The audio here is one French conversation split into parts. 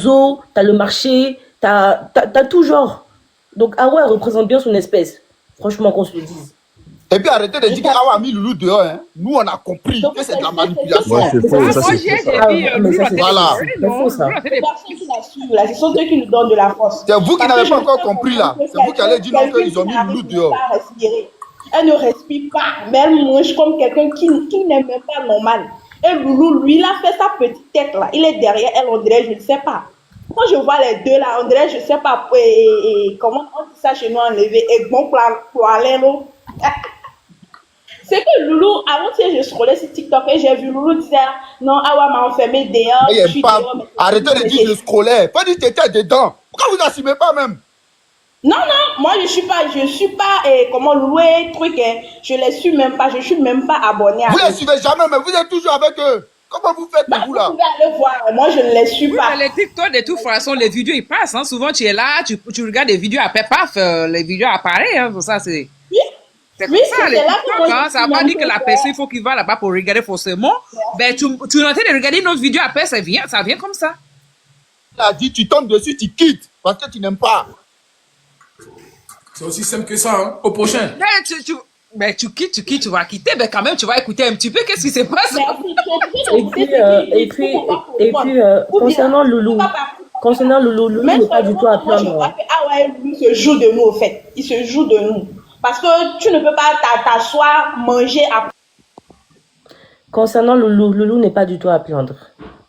zoo, t'as le marché, t'as tout genre. Donc Awa elle représente bien son espèce. Franchement, qu'on se le dise. Et puis arrêtez de dire qu'Awa a mis Loulou dehors. Hein. Nous, on a compris que c'est de la manipulation. Ouais, c'est faux. Ça, Moi, c'est j'ai faux. dit, Loulou a Voilà. C'est faux, ça. Ce sont eux qui nous donnent de la force. C'est vous qui n'avez pas encore compris là. C'est vous qui allez dire non qu'ils ont mis Loulou dehors. Elle ne respire pas, mais elle mange comme quelqu'un qui n'aime même pas normal. Et Loulou, lui, il a fait sa petite tête là. Il est derrière elle, on dirait, je ne sais pas. Quand je vois les deux là, on dirait, je ne sais pas, comment on dit ça chez nous enlevé, et bon pour aller là. C'est que Loulou, avant-hier, je scrollais sur TikTok et j'ai vu Loulou dire non, Awa m'a enfermé dehors. Je suis pas... dehors, arrêtez de dire je scrollais. Pas dire que tu étais dedans. Pourquoi vous n'assumez pas même? Non, moi je suis pas, comment Loulou est truc, hein, je les suis même pas, je suis même pas abonné à eux. Vous les suivez jamais, mais vous êtes toujours avec eux. Comment vous faites vous là? Vous pouvez aller voir, moi je ne les suis pas. Les TikTok, de toute façon, les vidéos ils passent, hein. Souvent tu es là, tu regardes des vidéos après, paf, les vidéos apparaissent, hein. Pour ça, c'est... Oui. C'est comme ça, les TikTok, hein. Ça ne veut pas dire que la personne, il faut qu'il va là-bas pour regarder forcément. Ben, tu es en train de regarder une autre vidéo après, ça vient comme ça. Il a dit, tu tombes dessus, tu quittes, parce que tu n'aimes pas. C'est aussi simple que ça, hein. Au prochain. Ben, tu quittes, tu vas quitter, ben quand même, tu vas écouter un petit peu qu'est-ce qui se passe. Et puis, concernant Loulou, Loulou n'est pas du tout à plaindre. Ah ouais, Loulou se joue de nous, au fait. Il se joue de nous. Parce que tu ne peux pas t'asseoir, manger après. Concernant Loulou n'est pas du tout à plaindre.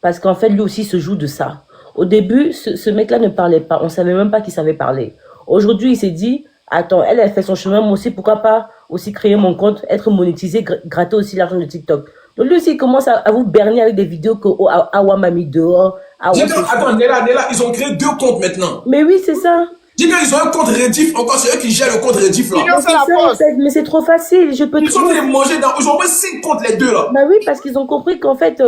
Parce qu'en fait, lui aussi se joue de ça. Au début, ce mec-là ne parlait pas. On ne savait même pas qu'il savait parler. Aujourd'hui, il s'est dit, attends, elle a fait son chemin, moi aussi, pourquoi pas aussi créer mon compte, être monétisé, gratter aussi l'argent de TikTok. Donc lui aussi, il commence à vous berner avec des vidéos que Awa m'a mis dehors. Attends, Nella, ils ont créé 2 comptes maintenant. Mais oui, c'est ça. Dis qu'ils ont un compte Rediff, encore c'est eux qui gèrent le compte Rediff là. Mais c'est trop facile. Ils sont venus manger ils ont moins 5 comptes les deux là. Bah oui, parce qu'ils ont compris qu'en fait,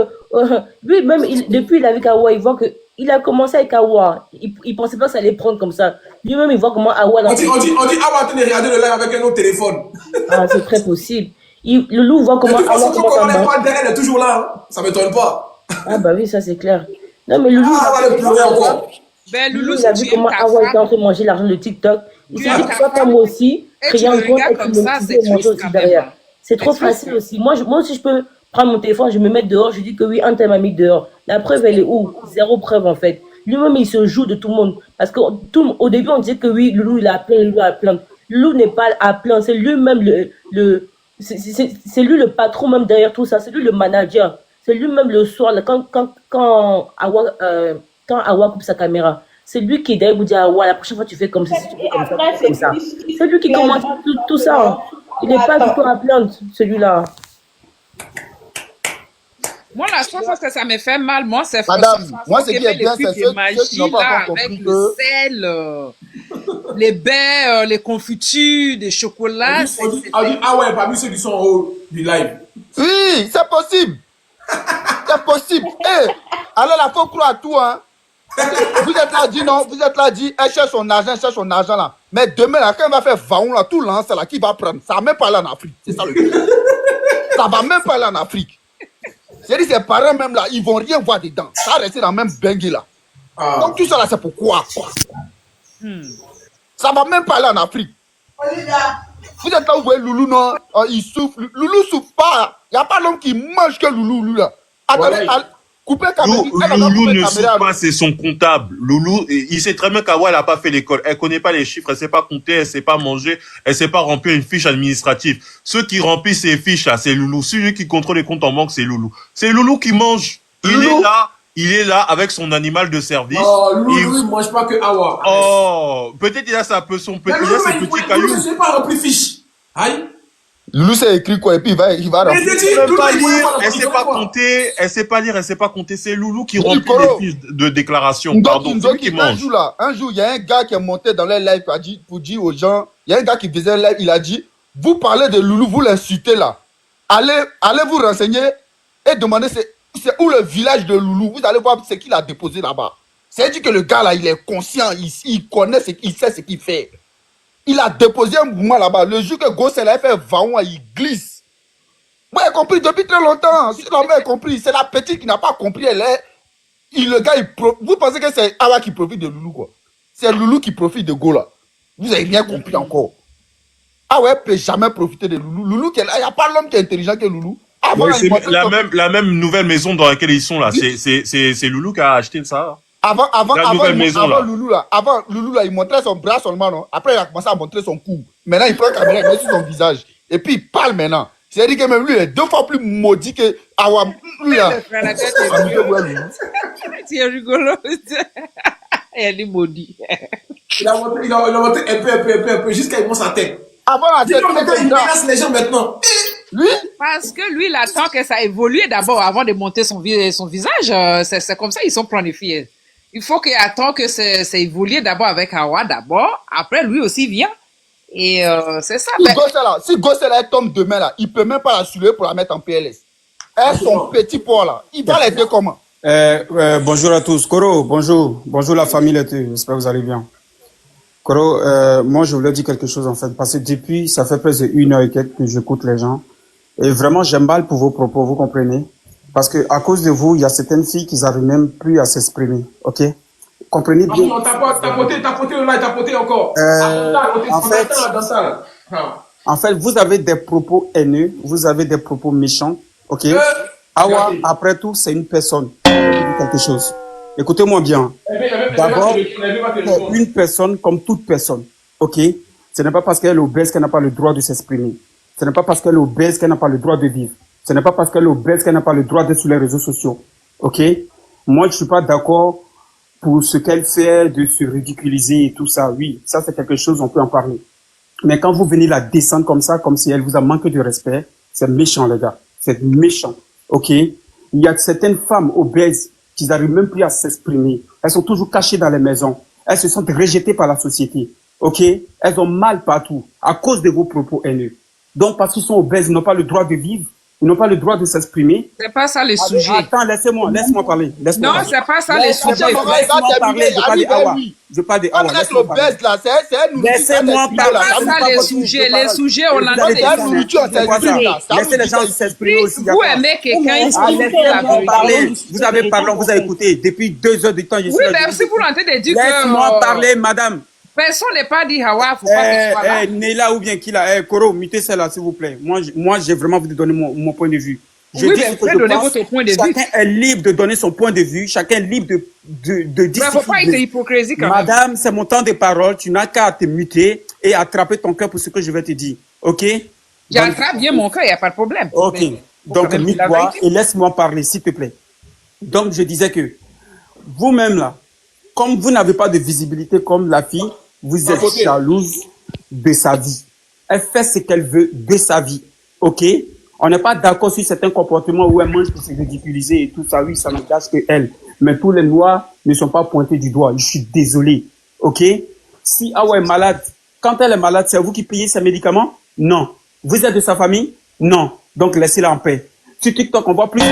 lui-même, depuis il est avec Awa, il voit que il a commencé avec Awa. Il pensait pas que ça allait prendre comme ça. Lui-même, il voit comment Awa... On dit Awa a regarder le live avec un autre téléphone. Ah, c'est très possible. Le loup voit comment Awa commence à marcher. Elle est toujours là. Hein. Ça m'étonne pas. Ah bah oui, ça c'est clair. Non mais le loup... va le pleurer encore. Ben, Loulou, il a vu comment Awa était en train de manger l'argent de TikTok. Il s'est dit, pourquoi pas moi aussi, créer un compte et monétiser et manger aussi derrière. C'est trop facile aussi. Moi aussi, je peux prendre mon téléphone, je me mets dehors, je dis que oui, un tel m'a mis dehors. La preuve, elle est où? Zéro preuve, en fait. Lui-même, il se joue de tout le monde. Parce qu'au début, on disait que oui, Loulou, il a à plaindre, Loulou a à plaindre. Loulou n'est pas à plaindre, c'est lui-même c'est lui le patron même derrière tout ça, c'est lui le manager. C'est lui-même le soir, là, quand Awa coupe sa caméra. C'est lui qui est derrière vous dire, ah ouais, la prochaine fois tu fais comme ça, tu fais comme ça, tu fais comme ça. C'est lui qui commence tout ça. Hein. Il n'est pas du tout à plaindre, celui-là. Moi, la seule chose que ça me fait mal, moi, c'est Madame, moi, ce qui est bien, c'est ceux qui n'ont pas encore avec compris le sel, les baies, les confitures, des chocolats. Ah ouais, parmi ceux qui sont en haut du live. Oui, c'est possible. C'est possible. Alors là, il faut croire à tout, hein. Vous êtes là, dit non, vous êtes là, dit, elle cherche son argent là. Mais demain, là, quand elle va faire Vaon là, tout l'an, c'est là, qui va prendre? Ça va même pas aller en Afrique. C'est ça le truc. Ça va même pas aller en Afrique. C'est-à-dire, ses parents même là, ils vont rien voir dedans. Ça va rester dans le même bengue là. Donc tout ça là, c'est pourquoi? Ça va même pas aller en Afrique. Vous êtes là, vous voyez Loulou, non, il souffle. Loulou souffle pas. Il n'y a pas l'homme qui mange que Loulou là. Attendez, Loulou ne souffre pas, c'est son comptable. Loulou, il sait très bien qu'Awa, elle n'a pas fait l'école. Elle ne connaît pas les chiffres, elle ne sait pas compter, elle ne sait pas manger, elle ne sait pas remplir une fiche administrative. Ceux qui remplissent ces fiches là, c'est Loulou. Celui qui contrôle les comptes en banque, c'est Loulou. C'est Loulou qui mange. Il est là avec son animal de service. Oh, Loulou, il ne mange pas que Awa. Oh, peut-être il a ses petits cailloux. Loulou, je n'ai pas rempli fiche. Aïe. Loulou sait écrire quoi et puis il va remplir. Elle sait pas lire, elle sait pas compter, elle sait pas lire, elle sait pas compter. C'est Loulou qui remplit les fiches de déclaration. Pardon, c'est lui qui mange. Un jour, il y a un gars qui est monté dans les lives pour dire aux gens, il y a un gars qui faisait un live, il a dit, vous parlez de Loulou, vous l'insultez là. Allez vous renseigner et demandez c'est où le village de Loulou. Vous allez voir ce qu'il a déposé là-bas. C'est-à-dire que le gars là, il est conscient, il connaît il sait ce qu'il fait. Il a déposé un mouvement là-bas. Le jour que Gossel a fait Vaon, il glisse. Moi, j'ai compris depuis très longtemps. Si l'homme a compris, c'est la petite qui n'a pas compris. Elle est Le gars, vous pensez que c'est Awa qui profite de Loulou, quoi. C'est Loulou qui profite de Go, là. Vous n'avez rien compris encore. Awa ne peut jamais profiter de Loulou. Loulou, il n'y a pas l'homme qui est intelligent que Loulou. Ouais, c'est la même nouvelle maison dans laquelle ils sont là. C'est Loulou qui a acheté ça. Avant Loulou là, il montrait son bras seulement, non? Après, il a commencé à montrer son cou. Maintenant, il prend la caméra, il met sur son visage. Et puis, il parle maintenant. C'est-à-dire que même lui, il est 2 fois plus maudit que Awa. Lui, là. C'est rigolo. Elle est maudite. Il a monté un peu, jusqu'à il monte sa tête. Avant la tête, il menace les gens maintenant. Lui? Parce que lui, il attend que ça évolue d'abord avant de monter son visage. C'est comme ça, ils sont planifiés. Il faut qu'il attend que ça évolue d'abord avec Awa d'abord. Après, lui aussi vient. Et c'est ça. Si Gossela tombe demain, là, il ne peut même pas la soulever pour la mettre en PLS. Elle, son petit poids, là, il va l'aider comment? Bonjour à tous. Koro, bonjour. Bonjour la famille, j'espère que vous allez bien. Koro, moi je voulais dire quelque chose en fait, parce que depuis, ça fait presque 1 heure et quelques que j'écoute les gens. Et vraiment, j'aime mal pour vos propos, vous comprenez? Parce que à cause de vous, il y a certaines filles qui n'arrivent même plus à s'exprimer, ok? Comprenez bien. Non, t'as poté encore. En fait, vous avez des propos haineux, vous avez des propos méchants, ok? Awa, après tout, c'est une personne. Quelque chose. Écoutez-moi bien. D'abord, une personne comme toute personne, ok? Ce n'est pas parce qu'elle est obèse qu'elle n'a pas le droit de s'exprimer. Ce n'est pas parce qu'elle est obèse qu'elle n'a pas le droit de vivre. Ce n'est pas parce qu'elle est obèse qu'elle n'a pas le droit d'être sur les réseaux sociaux, ok? Moi, je ne suis pas d'accord pour ce qu'elle fait de se ridiculiser et tout ça. Oui, ça c'est quelque chose, on peut en parler. Mais quand vous venez la descendre comme ça, comme si elle vous a manqué de respect, c'est méchant, les gars. C'est méchant. OK? Il y a certaines femmes obèses qui n'arrivent même plus à s'exprimer. Elles sont toujours cachées dans les maisons. Elles se sentent rejetées par la société. OK? Elles ont mal partout à cause de vos propos haineux. Donc, parce qu'ils sont obèses, ils n'ont pas le droit de vivre. Ils n'ont pas le droit de s'exprimer. C'est pas ça les sujets. Attends, laisse-moi parler. Non, c'est pas ça les sujets. Laisse-moi parler, je parle d'Awa. Je parle d'Awa. Laisse-moi parler. Laissez-moi parler. C'est pas ça les sujets. Les sujets, on en a des. Laissez les gens s'exprimer aussi. Vous aimez quelqu'un, laissez-moi parler. Vous avez parlé, on vous a écouté. Depuis 2 heures de temps, je suis là. Oui, mais si vous l'entendez de dire que... Laisse-moi parler, madame. Personne n'est pas dit Hawa, faut pas que soit là. Neila ou bien qui là, Koro, mutez celle-là, s'il vous plaît. Moi, j'ai vraiment voulu donner mon point de vue. Oui, mais vous pouvez donner votre point de vue. Chacun est libre de donner son point de vue. Chacun est libre de dire. Mais faut pas être hypocrisie quand même. Madame, c'est mon temps de parole. Tu n'as qu'à te muter et attraper ton cœur pour ce que je vais te dire. OK? J'attrape bien mon cœur, il n'y a pas de problème. OK. Donc, mute-toi et laisse-moi parler, s'il te plaît. Donc, je disais que vous-même là, comme vous n'avez pas de visibilité comme la fille, vous êtes jalouse de sa vie. Elle fait ce qu'elle veut de sa vie. OK? On n'est pas d'accord sur certains comportements où elle mange pour se ridiculiser et tout ça. Oui, ça n'engage que elle. Mais tous les noirs ne sont pas pointés du doigt. Je suis désolé. OK? Si Awa est malade, quand elle est malade, c'est vous qui payez ses médicaments? Non. Vous êtes de sa famille? Non. Donc laissez-la en paix. Sur TikTok, on voit plus qui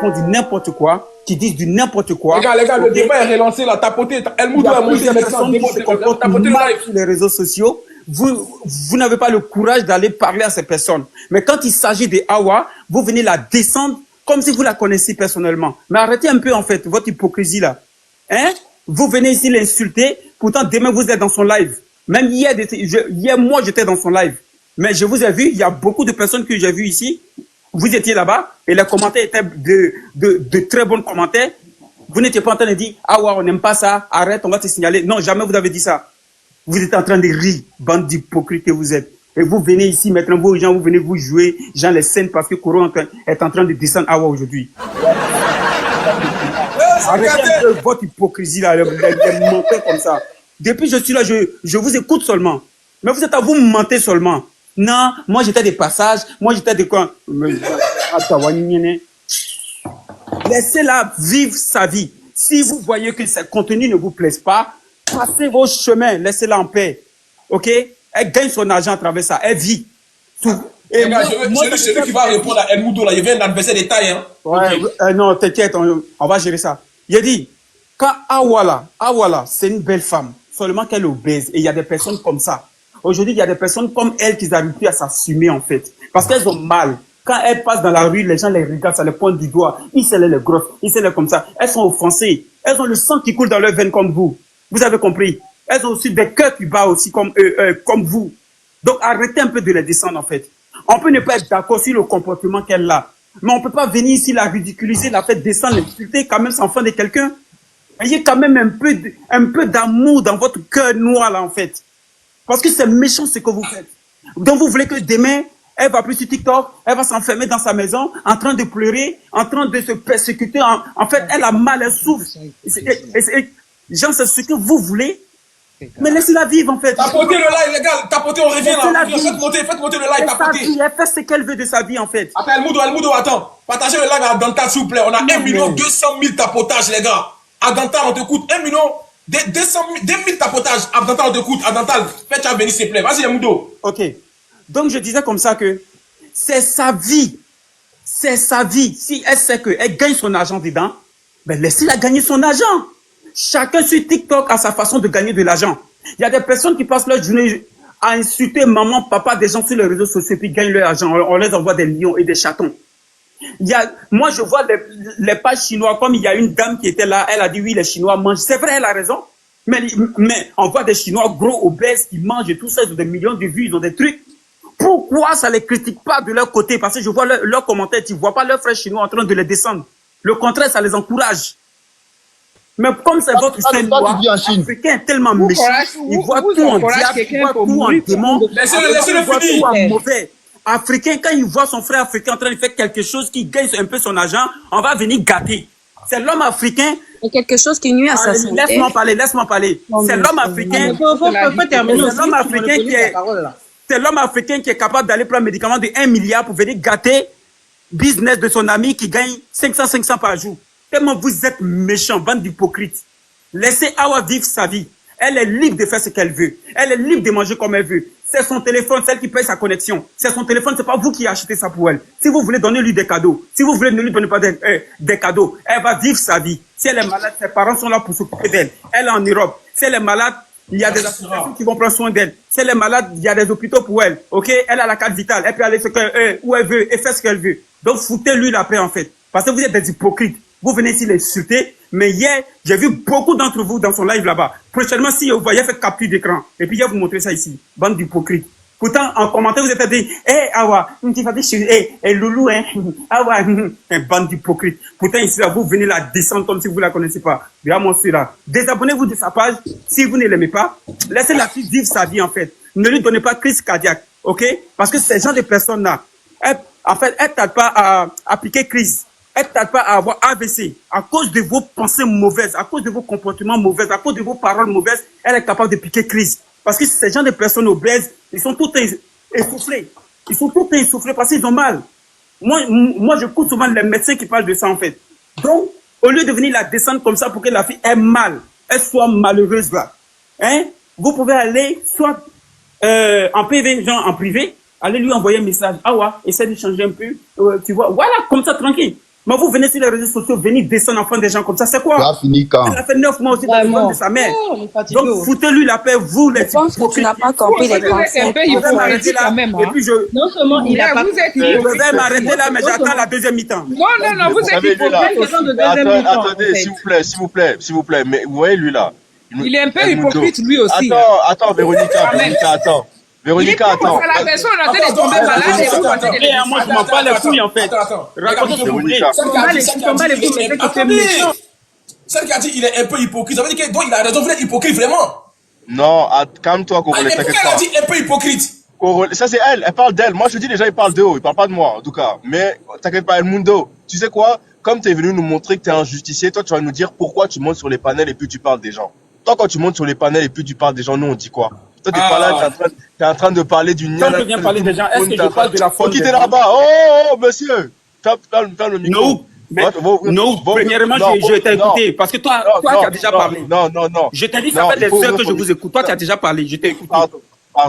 font du n'importe quoi, qui disent du n'importe quoi. Les gars, le débat est relancé là. Tapoter, elle mouille à monter maintenant. Tapoter sur les réseaux sociaux. Vous n'avez pas le courage d'aller parler à ces personnes. Mais quand il s'agit de Awa, vous venez la descendre comme si vous la connaissiez personnellement. Mais arrêtez un peu en fait votre hypocrisie là. Hein? Vous venez ici l'insulter. Pourtant demain vous êtes dans son live. Même hier moi j'étais dans son live. Mais je vous ai vu, il y a beaucoup de personnes que j'ai vues ici. Vous étiez là-bas et les commentaires étaient de très bons commentaires. Vous n'étiez pas en train de dire « Ah ouais, on n'aime pas ça, arrête, on va te signaler ». Non, jamais vous avez dit ça. Vous êtes en train de rire, bande d'hypocrites que vous êtes. Et vous venez ici, maintenant, vous gens, vous venez vous jouer, gens les scènes parce que Koro est en train de descendre Awa aujourd'hui. Arrêtez un peu votre hypocrisie là, les menteurs comme ça. Depuis je suis là, je vous écoute seulement. Mais vous êtes à vous mentir seulement. Non, moi j'étais des passages, moi j'étais des quoi. Laissez-la vivre sa vie. Si vous voyez que ce contenu ne vous plaise pas, passez vos chemins, laissez-la en paix. Ok? Elle gagne son argent à travers ça, elle vit. Tout. Et moi, c'est lui qui va répondre à El Moudo là. Il y avait un adversaire de taille. Hein. Ouais, okay. Non, t'inquiète, on va gérer ça. Il a dit, quand Awa, c'est une belle femme, seulement qu'elle est obèse. Et il y a des personnes comme ça. Aujourd'hui, il y a des personnes comme elle qui n'arrivent plus à s'assumer en fait. Parce qu'elles ont mal. Quand elles passent dans la rue, les gens les regardent, ça les pointe du doigt. Ils se les grosses, ils se les comme ça. Elles sont offensées. Elles ont le sang qui coule dans leurs veines comme vous. Vous avez compris? Elles ont aussi des cœurs qui battent aussi comme vous. Donc arrêtez un peu de les descendre en fait. On peut ne pas être d'accord sur le comportement qu'elle a. Mais on peut pas venir ici la ridiculiser, la faire descendre, l'insulter, quand même c'est enfant de quelqu'un. Ayez quand même un peu d'amour dans votre cœur noir là en fait. Parce que c'est méchant ce que vous faites. Donc vous voulez que demain, elle va plus sur TikTok, elle va s'enfermer dans sa maison, en train de pleurer, en train de se persécuter. En fait, elle a mal, elle souffre. Genre, c'est ce que vous voulez. Mais laissez-la vivre en fait. Tapotez le live, les gars. Tapotez, on revient là. Faites monter le live, tapotez. Elle fait ce qu'elle veut de sa vie en fait. Attends, Elmoudo, attends. Partagez le live à Dantal, s'il vous plaît. On a 1 200 000 tapotages, les gars. À Dantal, on t'écoute. 1 200 000 tapotages. À Dantal, on t'écoute. À Dantal, faites-la venir, s'il te plaît. Vas-y, Elmoudo. Ok. Donc, je disais comme ça que c'est sa vie. C'est sa vie. Si elle sait qu'elle gagne son argent dedans, ben laissez-la gagner son argent. Chacun sur TikTok a sa façon de gagner de l'argent. Il y a des personnes qui passent leur journée à insulter maman, papa, des gens sur les réseaux sociaux et puis gagnent leur argent. On les envoie des lions et des chatons. Moi, je vois les pages chinois, comme il y a une dame qui était là, elle a dit oui, les Chinois mangent. C'est vrai, elle a raison. Mais on voit des Chinois gros, obèses, qui mangent et tout ça, ils ont des millions de vues, ils ont des trucs. Pourquoi ça les critique pas de leur côté? Parce que je vois leurs commentaires, tu vois pas leurs frères chinois en train de les descendre. Le contraire, ça les encourage. Mais comme c'est votre Chinois, africain est tellement méchant, il voit tout en diable, il voit tout en démon, il voit tout en mauvais. Africain, quand il voit son frère africain en train de faire quelque chose qui gagne un peu son argent, on va venir gâter. C'est l'homme africain. Et quelque chose qui nuit à sa santé. Laisse-moi parler. C'est l'homme africain. C'est l'homme africain qui est capable d'aller prendre un médicament de 1 milliard pour venir gâter business de son ami qui gagne 500 par jour. Tellement vous êtes méchants, bande d'hypocrites. Laissez Awa vivre sa vie. Elle est libre de faire ce qu'elle veut. Elle est libre de manger comme elle veut. C'est son téléphone, celle qui paye sa connexion. C'est son téléphone, c'est pas vous qui achetez ça pour elle. Si vous voulez donner lui des cadeaux, si vous voulez ne lui donner pas des cadeaux, elle va vivre sa vie. Si elle est malade, ses parents sont là pour s'occuper d'elle. Elle est en Europe. Si elle est malade, il y a des associations qui vont prendre soin d'elle. Si elle est malade, il y a des hôpitaux pour elle. Ok? Elle a la carte vitale. Elle peut aller où elle veut et faire ce qu'elle veut. Donc, foutez-lui la paix, en fait. Parce que vous êtes des hypocrites. Vous venez ici l'insulter. Mais hier, j'ai vu beaucoup d'entre vous dans son live là-bas. Prochainement, si vous voyez, faites capture d'écran. Et puis, il va vous montrer ça ici. Bande d'hypocrites. Pourtant, en commentaire, vous êtes dit, Awa, Loulou, Awa, bande d'hypocrites. Pourtant, ici, là, vous venez la descendre comme si vous la connaissez pas. Regarde-moi celui-là. Désabonnez-vous de sa page. Si vous ne l'aimez pas, laissez la fille vivre sa vie, en fait. Ne lui donnez pas crise cardiaque. OK? Parce que ces gens de personnes-là, en fait, elles ne tardent pas à piquer crise. Elle ne tarde pas à avoir AVC. À cause de vos pensées mauvaises, à cause de vos comportements mauvais, à cause de vos paroles mauvaises, elle est capable de piquer crise. Parce que ces gens de personnes obèses, ils sont tous essoufflés. Ils sont tous essoufflés parce qu'ils ont mal. Moi, je écoute souvent les médecins qui parlent de ça, en fait. Donc, au lieu de venir la descendre comme ça pour que la fille ait mal, elle soit malheureuse là, hein, vous pouvez aller soit en PV, genre en privé, aller lui envoyer un message. Ah ouais, essaie de changer un peu. Tu vois, voilà, comme ça, tranquille. Mais vous venez sur les réseaux sociaux, venez descendre en front des gens comme ça, c'est quoi? Ça finit quand? Elle a fait 9 mois aussi dans le ventre de sa mère. Donc, foutez-lui la paix, vous, les hypocrites. Je pense que tu n'as pas compris les concepts. Je vais m'arrêter là, et puis non seulement il a pas... Je vais m'arrêter là, mais j'attends la deuxième mi-temps. Non, vous êtes hypocrite. Attendez, s'il vous plaît, mais vous voyez lui là. Il est un peu hypocrite lui aussi. Attends, Véronica, attends. Véronica, attends. La personne est en train de tomber malade. Moi, je m'en bats les couilles, en fait. Racontez Véronica. Celle qui a dit il est un peu hypocrite, ça veut dire qu'il a raison, vous êtes hypocrite vraiment. Non, calme-toi, Congolais, t'inquiète pas. Elle a dit un peu hypocrite. Ça, c'est elle parle d'elle. Moi, je dis déjà, il parle d'eux, il parle pas de moi, en tout cas. Mais t'inquiète pas, El Mundo, tu sais quoi? Comme tu es venu nous montrer que tu es un justicier, toi, tu vas nous dire pourquoi tu montes sur les panels et puis tu parles des gens. Toi, quand tu montes sur les panels et puis tu parles des gens, nous, on dit quoi? Toi, t'es pas là, t'es en train de parler d'une... Quand tu viens parler des gens, est-ce que je parle de la faute? Faut quitter là-bas. Oh, monsieur. Ferme le micro. Non, premièrement, je t'ai écouté. Parce que toi, tu as déjà parlé. Non. Je t'ai dit, ça fait des heures que je vous écoute. Toi, tu as déjà parlé. Je t'ai écouté.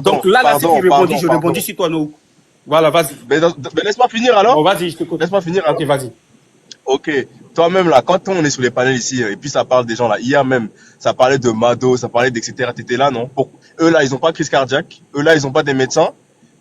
Donc là, si tu rebondis, je rebondis sur toi, non. Voilà, vas-y. Mais laisse-moi finir alors. Bon, vas-y, je t'écoute. Laisse-moi finir. Ok, vas-y. Ok, toi-même là, quand on est sur les panels ici, et puis ça parle des gens là, hier même, ça parlait de Mado, ça parlait d'etc. T'étais là, non? Eux là, ils ont pas de crise cardiaque, eux là, ils ont pas des médecins,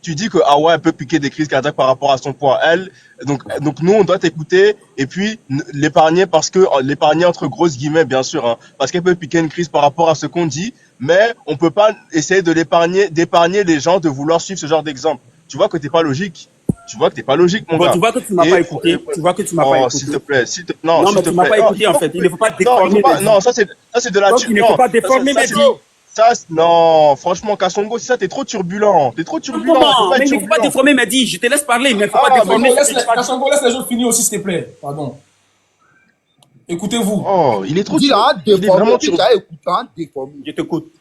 tu dis que Awa elle peut piquer des crises cardiaques par rapport à son poids. Elle, donc nous on doit t'écouter et puis l'épargner parce que l'épargner entre grosses guillemets bien sûr, hein, parce qu'elle peut piquer une crise par rapport à ce qu'on dit, mais on peut pas essayer d'épargner les gens de vouloir suivre ce genre d'exemple. Tu vois que t'es pas logique. Tu vois que t'es pas logique, mon gars. Tu vois que tu m'as pas écouté. Tu vois que tu m'as pas écouté. S'il te plaît, non, mais tu m'as pas écouté en fait. Il ne faut pas déformer. Non, ça c'est de la. Il ne faut pas déformer mes dits. Non, franchement, Kassongo, c'est ça, t'es trop turbulent. T'es trop turbulent. Comment? Mais il ne faut pas déformer mes dits. Je te laisse parler, mais il ne faut pas déformer. Kassongo, laisse les gens finir aussi, s'il te plaît. Pardon. Écoutez-vous. Oh, il est trop turbulent. Il est vraiment turbulent. Je t'écoute.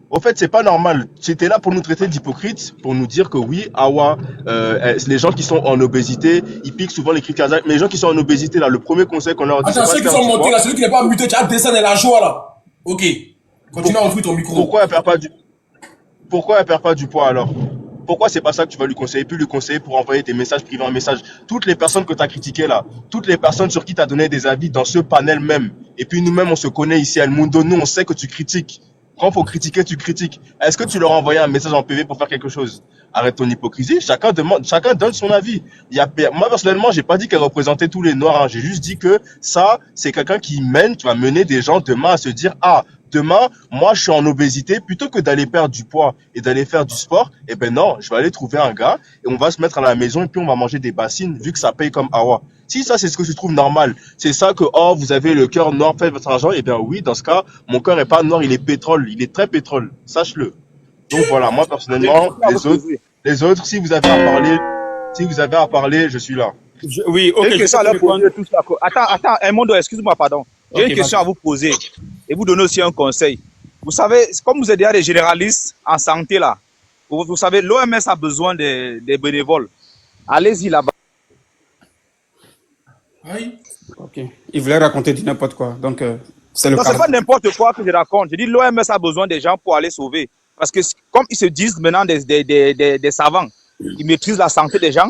Au fait, c'est pas normal. C'était là pour nous traiter d'hypocrites, pour nous dire que oui, Awa, les gens qui sont en obésité, ils piquent souvent les crises cardiaques. Mais les gens qui sont en obésité, là, le premier conseil qu'on leur dit, attends, ceux qui sont montés là, celui qui n'est pas muté, tu as descendu la joie là. Ok. Continue à ouvrir ton micro. Pourquoi elle perd pas du poids alors? Pourquoi c'est pas ça que tu vas lui conseiller, puis lui conseiller pour envoyer des messages privés, un message? Toutes les personnes que tu as critiquées là, toutes les personnes sur qui tu as donné des avis dans ce panel même, et puis nous-mêmes on se connaît ici à El Mundo, nous on sait que tu critiques. Quand il faut critiquer, tu critiques. Est-ce que tu leur as envoyé un message en PV pour faire quelque chose? Arrête ton hypocrisie. Chacun donne son avis. Moi, personnellement, j'ai pas dit qu'elle représentait tous les Noirs. Hein. J'ai juste dit que ça, c'est quelqu'un qui va mener des gens demain à se dire, ah, demain, moi, je suis en obésité. Plutôt que d'aller perdre du poids et d'aller faire du sport, eh ben non, je vais aller trouver un gars et on va se mettre à la maison et puis on va manger des bassines vu que ça paye comme Awa. Si ça, c'est ce que tu trouves normal, c'est ça que, oh, vous avez le cœur noir, faites votre argent, eh bien oui, dans ce cas, mon cœur est pas noir, il est pétrole, il est très pétrole, sache-le. Donc voilà, moi personnellement, les autres, si vous avez à parler, je suis là. Oui, ok. J'ai une question à leur poser tout ça. Attends, Edmondo, excuse-moi, pardon. J'ai une question à vous poser et vous donner aussi un conseil. Vous savez, comme vous êtes déjà des généralistes en santé là, vous savez, l'OMS a besoin des bénévoles. Allez-y là-bas. Oui. Ok. Il voulait raconter du n'importe quoi. Donc, c'est le cas. Non, c'est pas n'importe quoi que je raconte. Je dis l'OMS a besoin des gens pour aller sauver. Parce que comme ils se disent maintenant des savants, ils maîtrisent la santé des gens.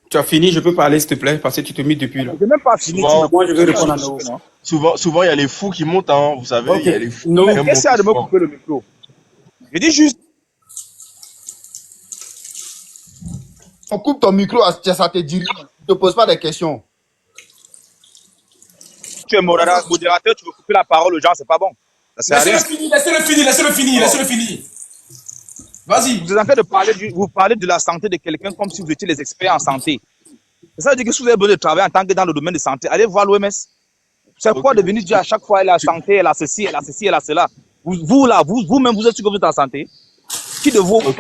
Tu as fini, je peux parler s'il te plaît, parce que tu te mets depuis là. Je n'ai même pas fini. Moi, je vais répondre à nos. Souvent, il y a les fous qui montent, hein, vous savez. Il y a les fous. Non, qu'est-ce de me couper le micro? Je dis juste. On coupe ton micro, ça te dit rien. Ne te pose pas des questions. Tu es modérateur, tu veux couper la parole aux gens, c'est pas bon. Laissez-le finir. Vas-y. Vous êtes en train de vous parlez de la santé de quelqu'un comme si vous étiez les experts en santé. Ça veut dire que si vous avez besoin de travailler en tant que dans le domaine de santé, allez voir l'OMS. C'est quoi de venir dire à chaque fois elle a la santé, elle a ceci, elle a ceci, elle a cela. Vous-même, vous êtes sûr que vous êtes en santé? Qui de vous Tu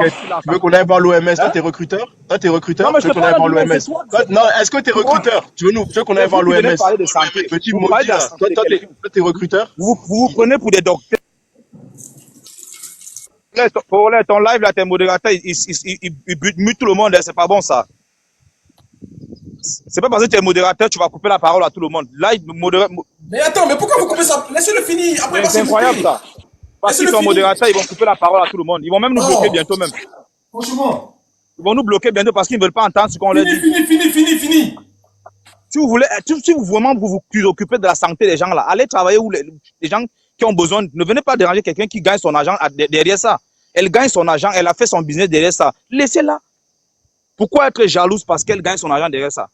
veux qu'on aille voir l'OMS? Toi, t'es recruteur? Non, mais tu veux qu'on aille voir l'OMS? Non, est-ce que t'es recruteur? Tu veux qu'on aille voir l'OMS? Petit maudit, toi, t'es recruteur? Vous vous prenez pour des docteurs. Pour ton live, là, t'es modérateur, il mute tout le monde, c'est pas bon ça. C'est pas parce que tu es modérateur, tu vas couper la parole à tout le monde. Là, Mais attends, mais pourquoi vous coupez ça? Laissez-le finir. C'est incroyable ça. Parce qu'ils sont modérateurs, ils vont couper la parole à tout le monde. Ils vont même nous bloquer bientôt même. Franchement. Ils vont nous bloquer bientôt parce qu'ils ne veulent pas entendre ce qu'on leur dit. Fini. Si vous voulez, si vous vraiment vous occupez de la santé des gens là, allez travailler où les gens qui ont besoin. Ne venez pas déranger quelqu'un qui gagne son argent derrière ça. Elle gagne son argent, elle a fait son business derrière ça. Laissez-la. Pourquoi être jalouse parce qu'elle gagne son argent derrière ça?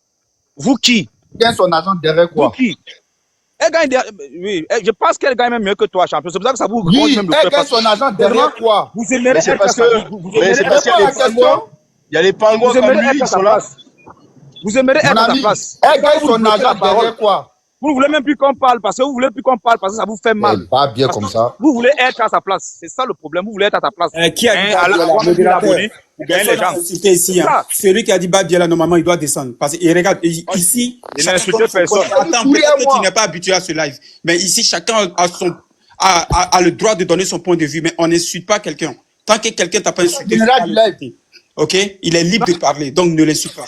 Vous qui? Elle gagne son argent derrière quoi? Vous qui? Elle gagne derrière... Oui, je pense qu'elle gagne même mieux que toi, champion. C'est pour ça que ça vous... Oui, même elle gagne son argent derrière quoi? Vous aimeriez... Mais c'est parce qu'il y a les pingouins comme lui, ils sont là. Vous aimeriez être à sa place. Elle gagne son argent derrière quoi? Vous ne voulez même plus qu'on parle parce que vous voulez plus qu'on parle parce que ça vous fait mal. Pas bien comme ça. Vous voulez être à sa place. C'est ça le problème. Vous voulez être à sa place. Qui a dit vous gagnez les gens. Ici, hein. Celui qui a dit Babiela, normalement, il doit descendre. Parce que regarde, ici, il n'a insulté personne. Attends, peut-être que tu n'es pas habitué à ce live. Mais ici, chacun a le droit de donner son point de vue. Mais on n'insulte pas quelqu'un. Tant que quelqu'un t'a pas insulté, ok, il est libre de parler. Donc, ne l'insulte pas.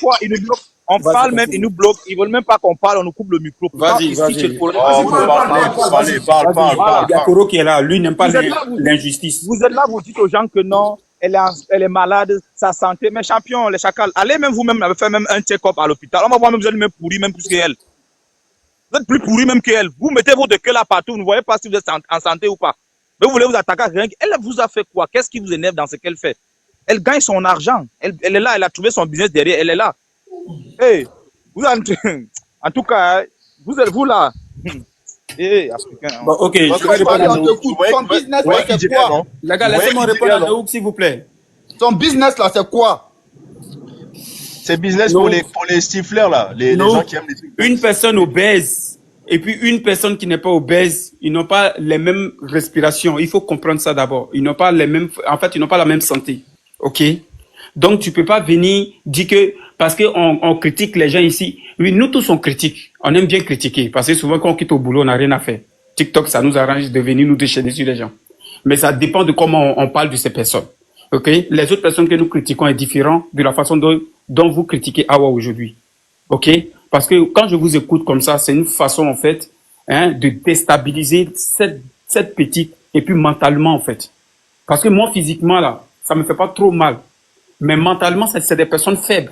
On parle même, ils nous bloquent, ils veulent même pas qu'on parle, on nous coupe le micro. Vas-y. Parle. Il y a Koro qui est là, lui n'aime pas l'injustice. Vous êtes là, vous dites aux gens que non, elle est malade, sa santé, mais champion, les chacals, allez même vous-même, faire même un check-up à l'hôpital. On va voir même vous êtes même pourri, même plus qu'elle. Vous êtes plus pourri même qu'elle. Vous mettez votre queue là partout, vous ne voyez pas si vous êtes en santé ou pas. Mais vous voulez vous attaquer à quelqu'un. Elle vous a fait quoi? Qu'est-ce qui vous énerve dans ce qu'elle fait? Elle gagne son argent. Elle est là, elle a trouvé son business derrière, elle est là. Hey, en tout cas, vous êtes vous là. Hey, africain. Bon, ok, je vais répondre à Naouk. Son business là, c'est quoi? Les gars, laissez-moi répondre à Naouk, s'il vous plaît. Son business là, c'est quoi? C'est business pour les siffleurs, là. Les gens qui aiment les trucs. Une personne obèse et puis une personne qui n'est pas obèse, ils n'ont pas les mêmes respirations. Il faut comprendre ça d'abord. Ils n'ont pas les mêmes, en fait, ils n'ont pas la même santé. OK? Donc, tu peux pas venir dire que, parce que on critique les gens ici. Oui, nous tous on critique. On aime bien critiquer. Parce que souvent, quand on quitte au boulot, on n'a rien à faire. TikTok, ça nous arrange de venir nous déchaîner sur les gens. Mais ça dépend de comment on parle de ces personnes. OK? Les autres personnes que nous critiquons est différent de la façon dont vous critiquez Awa aujourd'hui. OK? Parce que quand je vous écoute comme ça, c'est une façon, en fait, de déstabiliser cette petite, et puis mentalement, en fait. Parce que moi, physiquement, là, ça me fait pas trop mal. Mais mentalement, c'est des personnes faibles.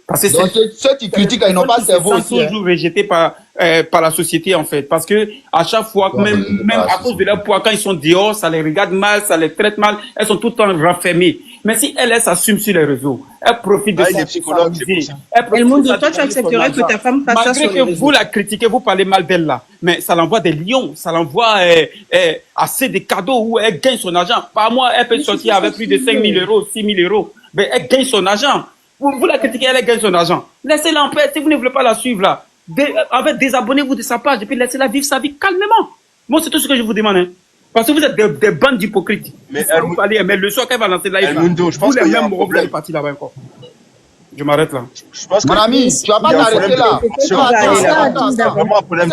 Parce que donc, ceux qui critiquent, ils n'ont pas de cerveau aussi. Ils sont toujours rejetés par la société, en fait. Parce que à chaque fois, même à cause de leur poids, quand ils sont dehors, ça les regarde mal, ça les traite mal. Elles sont tout le temps renfermées. Mais si elle s'assume sur les réseaux, elle profite de ça. El Mundo, toi, tu accepterais que ta femme fasse ça sur les réseaux? Malgré que vous la critiquez, vous parlez mal d'elle là. Mais ça l'envoie des lions, ça l'envoie assez de cadeaux où elle gagne son argent. Par mois, elle peut sortir avec plus de 5 000 euros, 6 000 euros. Mais elle gagne son argent. Vous la critiquez, elle gagne son argent. Laissez-la en paix. Si vous ne voulez pas la suivre là, désabonnez-vous de sa page et puis laissez-la vivre sa vie calmement. Moi, c'est tout ce que je vous demande. Hein. Parce que vous êtes des bandes d'hypocrites. Mais le soir qu'elle va lancer là, je pense qu'il y a un problème. Parti là-bas encore. Je m'arrête là. Mon ami, tu vas pas t'arrêter là.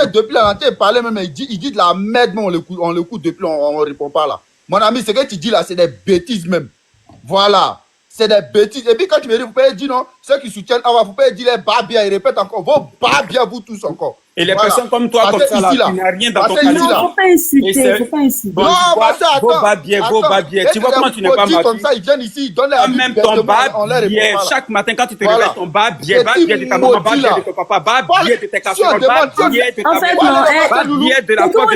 Depuis la rentrée, il parlait même, il dit de la merde, mais on l'écoute depuis, on répond pas là. Mon ami, ce que tu dis là, c'est des bêtises même. Voilà. C'est des bêtises. Et puis quand tu me dis, vous pouvez dire non, ceux qui soutiennent Awa, vous pouvez dire les babia, ils répètent encore, vos babia, vous tous encore. Et les personnes comme toi, comme ça, là, tu n'as rien dans ton calibre. Non, faut pas insulter, faut pas insulter. Non, vos babiers. Tu vois comment tu n'es pas mature. Comme ça, ils viennent ici, ils donnent la même ton babier. Chaque matin, quand tu te réveilles, ton babier de ta maman, babier de ton papa, babier de tes casseroles, babier de ta maison, babier de la porte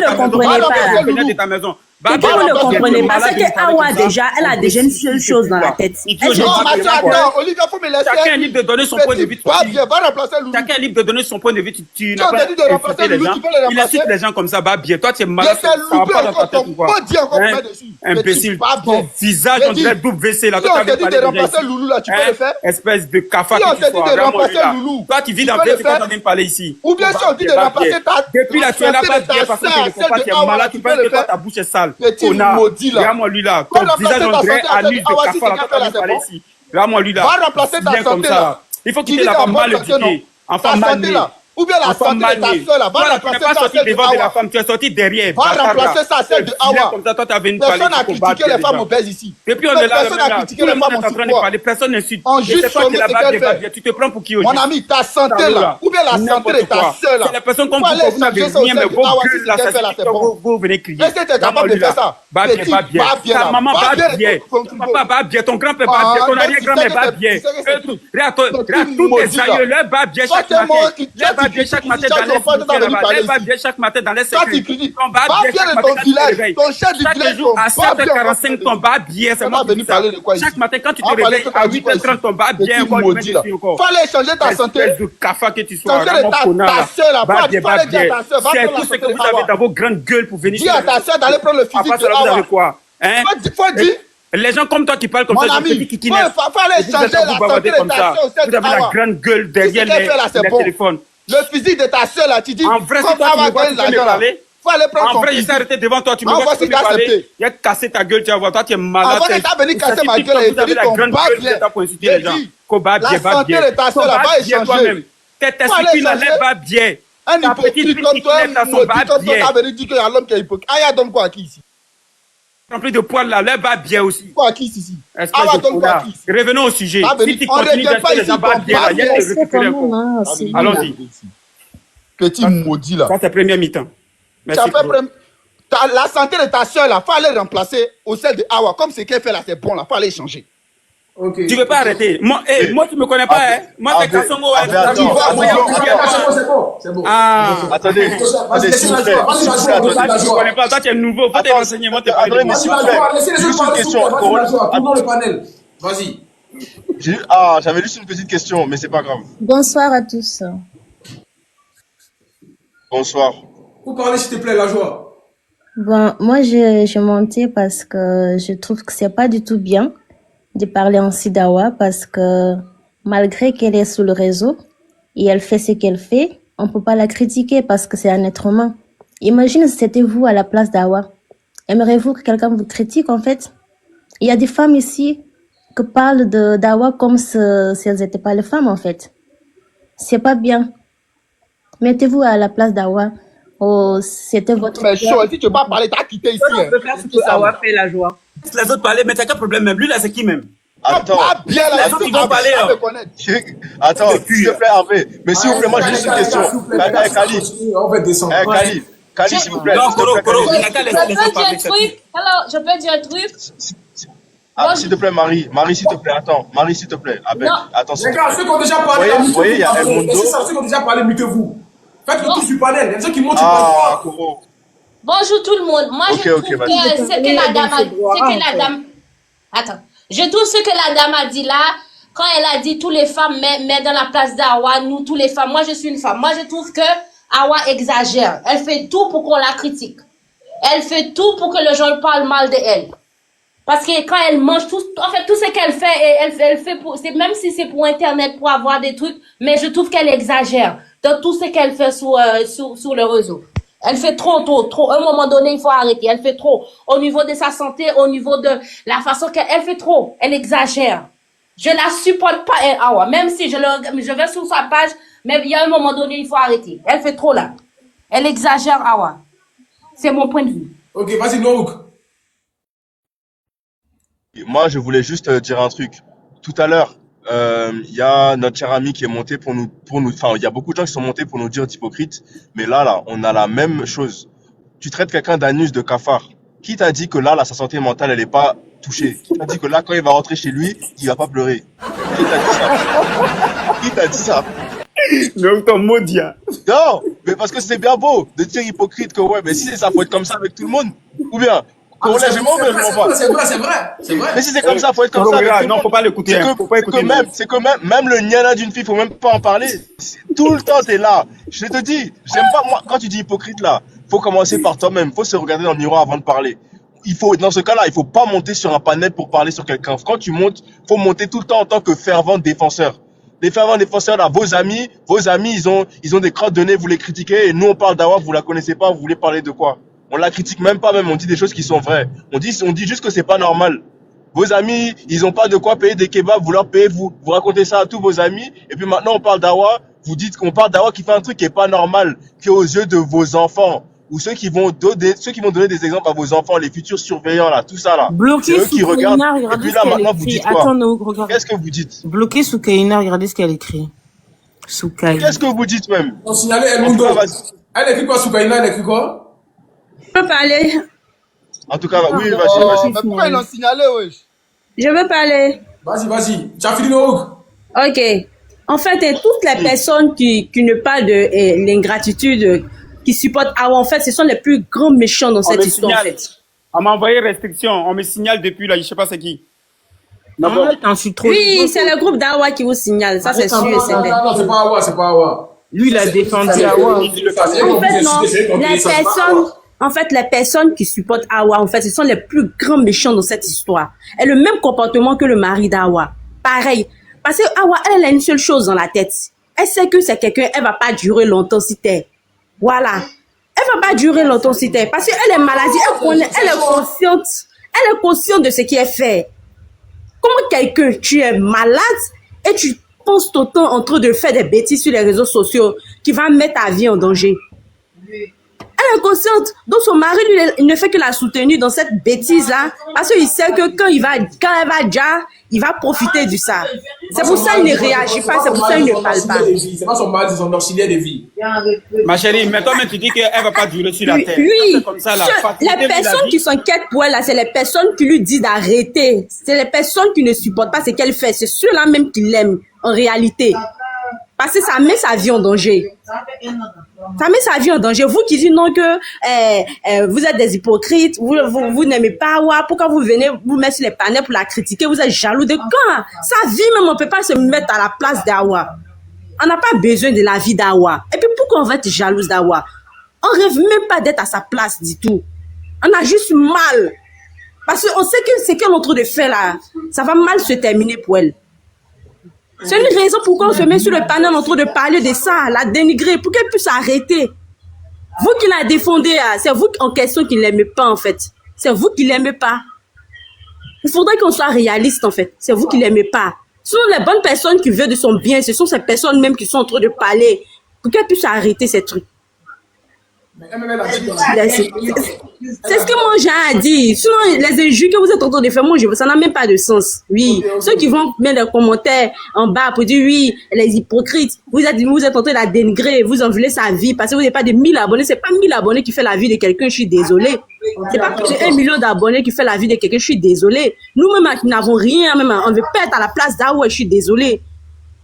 de ta maison. Vous ne comprenez pas. C'est que Awa, déjà, elle a déjà une seule chose dans la tête. Attends, Olivia, faut me laisser. Chacun est libre de donner son point de vue. Chacun est libre de donner son point de vue. Tu n'as pas insulté les gens. Il insulte les gens comme ça, babier. Toi, tu es malade. Ça va pas dans ta tête ou quoi? Imbécile. Ton visage, on dirait double WC là. Si on te dit de remplacer Loulou là, tu peux le faire? Espèce de cafard que tu sois. Toi, tu vis dans le tu peux même parler ici. Ou bien si on dit de remplacer ta... Depuis là, tu es là, pas bien parce que tu ne comprends pas, tu es malade, tu penses que toi, ta bouche est sale. Petit maudit là. Regarde-moi lui là. Ton visage on dirait anus de cafard là. Toi, tu parler ici. Regarde-moi lui là. Va remplacer ta santé là. Il faut quitter la femme mal éduquée. Enfant mal né. Ou bien la santé de ta soeur là. Va remplacer ça celle de devant de la Awa. femme. Tu es sorti derrière. Va remplacer ça celle de Awa. Comme ça, toi, tu as venu parler. Personne n'a critiqué les femmes obèses ici. Et puis on est là. Personne n'a critiqué les femmes en surpoids. Personne n'insulte. En juste sommet, c'est qu'elle fait. Tu te prends pour qui Mon ami, ta santé là. Ou bien la santé de ta soeur là. C'est la personne comme vous n'avez rien, mais vos gueules là, vous venez crier. Est-ce que tu es capable de faire ça? Va bien. Ta maman va bien. Ton papa va bien. Ton grand-père va bien. Ton arrière-grand-mère va bien. Regarde, tous tes aïeux, leur va bien chaque matin. Leur va bien chaque matin dans les va bien chaque matin dans les sécurités. Ton va bien chaque matin quand tu te réveilles. Chaque jour à 7h45, ton va bien. C'est moi qui dis ça. Chaque matin quand tu te réveilles à 8h30, ton va bien. Fallait changer ta santé. Espèce de cafard que tu sois. Santé de ta soeur là. Va bien. C'est tout ce que vous avez dans vos grandes gueules pour venir. Dis à ta soeur d'aller prendre le physique de Awa. Vous avez quoi? Faut dire. Les gens comme toi qui parlent comme Mon ça, ami, fallait changer la santé de ta soeur. Vous avez la grande gueule derrière les téléphones. Le physique de ta soeur là, tu dis. En vrai, si toi tu me vois, tu peux me parler. Faut aller prendre en vrai, il s'est arrêté devant toi, tu me vois, tu peux me parler. Il a cassé ta gueule, tu vas voir, toi tu es malade. Avant que tu venu casser ma gueule, il dit ton bas bien. La santé de ta soeur là va échanger. Tes testicules là, les bas bien. Un hypocrite comme toi, t'as venu dire qu'il y a l'homme qui est hypocrite. Aya donne quoi à qui ici? Rempli de poils là, les bas bien aussi. Quoi à qui ici? Awa donne quoi à qui ici? Revenons au sujet. Si tu continues d'être les gens bas bien là, il y a des récupérer encore. Allons-y. Petit maudit là. Ça c'est première mi-temps. La santé de ta soeur là, faut aller remplacer au sel de Awa. Comme ce qu'elle fait là, c'est bon là, faut aller changer. Ok. Tu veux pas arrêter. Moi, moi tu me connais pas, hein. Moi, c'est Kassongo. C'est bon. Ah. Attendez, s'il vous plaît. Tu connais pas, toi, tu es nouveau. Faut te renseigner. Moi, t'es pas Attendez, mais s'il vous plaît. Juste une question. Tournons le panel. Vas-y. J'avais juste une petite question, mais c'est pas grave. Bonsoir à tous. Bonsoir. Vous parlez, s'il te plaît, la joie. Bon, moi, j'ai monté parce que je trouve que c'est pas du tout bien de parler ainsi d'Awa parce que malgré qu'elle est sur le réseau et elle fait ce qu'elle fait, on peut pas la critiquer parce que c'est un être humain. Imagine si c'était vous à la place d'Awa. Aimeriez-vous que quelqu'un vous critique, en fait? Il y a des femmes ici qui parlent d'Awa comme si elles n'étaient pas les femmes, en fait. C'est pas bien. Mettez-vous à la place d'Awa. Oh, c'était votre... Mais chaud, si tu veux pas parler, t'as quitté ici. On peut faire ce que Awa fait la joie. Les autres parler, mais t'as quel problème même? Lui, là, c'est qui même? Attends. Bien là, Les autres, ils vont parler. Attends, s'il te plaît, Hervé. Mais s'il vous plaît, moi, j'ai juste une question. Kali. On va descendre. Kali, s'il vous plaît. Non, Koro, il a qu'à laisser Je peux parler. dire un truc? Hello, je peux dire un truc? S'il te plaît, Marie. Marie, s'il te plaît, attends. Marie, s'il te plaît. Attends, s'il Les te gars, plaît. ceux qui ont déjà parlé, Vous voyez, il y a El Mundo. ceux qui ont déjà parlé, mutez-vous. Faites le tour du panel. Il y a des gens qui montent sur le Ah, panel. Koro. Bonjour tout le monde. Moi, Ok, je ok, trouve vas-y. que ce que la dame a... Attends. Je trouve ce que la dame a dit là, quand elle a dit tous les femmes, mais dans la place d'Awa, nous, tous les femmes. Moi, je suis une femme. Moi, je trouve que Awa exagère. Elle fait tout pour qu'on la critique. Elle fait tout pour que les gens parlent mal d'elle. Parce que quand elle mange, tout ce qu'elle fait, elle fait même si c'est pour Internet, pour avoir des trucs, mais je trouve qu'elle exagère dans tout ce qu'elle fait sur le réseau. Elle fait trop. À un moment donné, il faut arrêter. Elle fait trop. Au niveau de sa santé, au niveau de la façon qu'elle fait trop. Elle exagère. Je la supporte pas, elle, Awa. Même si je vais sur sa page, mais il y a un moment donné, il faut arrêter. Elle fait trop là. Elle exagère, Awa. C'est mon point de vue. Ok, vas-y, Nouk. Moi, je voulais juste dire un truc. Tout à l'heure, il y a notre cher ami qui est monté pour nous, enfin, il y a beaucoup de gens qui sont montés pour nous dire d'hypocrite, mais là, on a la même chose. Tu traites quelqu'un d'anus de cafard. Qui t'a dit que là, sa santé mentale, elle est pas touchée? Qui t'a dit que là, quand il va rentrer chez lui, il va pas pleurer? Qui t'a dit ça? Qui t'a dit ça? Donc, ton maudit. Non, mais parce que c'est bien beau de dire hypocrite que ouais, mais si c'est ça, faut être comme ça avec tout le monde. Ou bien, qu'on lève je m'en vais, je m'en vais. C'est vrai. Mais si c'est comme ça, faut être comme ça. Avec tout le Non, monde. faut pas l'écouter. C'est que même le niana d'une fille, faut même pas en parler. Tout le temps, t'es là. Je te dis, j'aime pas, moi, quand tu dis hypocrite là, faut commencer par toi-même. Faut se regarder dans le miroir avant de parler. Dans ce cas-là, il faut pas monter sur un panel pour parler sur quelqu'un. Quand tu montes, faut monter tout le temps en tant que fervent défenseur. Les fervents défenseurs là, vos amis, ils ont des crottes de nez, vous les critiquez, et nous on parle d'Awa, vous la connaissez pas, vous voulez parler de quoi? On la critique même pas, on dit des choses qui sont vraies. On dit juste que c'est pas normal. Vos amis, ils ont pas de quoi payer des kebabs, vous leur payez, vous racontez ça à tous vos amis, et puis maintenant on parle d'Awa, vous dites qu'on parle d'Awa qui fait un truc qui est pas normal, qui est aux yeux de vos enfants, ou ceux qui vont donner des exemples à vos enfants, les futurs surveillants là, tout ça là. Bloqué eux qui sous regardent, Kaina, et puis là maintenant vous dites quoi? Attends, regarde. Qu'est-ce que vous dites? Bloqué sous Kaina, regardez ce qu'elle écrit. Sous Kaina. Qu'est-ce que vous dites même? On signalait El Mundo. Elle écrit quoi, Soukaina? Elle écrit quoi? Je peux parler. En tout cas, oui, vas-y. Mais pourquoi ils l'ont signalé, wesh? Je veux parler. Vas-y. Tu as fini, Nouk? Ok. En fait, toutes les personnes qui ne parlent de l'ingratitude, qui supportent Awa, en fait, ce sont les plus grands méchants dans cette histoire, en fait. On m'a envoyé restriction. On me signale depuis là, je sais pas c'est qui. Oui, c'est le groupe d'Awa qui vous signale. Ça, c'est sûr et certain. Non, c'est pas Awa. Lui, il a défendu Awa. En fait, les personnes qui supportent Awa, en fait, ce sont les plus grands méchants dans cette histoire. Et le même comportement que le mari d'Awa. Pareil. Parce que Awa, elle a une seule chose dans la tête. Elle sait que c'est quelqu'un, elle va pas durer longtemps si t'es. Voilà. Elle va pas durer longtemps si t'es. Parce qu'elle est maladie, elle est consciente de ce qu'elle fait. Comment quelqu'un, tu es malade et tu penses tout le temps en train de faire des bêtises sur les réseaux sociaux qui va mettre ta vie en danger. Elle est consciente. Donc son mari, lui, il ne fait que la soutenir dans cette bêtise-là. Parce qu'il sait que quand elle va déjà, il va profiter de ça. C'est pour ça qu'il ne réagit pas, c'est pour ça qu'il ne parle pas. C'est pas son mari, c'est son auxiliaire de vie. Ma chérie, mais toi-même, tu dis qu'elle va pas durer sur la terre. Oui, Comme ça, là, les personnes qui s'inquiètent pour elle, là, c'est les personnes qui lui disent d'arrêter. C'est les personnes qui ne supportent pas ce qu'elle fait. C'est ceux-là même qui l'aiment, en réalité. Parce que ça met sa vie en danger. Ça met sa vie en danger. Vous qui dites non que vous êtes des hypocrites, vous n'aimez pas Awa, pourquoi vous venez vous mettre sur les panels pour la critiquer, vous êtes jaloux de quand? Sa vie même, on ne peut pas se mettre à la place d'Awa. On n'a pas besoin de la vie d'Awa. Et puis pourquoi on va être jalouse d'Awa? On rêve même pas d'être à sa place du tout. On a juste mal. Parce qu'on sait que ce qu'elle est en train de faire là, ça va mal se terminer pour elle. C'est une raison pourquoi on se met sur le panel en train de parler de ça, la dénigrer, pour qu'elle puisse arrêter. Vous qui la défendez, c'est vous en question qui ne l'aimez pas en fait. C'est vous qui ne l'aimez pas. Il faudrait qu'on soit réaliste en fait. C'est vous qui ne l'aimez pas. Ce sont les bonnes personnes qui veulent de son bien. Ce sont ces personnes même qui sont en train de parler pour qu'elle puisse arrêter ces trucs. C'est ce que mon Jean a dit. Sinon, les injures que vous êtes en train de faire, moi, ça n'a même pas de sens. Oui. Ceux qui vont mettre des commentaires en bas pour dire oui, les hypocrites, vous êtes en train de la dénigrer, vous en voulez sa vie parce que vous n'avez pas de 1000 abonnés. C'est pas 1000 abonnés qui fait la vie de quelqu'un, je suis désolée. C'est pas plus de 1 million d'abonnés qui fait la vie de quelqu'un, je suis désolée. Nous-mêmes, qui n'avons rien, même, on veut pas être à la place d'Awa, je suis désolée.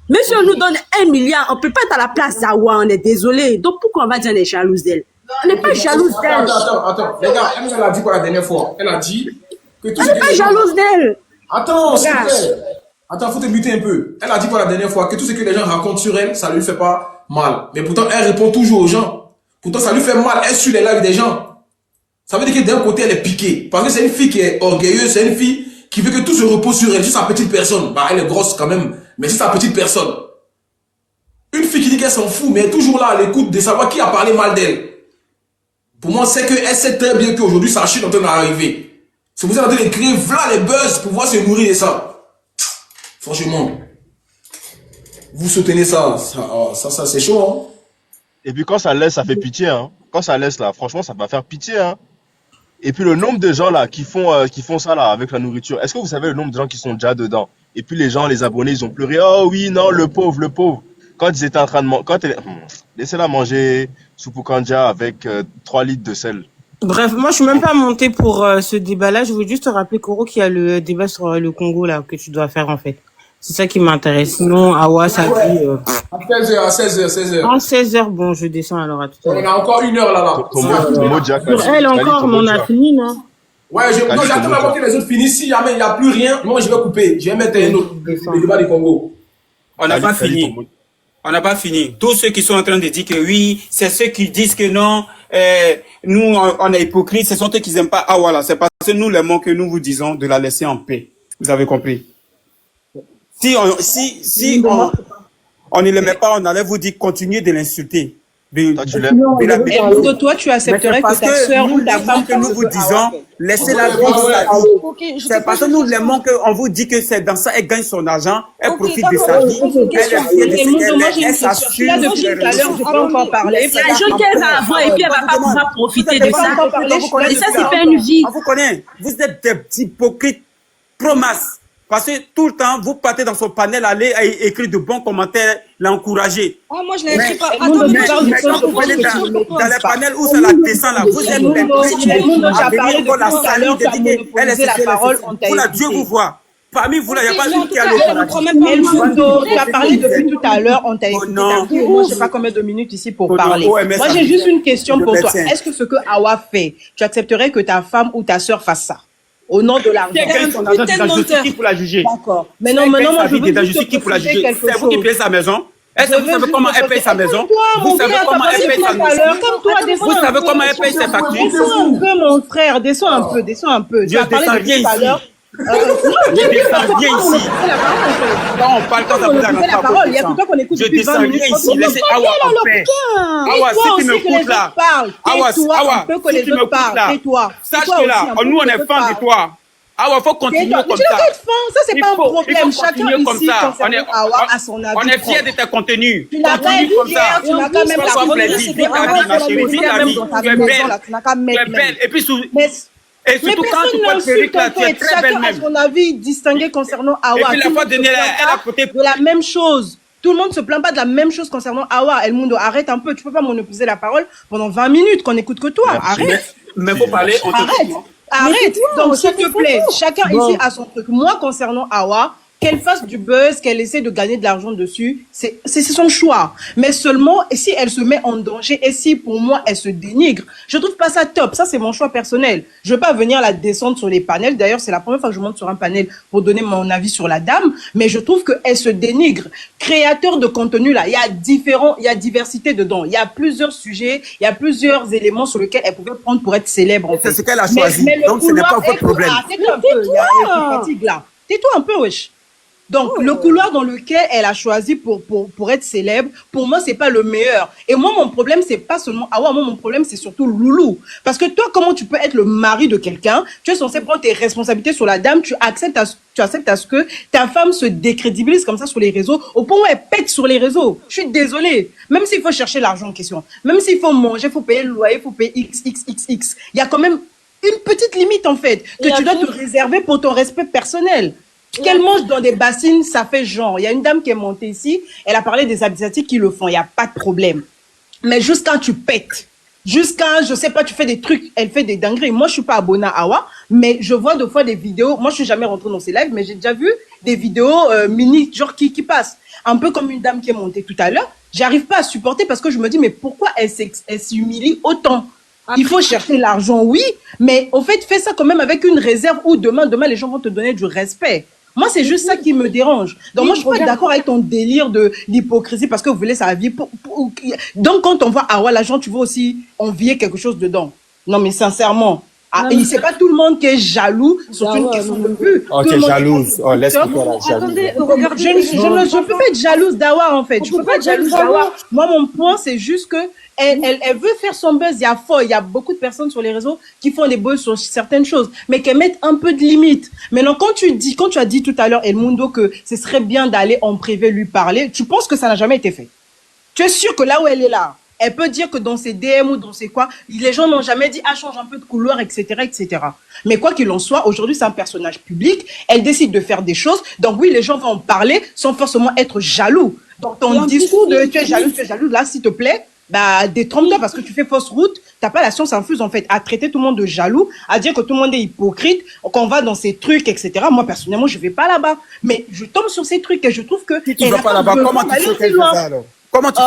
Même si on nous donne 1 milliard, on peut pas être à la place d'Awa, on est désolé. Donc pourquoi on va dire qu'on est jalouse d'elle? On n'est pas jalouse d'elle. Attends. Les gars, elle a dit quoi la dernière fois? Elle a dit que tout on n'est pas jalouse d'elle. Attends, s'il te plaît. Attends, faut te muter un peu. Elle a dit quoi la dernière fois? Que tout ce que les gens racontent sur elle, ça lui fait pas mal. Mais pourtant, elle répond toujours aux gens. Pourtant, ça lui fait mal. Elle suit les lives des gens. Ça veut dire que d'un côté, elle est piquée. Parce que c'est une fille qui est orgueilleuse. C'est une fille qui veut que tout se repose sur elle. Juste sa petite personne. Bah, elle est grosse quand même. Mais c'est sa petite personne. Une fille qui dit qu'elle s'en fout, mais elle est toujours là à l'écoute de savoir qui a parlé mal d'elle. Pour moi, c'est qu'elle sait très bien qu'aujourd'hui, sa chute est en train d'arriver. C'est pour ça qu'elle est en train de créer voilà les buzz pour pouvoir se nourrir de ça. Franchement, vous soutenez ça. Ça c'est chaud. Hein? Et puis quand ça laisse, ça fait pitié. Hein. Quand ça laisse là, franchement, ça va faire pitié. Hein. Et puis le nombre de gens là qui font ça là avec la nourriture. Est-ce que vous savez le nombre de gens qui sont déjà dedans? Et puis les gens, les abonnés, ils ont pleuré. Oh oui, non, le pauvre. Quand ils étaient en train de manger, laissez-la manger soupe kanja avec 3 litres de sel. Bref, moi je suis même pas montée pour ce débat-là. Je voulais juste te rappeler, Koro, qu'il y a le débat sur le Congo là que tu dois faire en fait. C'est ça qui m'intéresse. Sinon, Awa, ça dit... À 16h. En 16h, bon, je descends alors à tout à l'heure. On a encore 1 heure là-bas. Pour elle encore, mais on a fini, non? Ouais, j'attends d'abord que les autres finissent. Si jamais il n'y a plus rien, moi je vais couper. Je vais mettre un autre débat du Congo. On n'a pas fini. On n'a pas fini. Tous ceux qui sont en train de dire que oui, c'est ceux qui disent que non, nous, on est hypocrites, ce sont eux qui n'aiment pas. Ah voilà, c'est parce que nous l'aimons que nous vous disons de la laisser en paix. Vous avez compris? Si on ne l'aimait pas, on allait vous dire continuez de l'insulter. Toi, tu accepterais que ta soeur ou ta femme que nous vous disons, laissez-la vivre sa vie. C'est parce que nous l'aimons qu'on vous dit que c'est dans ça, elle gagne son argent, elle profite de sa vie, elle s'assure. Là, depuis tout à l'heure, je peux encore parler. C'est l'argent qu'elle va avoir et puis elle va pas pouvoir profiter de ça. Et ça, c'est pas une vie. On vous connaît. Vous êtes des petits hypocrites pro-masse. Parce que tout le temps, vous partez dans son panel, allez écrire de bons commentaires, l'encourager. Oh, moi, je l'ai écrit pas. Attends, mais quand vous venez dans les panels où ça la descend là, vous êtes les petits à venir pour la saluer, dédier, elle est la parole, Dieu vous voit. Parmi vous là, il n'y a pas une qui a le tu as parlé depuis tout à l'heure, on t'a écouté. Moi, je ne sais pas combien de minutes ici pour parler. Moi, j'ai juste une question pour toi. Est-ce que ce que Awa fait, tu accepterais que ta femme ou ta soeur fasse ça? Au nom de l'argent. Quelqu'un son argent, je suis qui pour la juger? D'accord. Mais non, moi, je veux juste qui pour la juger. C'est vous qui payez sa maison? Est-ce que vous savez comment elle paye sa maison? Vous savez comment elle paye sa maison? Vous savez comment elle paye ses factures? Descends un peu, mon frère. Descends un peu. Je descends bien ici. Je descends bien ici. Quand on parle, quand ça vous arrange pas. Il y a tout le temps qu'on écoute depuis 20 minutes. Je descends bien ici. Laissez Awa en paix. Awa, si tu me écoutes là. Awa, si tu me écoutes là. Sache que là, nous on est fans de toi. Ah ouais, faut continuer Mais comme tu ça. dois être franc, ça c'est pas un problème. Chacun continuer comme ici, ça. concernant Awa, a son avis. On est fiers propre. de tes contenus. Tu n'as pas Continue dit comme hier, ça. tu n'as quand même la Sois possibilité plaisir. de Vis ta vie, ma chérie, vis ta vie. Tu es belle. Tu n'as qu'à mettre. Tu es belle. Et puis, Mais et surtout quand tu portes perruque là, tu es très belle chacun a même. son avis distingué concernant Awa. Et puis la fois dernière, elle a côté de la même chose. Tout le monde se plaint pas de la même chose concernant Awa. El Mundo, arrête un peu. Tu peux pas monopoliser la parole pendant 20 minutes qu'on n'écoute que toi. Arrête. Mais faut parler. Arrête. Arrête. Donc, s'il te plaît, chacun ici a son truc. Moi, concernant Awa, qu'elle fasse du buzz, qu'elle essaie de gagner de l'argent dessus, c'est son choix. Mais seulement, si elle se met en danger et si pour moi elle se dénigre, je trouve pas ça top. Ça, c'est mon choix personnel. Je veux pas venir la descendre sur les panels. D'ailleurs, c'est la première fois que je monte sur un panel pour donner mon avis sur la dame. Mais je trouve qu'elle se dénigre. Créateur de contenu, là, il y a diversité dedans. Il y a plusieurs sujets, il y a plusieurs éléments sur lesquels elle pouvait prendre pour être célèbre, en fait. C'est ce qu'elle a choisi. Donc, ce n'est pas votre problème. Tais-toi un peu. Il y a une fatigue là. Tais-toi un peu, wesh. Donc, le couloir dans lequel elle a choisi pour être célèbre, pour moi, c'est pas le meilleur. Et moi, mon problème, c'est pas seulement Awa, moi, mon problème, c'est surtout Loulou. Parce que toi, comment tu peux être le mari de quelqu'un? Tu es censé prendre tes responsabilités sur la dame, tu acceptes à ce que ta femme se décrédibilise comme ça sur les réseaux, au point où elle pète sur les réseaux. Je suis désolée. Même s'il faut chercher l'argent en question, même s'il faut manger, il faut payer le loyer, il faut payer XXXX. Il y a quand même une petite limite, en fait, que tu dois te réserver pour ton respect personnel. Qu'elle mange dans des bassines, ça fait genre. Il y a une dame qui est montée ici, elle a parlé des Asiatiques qui le font, il n'y a pas de problème. Mais juste quand tu pètes, juste quand, je sais pas, tu fais des trucs, elle fait des dingueries. Moi, je suis pas abonnée à Awa, mais je vois deux fois des vidéos. Moi, je suis jamais rentrée dans ses lives, mais j'ai déjà vu des vidéos mini, genre qui passent. Un peu comme une dame qui est montée tout à l'heure. J'arrive pas à supporter parce que je me dis, mais pourquoi elle s'humilie autant? Il faut chercher l'argent, oui, mais au fait, fais ça quand même avec une réserve où demain, les gens vont te donner du respect. Moi, c'est juste ça qui me dérange. Donc, moi, je suis pas d'accord avec ton délire de l'hypocrisie parce que vous voulez sa vie. Donc, quand on voit Awa, l'argent, tu veux aussi envier quelque chose dedans. Non, mais sincèrement. C'est pas tout le monde qui est jaloux sur une question de vue. Ok, jalouse. Oh, laisse-moi la jalousie. Je peux pas être jalouse d'Awa, en fait. Je peux pas être jalouse d'Awa. Moi, mon point, c'est juste que elle veut faire son buzz. Il y a beaucoup de personnes sur les réseaux qui font des buzz sur certaines choses, mais qu'elles mettent un peu de limite. Maintenant, quand tu as dit tout à l'heure, El Mundo, que ce serait bien d'aller en privé lui parler, tu penses que ça n'a jamais été fait? Tu es sûr que là où elle est là, elle peut dire que dans ses DM ou dans ses quoi, les gens n'ont jamais dit, change un peu de couloir, etc., etc. Mais quoi qu'il en soit, aujourd'hui, c'est un personnage public. Elle décide de faire des choses. Donc oui, les gens vont en parler sans forcément être jaloux. Donc ton discours de tu es jaloux, là, s'il te plaît, détrompe-toi parce que tu fais fausse route. T'as pas la science infuse, en fait, à traiter tout le monde de jaloux, à dire que tout le monde est hypocrite, qu'on va dans ces trucs, etc. Moi, personnellement, je vais pas là-bas. Mais je tombe sur ces trucs et je trouve que... Si tu vas pas là-bas, comment tu sais qu'elle fait ça, alors? Comment tu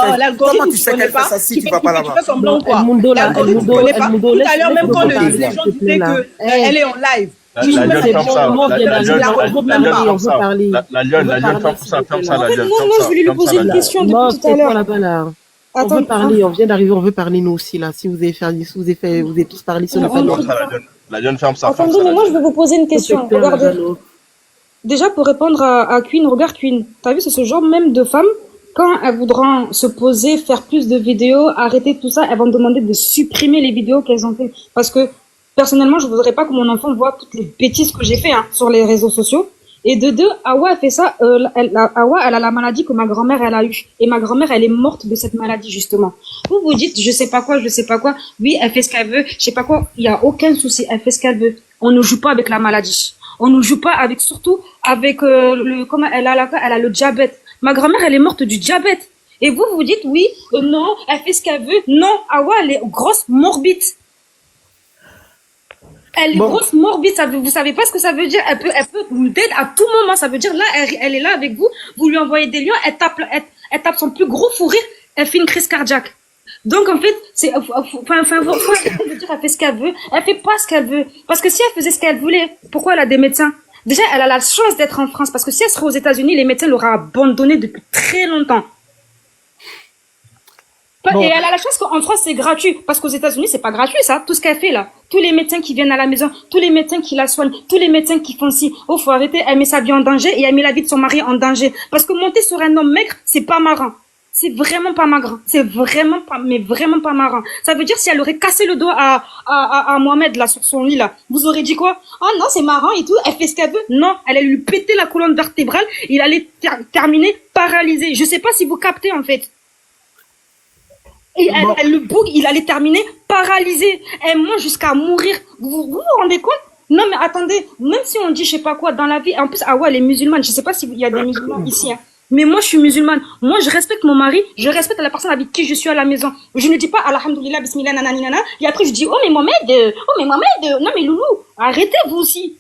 sais qu'elle fait ça si tu vas pas là-bas? Tu fais semblant quoi? L'algorithme, tu connais pas. Tout à l'heure, même quand les gens disaient qu'elle est en live. La lionne ferme ça. La lionne ferme ça. Non, je voulais lui poser une question depuis tout à l'heure. On veut parler, on vient d'arriver, on veut parler nous aussi là. Si vous avez tous parlé sur le panneau. La lionne ferme ça. Attendez, mais moi je vais vous poser une question. Regardez. Déjà pour répondre à Queen, regarde Queen. T'as vu, c'est ce genre même de femmes, quand elles voudront se poser, faire plus de vidéos, arrêter tout ça, elles vont demander de supprimer les vidéos qu'elles ont fait. Parce que personnellement, je voudrais pas que mon enfant voit toutes les bêtises que j'ai fait sur les réseaux sociaux. Et de deux, Awa a fait ça. Awa, elle a la maladie que ma grand-mère elle a eue. Et ma grand-mère, elle est morte de cette maladie justement. Vous dites, je sais pas quoi. Oui, elle fait ce qu'elle veut. Je sais pas quoi. Il y a aucun souci. Elle fait ce qu'elle veut. On ne joue pas avec la maladie. On ne joue pas avec, surtout avec comment elle a le diabète. Ma grand-mère, elle est morte du diabète. Et vous dites, oui, non, elle fait ce qu'elle veut. Non, Awa, elle est grosse morbide. Elle est grosse morbide, vous savez pas ce que ça veut dire. Elle peut vous aider à tout moment. Ça veut dire là, elle est là avec vous. Vous lui envoyez des liens, elle tape son plus gros fou rire, elle fait une crise cardiaque. Donc en fait, faut dire, elle fait ce qu'elle veut. Elle fait pas ce qu'elle veut. Parce que si elle faisait ce qu'elle voulait, pourquoi elle a des médecins? Déjà, elle a la chance d'être en France. Parce que si elle serait aux États-Unis, les médecins l'auraient abandonnée depuis très longtemps. Et elle a la chance qu'en France, c'est gratuit. Parce qu'aux États-Unis, c'est pas gratuit, ça. Tout ce qu'elle fait, là. Tous les médecins qui viennent à la maison, tous les médecins qui la soignent, tous les médecins qui font ci. Oh, faut arrêter. Elle met sa vie en danger et elle met la vie de son mari en danger. Parce que monter sur un homme maigre, c'est pas marrant. C'est vraiment pas marrant. C'est vraiment pas, mais vraiment pas marrant. Ça veut dire si elle aurait cassé le doigt à Mohamed, là, sur son lit, là, vous aurez dit quoi? Oh non, c'est marrant et tout, elle fait ce qu'elle veut. Non, elle allait lui péter la colonne vertébrale, il allait terminer paralysé. Je sais pas si vous captez, en fait. Et le bouc, il allait terminer paralysé. Elle mange jusqu'à mourir. Vous rendez compte? Non, mais attendez, même si on dit je sais pas quoi dans la vie, en plus, ah ouais, elle est musulmane. Je sais pas s'il y a des musulmans ici, hein. Mais moi, je suis musulmane. Moi, je respecte mon mari. Je respecte la personne avec qui je suis à la maison. Je ne dis pas alhamdoulilah, bismillah, nanani, nana. Et après, je dis, oh, mais Mohamed, non, mais Loulou, arrêtez vous aussi.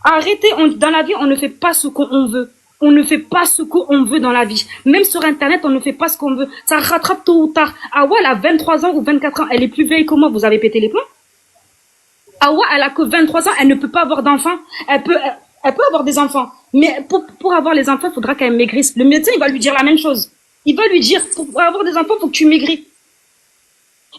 Arrêtez. Dans la vie, on ne fait pas ce qu'on veut. On ne fait pas ce qu'on veut dans la vie. Même sur Internet, on ne fait pas ce qu'on veut. Ça rattrape tôt ou tard. Awa, elle a 23 ans ou 24 ans. Elle est plus vieille que moi. Vous avez pété les plombs? Awa, elle a que 23 ans. Elle ne peut pas avoir d'enfants. Elle peut avoir des enfants. Mais pour avoir les enfants, il faudra qu'elle maigrisse. Le médecin, il va lui dire la même chose. Il va lui dire, pour avoir des enfants, il faut que tu maigris.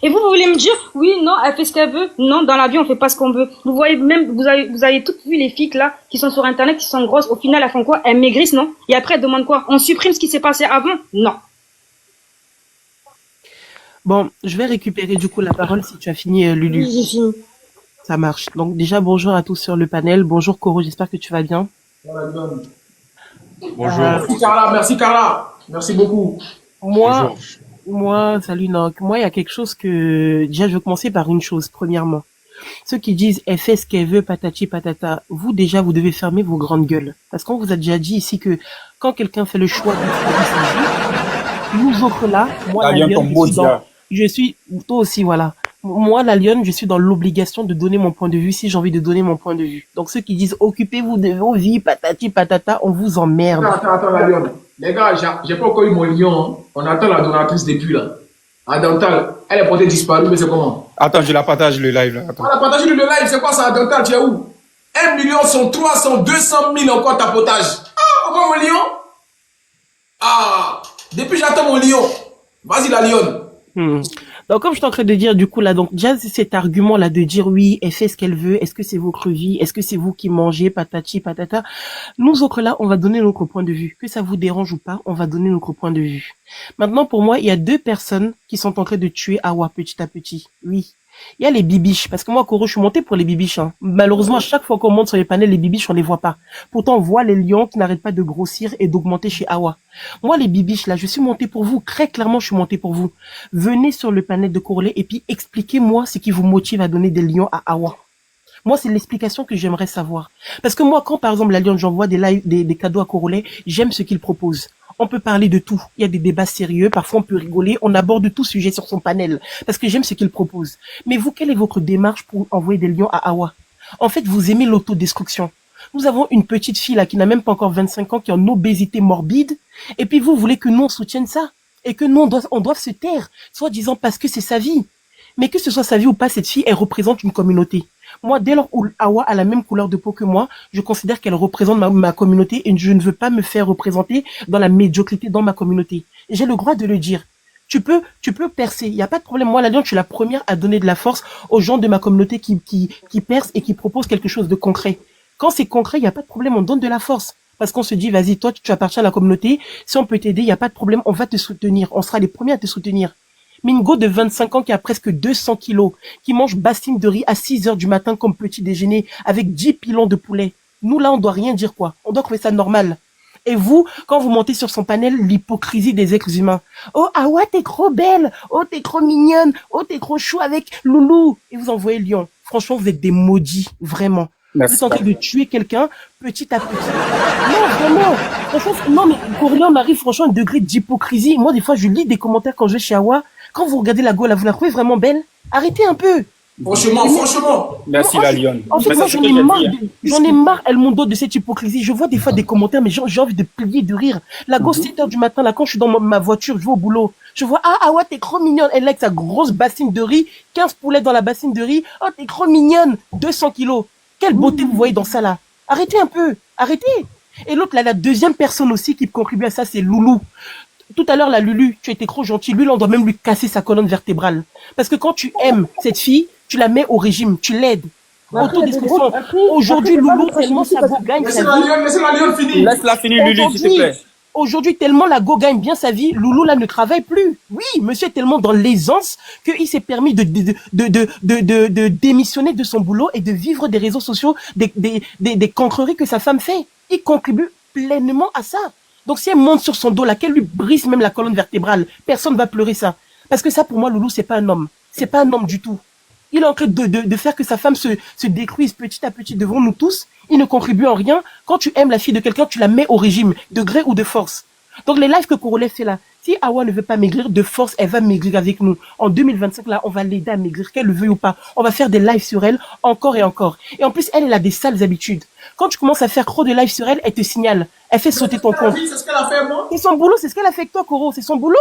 Et vous voulez me dire, oui, non, elle fait ce qu'elle veut. Non, dans la vie, on fait pas ce qu'on veut. Vous voyez même, vous avez toutes vu les filles, là, qui sont sur Internet, qui sont grosses. Au final, elles font quoi? Elles maigrissent, non? Et après, elles demandent quoi? On supprime ce qui s'est passé avant? Non. Bon, je vais récupérer du coup la parole si tu as fini, Lulu. Oui, j'ai fini. Ça marche. Donc déjà, bonjour à tous sur le panel. Bonjour Coro, j'espère que tu vas bien. Bonjour. Merci Carla. Merci beaucoup. Moi, salut Noc. Moi, il y a quelque chose que, déjà, je veux commencer par une chose, premièrement. Ceux qui disent, elle fait ce qu'elle veut, patati patata, vous, déjà, vous devez fermer vos grandes gueules. Parce qu'on vous a déjà dit ici que quand quelqu'un fait le choix de faire sa vie, nous autres là, moi, la lionne, je suis, toi aussi, voilà. Moi, la lionne, je suis dans l'obligation de donner mon point de vue si j'ai envie de donner mon point de vue. Donc, ceux qui disent, occupez-vous de vos vies, patati patata, on vous emmerde. Attends, la lionne. Les gars, j'ai pas encore eu mon lion. Hein. On attend la donatrice depuis là. À Dental, elle est portée disparue, mais c'est comment? Attends, je la partage le live là. Attends. On a partagé le live, c'est quoi ça à Dental? Tu es où? 1 million, 300, 200 000 encore tapotage. Ah, encore mon lion? Ah, depuis j'attends mon lion. Vas-y la lionne. Donc, comme je suis en train de dire, du coup, là, donc, déjà, cet argument-là de dire, oui, elle fait ce qu'elle veut, est-ce que c'est votre vie, est-ce que c'est vous qui mangez, patati, patata. Nous autres, là, on va donner notre point de vue. Que ça vous dérange ou pas, on va donner notre point de vue. Maintenant, pour moi, il y a 2 personnes qui sont en train de tuer Awa petit à petit. Oui. Il y a les bibiches, parce que moi, Coro, je suis monté pour les bibiches, hein. Malheureusement, à chaque fois qu'on monte sur les panels, les bibiches, on les voit pas. Pourtant, on voit les lions qui n'arrêtent pas de grossir et d'augmenter chez Awa. Moi, les bibiches, là, je suis monté pour vous. Très clairement, je suis monté pour vous. Venez sur le panel de Corolé et puis expliquez-moi ce qui vous motive à donner des lions à Awa. Moi, c'est l'explication que j'aimerais savoir. Parce que moi, quand, par exemple, la lionne, j'envoie des cadeaux à Corolé, j'aime ce qu'il propose. On peut parler de tout. Il y a des débats sérieux. Parfois, on peut rigoler. On aborde tout sujet sur son panel. Parce que j'aime ce qu'il propose. Mais vous, quelle est votre démarche pour envoyer des lions à Awa? En fait, vous aimez l'autodestruction. Nous avons une petite fille là qui n'a même pas encore 25 ans, qui est en obésité morbide. Et puis vous voulez que nous, on soutienne ça. Et que nous, on doit se taire. Soit disant parce que c'est sa vie. Mais que ce soit sa vie ou pas, cette fille, elle représente une communauté. Moi, dès lors où Awa a la même couleur de peau que moi, je considère qu'elle représente ma communauté et je ne veux pas me faire représenter dans la médiocrité dans ma communauté. J'ai le droit de le dire. Tu peux percer, il n'y a pas de problème. Moi, la lionne, je suis la première à donner de la force aux gens de ma communauté qui percent et qui proposent quelque chose de concret. Quand c'est concret, il n'y a pas de problème, on donne de la force. Parce qu'on se dit, vas-y, toi, tu appartiens à la communauté, si on peut t'aider, il n'y a pas de problème, on va te soutenir. On sera les premiers à te soutenir. Mais une go de 25 ans qui a presque 200 kilos, qui mange bassine de riz à 6 heures du matin comme petit déjeuner, avec 10 pilons de poulet. Nous, là, on doit rien dire, quoi. On doit trouver ça normal. Et vous, quand vous montez sur son panel, l'hypocrisie des êtres humains. Oh, Awa, t'es trop belle. Oh, t'es trop mignonne. Oh, t'es trop chou avec Loulou. Et vous envoyez Lion. Franchement, vous êtes des maudits. Vraiment. Merci. Vous êtes en train de tuer quelqu'un petit à petit. Non, vraiment. Franchement, non, mais Corélien m'arrive franchement un degré d'hypocrisie. Moi, des fois, je lis des commentaires quand je vais chez Awa. Quand vous regardez la go, là, vous la trouvez vraiment belle? Arrêtez un peu. Franchement. Merci, la lionne. En fait, moi, j'en ai marre, elle m'en donne de cette hypocrisie. Je vois des fois des commentaires, mais j'ai envie de plier de rire. La go, 7 heures du matin, là, quand je suis dans ma voiture, je vais au boulot. Je vois, Awa, t'es trop mignonne. Elle est avec sa grosse bassine de riz, 15 poulets dans la bassine de riz. Oh, t'es trop mignonne. 200 kilos. Quelle beauté vous voyez dans ça, là. Arrêtez un peu. Arrêtez. Et l'autre, là, la deuxième personne aussi qui contribue à ça, c'est Loulou. Tout à l'heure, la Lulu, tu étais trop gentil. Lui, là, on doit même lui casser sa colonne vertébrale. Parce que quand tu aimes cette fille, tu la mets au régime, tu l'aides. Autodestruction. Aujourd'hui, Loulou, tellement ça vous gagne. Laissez la lionne finir. Laisse-la finir, Lulu, s'il te plaît. Aujourd'hui, tellement la go gagne bien sa vie, Loulou là ne travaille plus. Oui, monsieur est tellement dans l'aisance qu'il s'est permis de démissionner de son boulot et de vivre des réseaux sociaux, des cancreries que sa femme fait. Il contribue pleinement à ça. Donc si elle monte sur son dos là, qu'elle lui brise même la colonne vertébrale, personne va pleurer ça. Parce que ça, pour moi, Loulou, c'est pas un homme. C'est pas un homme du tout. Il est en train de faire que sa femme se détruise petit à petit devant nous tous. Il ne contribue en rien. Quand tu aimes la fille de quelqu'un, tu la mets au régime, de gré ou de force. Donc les lives que Corolet fait là, si Awa ne veut pas maigrir de force, elle va maigrir avec nous. En 2025 là, on va l'aider à maigrir, qu'elle le veuille ou pas. On va faire des lives sur elle encore et encore. Et en plus, elle a des sales habitudes. Quand tu commences à faire trop de lives sur elle, elle te signale. Elle fait sauter ton compte. C'est ce qu'elle a fait, moi. C'est son boulot, c'est ce qu'elle a fait avec toi, Coro. C'est son boulot.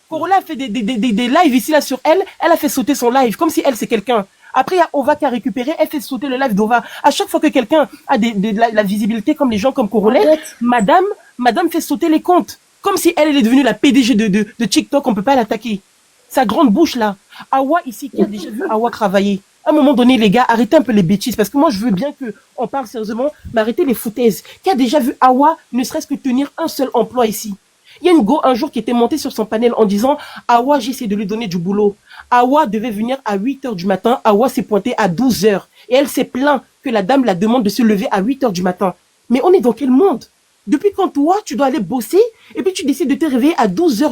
Corolla a fait des lives ici là sur elle. Elle a fait sauter son live, comme si elle c'est quelqu'un. Après, il y a Ova qui a récupéré, elle fait sauter le live d'Ova. À chaque fois que quelqu'un a la visibilité comme les gens comme Corolet, madame fait sauter les comptes. Comme si elle est devenue la PDG de TikTok, on peut pas l'attaquer. Sa grande bouche là. Awa ici, qui a déjà vu Awa travailler. À un moment donné, les gars, arrêtez un peu les bêtises, parce que moi, je veux bien qu'on parle sérieusement, mais arrêtez les foutaises. Qui a déjà vu Awa ne serait-ce que tenir un seul emploi ici? Il y a une go un jour qui était montée sur son panel en disant Awa, j'ai essayé de lui donner du boulot. Awa devait venir à 8h du matin. Awa s'est pointée à 12h. Et elle s'est plaint que la dame la demande de se lever à 8h du matin. Mais on est dans quel monde? Depuis quand toi, tu dois aller bosser et puis tu décides de te réveiller à 12h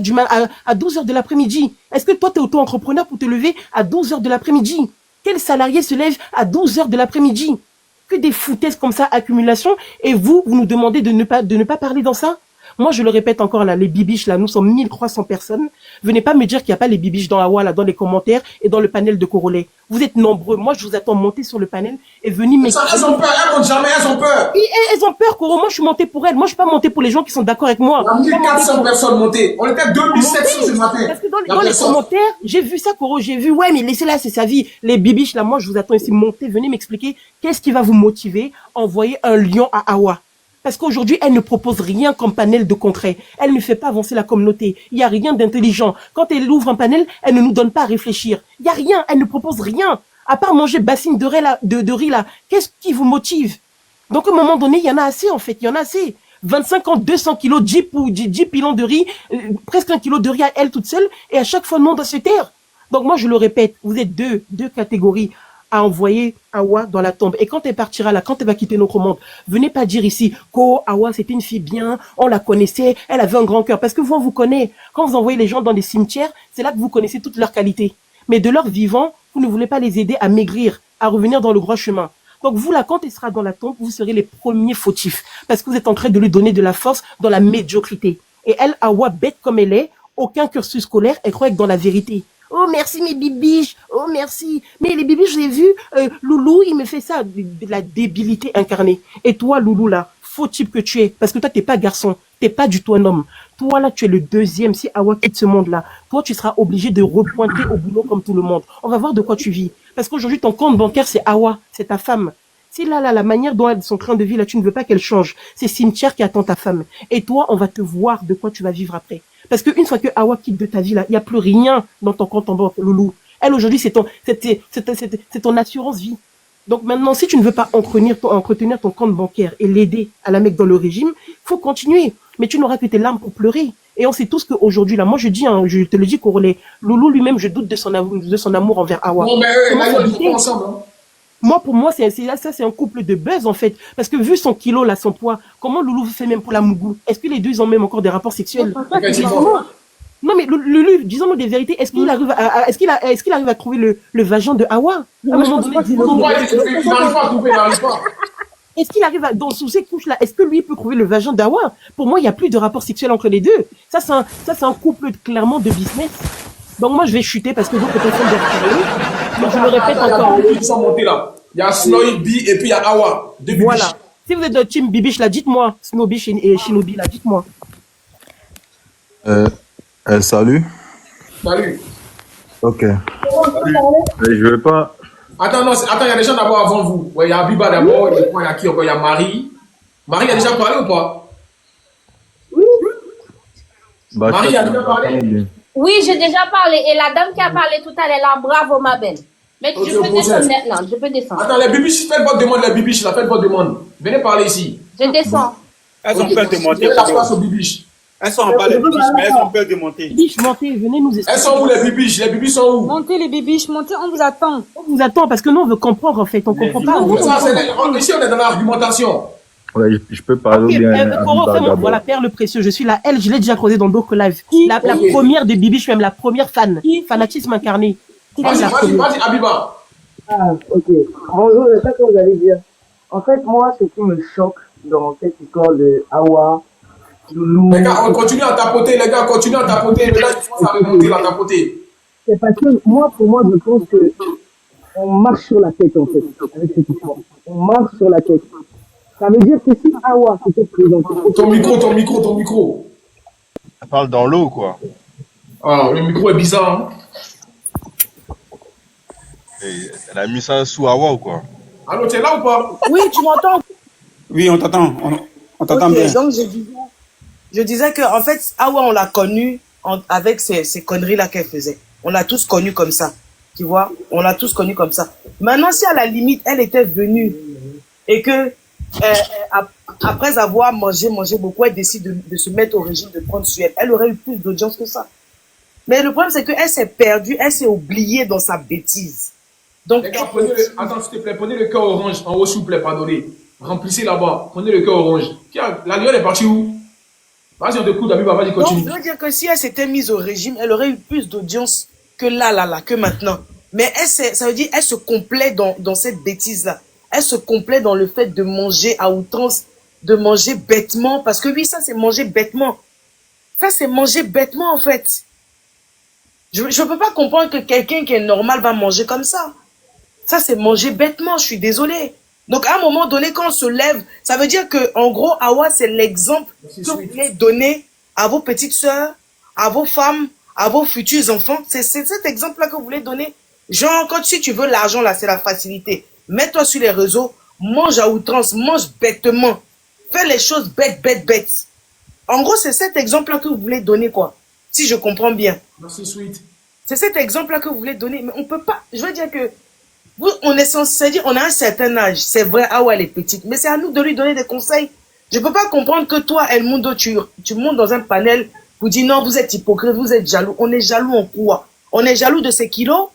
à 12h de l'après-midi? Est-ce que toi, tu es auto-entrepreneur pour te lever à 12h de l'après-midi? Quel salarié se lève à 12h de l'après-midi? Que des foutaises comme ça, accumulation. Et vous nous demandez de ne pas parler dans ça? Moi, je le répète encore là, les bibiches là, nous sommes 1300 personnes. Venez pas me dire qu'il n'y a pas les bibiches dans la wall, là, dans les commentaires et dans le panel de Corolet. Vous êtes nombreux. Moi, je vous attends monter sur le panel et venez m'expliquer. Elles ont peur, elles montent jamais, elles ont peur. Elles ont peur, Coro. Moi, je suis montée pour elles. Moi, je suis pas montée pour les gens qui sont d'accord avec moi. Il y a 1400 personnes montées. On était 2700 ce matin. Parce que dans les commentaires, j'ai vu ça, Coro. J'ai vu, ouais, mais laissez-la, c'est sa vie. Les bibiches là, moi, je vous attends ici. Montez, venez m'expliquer qu'est-ce qui va vous motiver. Envoyer un lion à Awa. Parce qu'aujourd'hui, elle ne propose rien comme panel de concret. Elle ne fait pas avancer la communauté. Il n'y a rien d'intelligent. Quand elle ouvre un panel, elle ne nous donne pas à réfléchir. Il n'y a rien. Elle ne propose rien. À part manger bassine de riz là. Qu'est-ce qui vous motive? Donc, à un moment donné, il y en a assez, en fait. Il y en a assez. 25 ans, 200 kilos, 10 pilons de riz, presque 1 kilo de riz à elle toute seule. Et à chaque fois, le monde doit se taire. Donc, moi, je le répète. Vous êtes deux catégories à envoyer Awa dans la tombe. Et quand elle partira là, quand elle va quitter notre monde, venez pas dire ici qu'Awa, c'était une fille bien, on la connaissait, elle avait un grand cœur. Parce que vous connaissez. Quand vous envoyez les gens dans des cimetières, c'est là que vous connaissez toutes leurs qualités. Mais de leur vivant, vous ne voulez pas les aider à maigrir, à revenir dans le droit chemin. Donc vous là, quand elle sera dans la tombe, vous serez les premiers fautifs. Parce que vous êtes en train de lui donner de la force dans la médiocrité. Et elle, Awa, bête comme elle est, aucun cursus scolaire, elle croit être dans la vérité. Oh merci mes bibiches, oh merci. Mais les bibiches, j'ai vu, Loulou, il me fait ça, de la débilité incarnée. Et toi, Loulou, là, faux type que tu es, parce que toi, t'es pas garçon, t'es pas du tout un homme. Toi, là, tu es le deuxième. Si Awa quitte ce monde-là, toi, tu seras obligé de repointer au boulot comme tout le monde. On va voir de quoi tu vis. Parce qu'aujourd'hui, ton compte bancaire, c'est Awa, c'est ta femme. Si là, la manière dont elle, son train de vie, là, tu ne veux pas qu'elle change, c'est cimetière qui attend ta femme. Et toi, on va te voir de quoi tu vas vivre après. Parce qu'une fois que Awa quitte de ta vie, là, il n'y a plus rien dans ton compte en banque, Loulou. Elle, aujourd'hui, c'est ton assurance vie. Donc maintenant, si tu ne veux pas entretenir ton compte bancaire et l'aider à la mettre dans le régime, faut continuer. Mais tu n'auras que tes larmes pour pleurer. Et on sait tous qu'aujourd'hui, là, moi, je dis, je te le dis, Corolet, Loulou lui-même, je doute de son amour envers Awa. Bon, mais ils sont ensemble, hein. Moi, pour moi, c'est un couple de buzz, en fait. Parce que vu son kilo, là, son poids, comment Loulou fait même pour la mougou? Est-ce que les deux, ils ont même encore des rapports sexuels? Non, mais Loulou, disons-nous des vérités. Est-ce qu'il arrive à trouver le vagin de Awa? À un moment donné, est-ce qu'il arrive sous ces couches-là, est-ce que lui peut trouver le vagin d'Awa? Pour moi, il n'y a plus de rapport sexuel entre les deux. Ça, c'est un couple clairement de business. Donc moi, je vais chuter parce que d'autres personnes doivent parler. Mais je le répète encore. Ils sont montés là. Il y a Snowy B et puis il y a Awa. Voilà. Si vous êtes de team Bibiche là, dites-moi. Snowby et Shinobi là, dites-moi. Salut. Salut. Ok. Je vais pas. Attends, il y a des gens d'abord avant vous. Ouais, il y a Abiba d'abord, il y a qui encore? Il y a Marie. Marie a déjà parlé ou pas? Marie a déjà parlé? Oui, j'ai déjà parlé. Et la dame qui a parlé tout à l'heure, là, bravo ma belle. Mais je peux descendre maintenant, je peux descendre. Attends, les bibiches, faites votre demande, les bibiches, là, faites votre demande. Venez parler ici. Je descends. Elles ont peur de monter. La place aux bibiches. Elles sont en bas, les bibiches, mais elles ont peur de monter. Bibiche, montez, venez nous expliquer. Elles sont où les bibiches? Les bibiches sont où? Montez les bibiches, montez, on vous attend. On vous attend parce que nous, on veut comprendre, en fait. On comprend pas. Ici, on est dans l'argumentation. Ouais, je peux parler Ok, ou bien Coro, Abiba fais-moi, d'abord. voilà, Père le Précieux. Je suis la L, je l'ai déjà creusé dans d'autres lives. La Ok. première des bibiches, même la première fan. Fanatisme incarné. Vas-y, Abiba. Ah, ok. Bonjour, c'est ça que vous allez dire. En fait, moi, ce qui me choque dans cette histoire de Awa, Loulou... Les gars, on continue à tapoter, les gars, continue à tapoter. Mais là, il faut ça remonter, la tapoter. C'est parce que moi, pour moi, je pense que on marche sur la tête, en fait, avec cette histoire. On marche sur la tête. Ça veut dire que si Awa s'était présenté... Ton micro. Elle parle dans l'eau, quoi. Ah, le micro est bizarre. Hein? Et elle a mis ça sous Awa ou quoi? Allô, tu es là ou pas? Oui, tu m'entends? Oui, on t'entend. On t'entend bien. Donc, je disais que, en fait, Awa, on l'a connue avec ces conneries-là qu'elle faisait. On l'a tous connue comme ça. Tu vois? On l'a tous connue comme ça. Maintenant, si à la limite, elle était venue et que, après avoir mangé beaucoup, elle décide de se mettre au régime de prendre sur elle, elle aurait eu plus d'audience que ça. Mais le problème, c'est qu'elle s'est perdue, elle s'est oubliée dans sa bêtise. Donc, les gars, attends, s'il te plaît, prenez le cœur orange en haut, s'il vous plaît, pardonnez. Remplissez là-bas, prenez le cœur orange. Tiens, la lionne est partie où? Vas-y, on t'écoute, Abiba, vas-y, continue. donc, je veux dire que si elle s'était mise au régime, elle aurait eu plus d'audience que que maintenant. Mais ça veut dire, elle se complaît dans cette bêtise-là. Elle se complaît dans le fait de manger à outrance, de manger bêtement, parce que oui, ça, c'est manger bêtement. Ça, c'est manger bêtement, en fait. Je ne peux pas comprendre que quelqu'un qui est normal va manger comme ça. Ça, c'est manger bêtement, je suis désolée. Donc, à un moment donné, quand on se lève, ça veut dire que, en gros, Awa, c'est l'exemple que vous voulez donner à vos petites sœurs, à vos femmes, à vos futurs enfants. C'est cet exemple-là que vous voulez donner. Genre, si tu veux l'argent, là, c'est la facilité. Mets-toi sur les réseaux, mange à outrance, mange bêtement. Fais les choses bêtes. En gros, c'est cet exemple-là que vous voulez donner, quoi. Si je comprends bien. Merci, sweet. C'est cet exemple-là que vous voulez donner. Mais on peut pas, je veux dire que, on est censé dire, on a un certain âge. C'est vrai, Awa, elle est petite. Mais c'est à nous de lui donner des conseils. Je peux pas comprendre que toi, El Mundo, tu montes dans un panel, vous dites non, vous êtes hypocrite, vous êtes jaloux. On est jaloux en quoi? On est jaloux de ses kilos?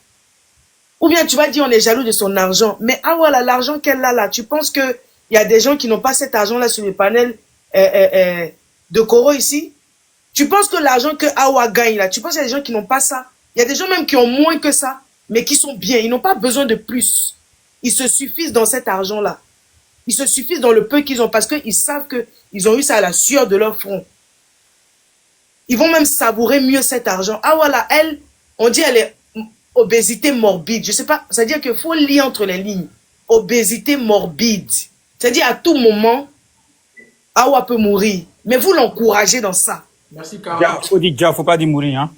Ou bien tu vas dire on est jaloux de son argent. Mais Awa, l'argent qu'elle a là, tu penses que il y a des gens qui n'ont pas cet argent-là sur le panel de Coro ici? Tu penses que l'argent que Awa gagne là, tu penses qu'il y a des gens qui n'ont pas ça? Il y a des gens même qui ont moins que ça, mais qui sont bien. Ils n'ont pas besoin de plus. Ils se suffisent dans cet argent-là. Ils se suffisent dans le peu qu'ils ont parce qu'ils savent qu'ils ont eu ça à la sueur de leur front. Ils vont même savourer mieux cet argent. Ah voilà, elle, on dit elle est obésité morbide. Je sais pas, c'est-à-dire qu'il faut lire entre les lignes. Obésité morbide. C'est-à-dire à tout moment, Awa peut mourir. Mais vous l'encouragez dans ça. Merci, Cara. Faut dire ja, faut pas dire mourir, hein.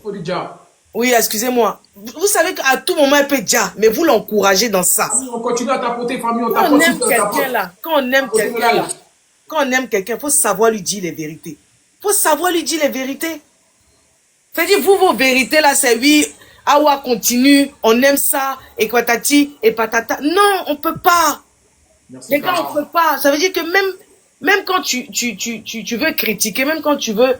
Faut dire ja. Oui, excusez-moi. Vous savez qu'à tout moment, elle peut dire, mais vous l'encouragez dans ça. On continue à tapoter, famille, on Quand tapote. on aime quelqu'un là, quand on aime quelqu'un, il faut savoir lui dire les vérités. Il faut savoir lui dire les vérités. C'est-à-dire, vos vérités là, c'est oui, Awa continue, on aime ça, et patati, et patata. Non, on peut pas. Merci, les gars, on peut pas. Ça veut dire que même quand tu veux critiquer, même quand tu veux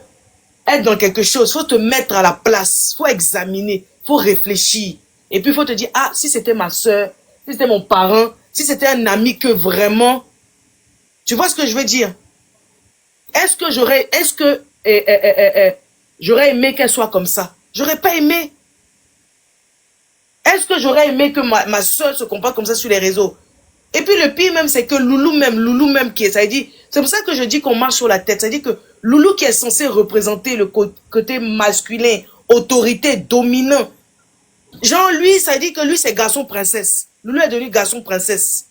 être dans quelque chose, faut te mettre à la place, faut examiner, faut réfléchir. Et puis, il faut te dire, ah, si c'était ma soeur, si c'était mon parent, si c'était un ami que vraiment, tu vois ce que je veux dire? Est-ce que j'aurais aimé qu'elle soit comme ça? J'aurais pas aimé. Est-ce que j'aurais aimé que ma soeur se comporte comme ça sur les réseaux? Et puis le pire même, c'est que Loulou même qui est, ça veut dire, c'est pour ça que je dis qu'on marche sur la tête. Ça veut dire que Loulou qui est censé représenter le côté masculin, autorité, dominant. Genre lui, ça dit que lui c'est garçon princesse. Loulou est devenu garçon princesse.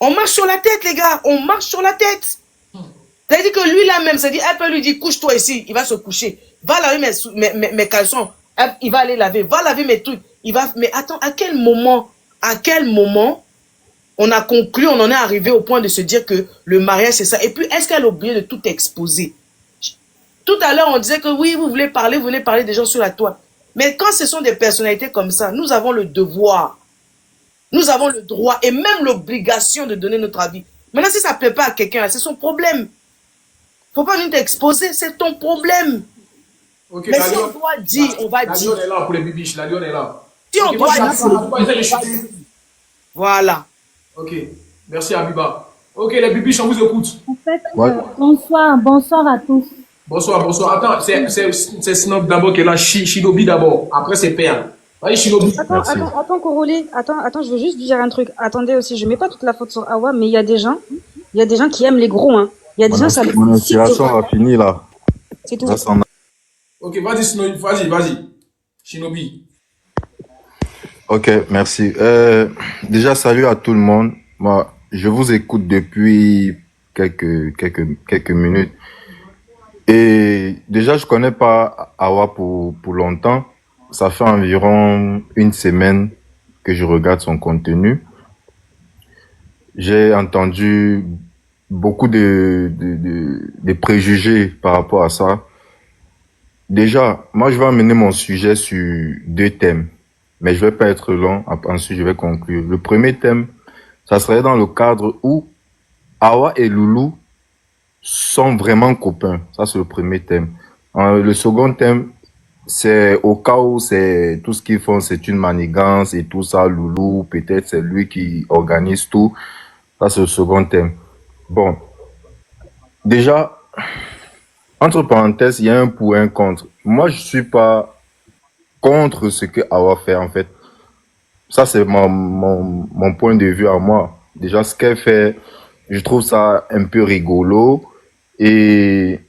On marche sur la tête les gars, on marche sur la tête. Ça veut dire que lui là même, ça dit, elle peut lui dire couche-toi ici, il va se coucher. Va laver mes caleçons, il va aller laver, va laver mes trucs. Mais attends, à quel moment on a conclu, on en est arrivé au point de se dire que le mariage c'est ça. Et puis est-ce qu'elle a oublié de tout exposer? Tout à l'heure on disait que oui, vous voulez parler, vous venez parler des gens sur la toile. Mais quand ce sont des personnalités comme ça, nous avons le devoir, nous avons le droit et même l'obligation de donner notre avis. Maintenant si ça ne plaît pas à quelqu'un, c'est son problème. Faut pas venir t'exposer, c'est ton problème. Ok, Mais la si lionne- on doit dire, on va la dire. lionne est là pour les bibiches, la lionne est là. Si on Ok, doit moi, je dire, suis là pour essayer de chuter. voilà. Ok, merci Abiba. Ok, les bibiches, on vous écoute. En fait, Ouais. bonsoir à tous. Bonsoir. Attends, c'est Snob d'abord qui est là, Shinobi d'abord. Après, c'est Perle. Vas-y, Shinobi. Attends, Korolé. Attends, je veux juste dire un truc. Attendez aussi, je mets pas toute la faute sur Awa, mais il y a des gens qui aiment les gros, hein. Il y a des gens, ça les Mon inspiration a fini là. C'est tout. Ça s'en a- Ok, vas-y, Snob, vas-y. Shinobi. Ok, merci. Déjà, salut à tout le monde. Moi, je vous écoute depuis quelques minutes. Et déjà, je connais pas Awa pour longtemps. Ça fait environ une semaine que je regarde son contenu. J'ai entendu beaucoup de préjugés par rapport à ça. Déjà, moi, je vais amener mon sujet sur 2 thèmes, mais je vais pas être long. Ensuite, je vais conclure. Le premier thème, ça serait dans le cadre où Awa et Loulou sont vraiment copains. Ça, c'est le premier thème. Le second thème, c'est au cas où c'est tout ce qu'ils font, c'est une manigance et tout ça. Loulou, peut-être c'est lui qui organise tout. Ça, c'est le second thème. Bon. Déjà, entre parenthèses, il y a un pour et un contre. Moi, je suis pas contre ce que Awa fait, en fait. Ça, c'est mon point de vue à moi. Déjà, ce qu'elle fait, je trouve ça un peu rigolo. Et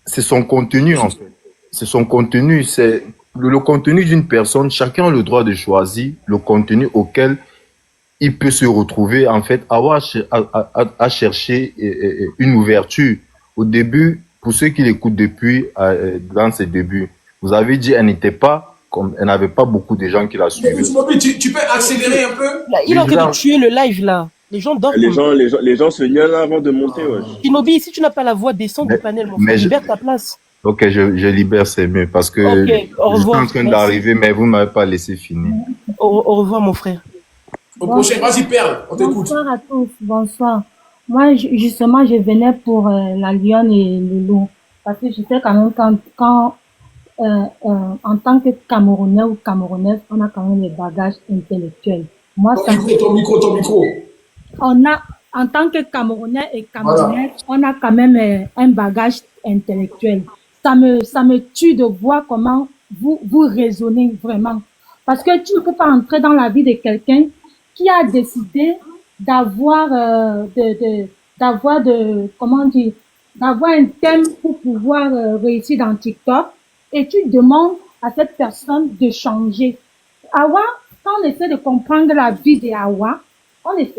c'est son contenu, en fait. C'est son contenu. C'est le contenu d'une personne. Chacun a le droit de choisir le contenu auquel il peut se retrouver. En fait, Awa a cherché une ouverture. Au début, pour ceux qui l'écoutent depuis, dans ses débuts, vous avez dit elle n'était pas comme, elle n'avait pas beaucoup de gens qui la suivaient. Shinobi, tu peux accélérer un peu? Il est en train de tuer le live là. Les gens dorment. Les gens se niaient là avant de monter, ouais. Shinobi, si tu n'as pas la voix, descends du panel, mon frère. Libère ta place. Ok, je libère, c'est mieux, parce que Ok, au je suis revoir. en train Merci. d'arriver, mais vous ne m'avez pas laissé finir. Au revoir, mon frère. Au prochain, vas-y, Perle, on t'écoute. Bonsoir à tous, bonsoir. Moi, justement, je venais pour la lionne et le loup. Parce que je sais quand même quand en tant que Camerounais ou Camerounaise, on a quand même des bagages intellectuels. Moi, Ton micro. on a, en tant que Camerounais et Camerounaises, on a quand même un bagage intellectuel. Ça me tue de voir comment vous raisonnez vraiment. Parce que tu ne peux pas entrer dans la vie de quelqu'un qui a décidé d'avoir comment dire, d'avoir un thème pour pouvoir réussir dans TikTok, et tu demandes à cette personne de changer. Awa, quand on essaie de comprendre la vie d'Awa,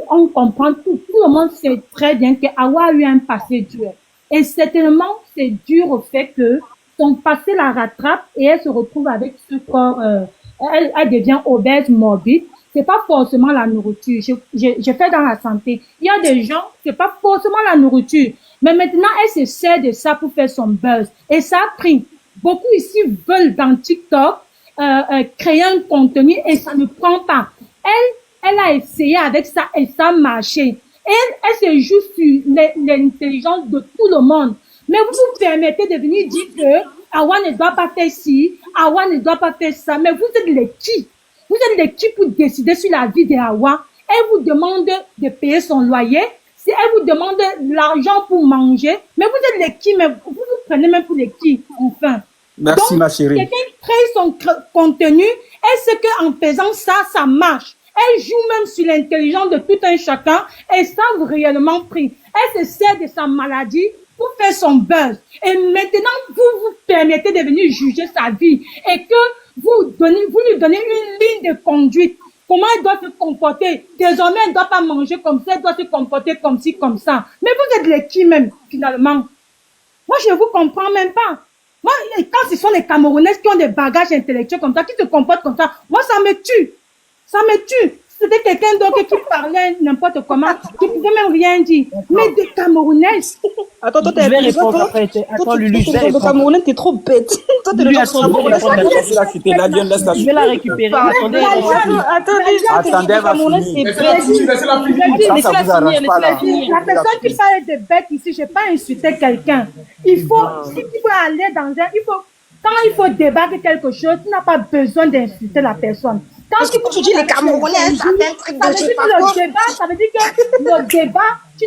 on comprend tout. Tout le monde sait très bien que Awa a eu un passé dur. Et certainement, c'est dur au fait que son passé la rattrape et elle se retrouve avec ce corps, elle devient obèse, morbide. C'est pas forcément la nourriture. Je fais dans la santé. Il y a des gens, c'est pas forcément la nourriture. Mais maintenant, elle se sert de ça pour faire son buzz. Et ça a pris. Beaucoup ici veulent dans TikTok, créer un contenu et ça ne prend pas. Elle a essayé avec ça et ça a marché. Elle se joue sur l'intelligence de tout le monde. Mais vous vous permettez de venir dire que Awa ne doit pas faire ci, Awa ne doit pas faire ça. Mais vous êtes les qui? Vous êtes les qui pour décider sur la vie d'Awa? Elle vous demande de payer son loyer. Si elle vous demande l'argent pour manger, mais vous êtes les qui? Mais vous prenez même pour les qui? Enfin. Merci, donc, ma chérie. Quelqu'un crée son contenu, elle sait qu'en faisant ça, ça marche. Elle joue même sur l'intelligence de tout un chacun et savent réellement pris. Elle se sert de sa maladie pour faire son buzz. Et maintenant, vous permettez de venir juger sa vie et que vous lui donnez une ligne de conduite. Comment elle doit se comporter? Désormais, elle ne doit pas manger comme ça, elle doit se comporter comme ci, comme ça. Mais vous êtes les qui même, finalement? Moi, je ne vous comprends même pas. Moi, quand ce sont les Camerounaises qui ont des bagages intellectuels comme ça, qui se comportent comme ça, moi, ça me tue. Ça me tue. c'était quelqu'un d'autre qui parlait n'importe comment, qui pouvait même rien dire. Mais des Camerounaises. Attends, toi, Je vais répondre après. Attends, Lulu, je vais Le répondre. Camerounais, t'es trop bête. Toi, t'es le Lulu, genre attends, je vais répondre. Je vais la récupérer. Attendez, Attendez, elle va Camerounais, finir. c'est Laissez-la bête. finir. Laissez-la Ça vous arrange pas, là. La personne qui parle de bête ici, je n'ai pas insulté quelqu'un. Il faut, si tu veux aller dans un, quand il faut débattre quelque chose, tu n'as pas besoin d'insulter la personne. Parce que quand tu dis les Camerounais, ça fait un truc de je sais pas quoi. Ça veut dire que le débat, tu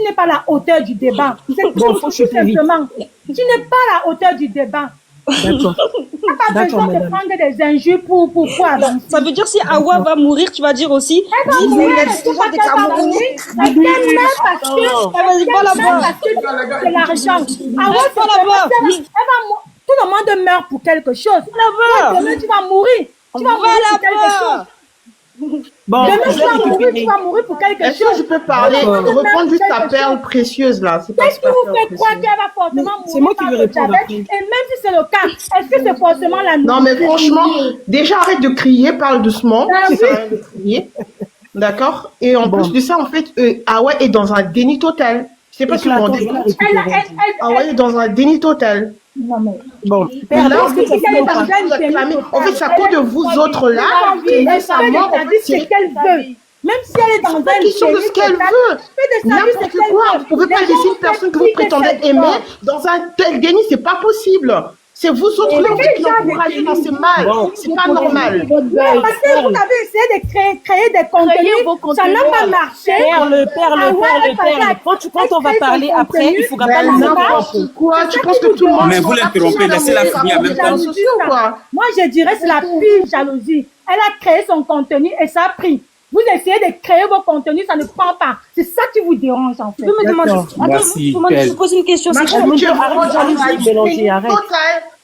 n'es pas à la hauteur du débat. C'est tout simplement. Tu n'es pas à la hauteur du débat. D'accord. Tu n'as pas besoin de prendre des injures pour avancer. Ça veut dire si Awa va mourir, tu vas dire aussi. Elle va mourir, c'est pas qu'elle va mourir. Elle meurt parce que c'est l'argent. Awa, c'est là-bas. Tout le monde meurt pour quelque chose. Là-bas. Demain, tu vas mourir. Tu vas mourir pour quelque chose. Bon, Demain, tu vas mourir pour quelque chose. Est-ce que je peux parler, reprendre juste ta perle précieuse là? Qu'est-ce qui vous fait croire qu'elle va forcément mourir? C'est moi qui veux répondre après. Et même si c'est le cas, est-ce que c'est forcément la nourriture? Non, mais franchement, déjà arrête de crier, parle doucement. Ça sert à rien de crier. D'accord? Et en plus de ça, en fait, Awa est dans un déni total. Je sais pas si vous vous rendez compte. Awa est dans un déni total. Non, mais. Bon, En fait, c'est à cause de vous autres là que récemment, c'est qu'elle veut. Même si elle est dans un pas question de ce qu'elle veut. N'importe quoi. Vous pouvez pas laisser une personne que vous prétendez aimer dans un tel déni, c'est pas possible. C'est vous autres là qui l'encouragez dans ce mal. C'est pas normal. Parce que vous avez essayé de créer des contenus, ça n'a pas marché. Perle. Quand on va parler après, il faudra pas nous n'importe quoi. Tu penses que tout le monde. Mais vous l'interrompez, laissez-la finir en même temps. Moi, je dirais c'est la pure jalousie. Elle a créé son contenu et ça a pris. Vous essayez de créer vos contenus, ça ne prend pas. C'est ça qui vous dérange, en fait. Tu peux me demander. Merci, Attends, je te pose une question. C'est quoi?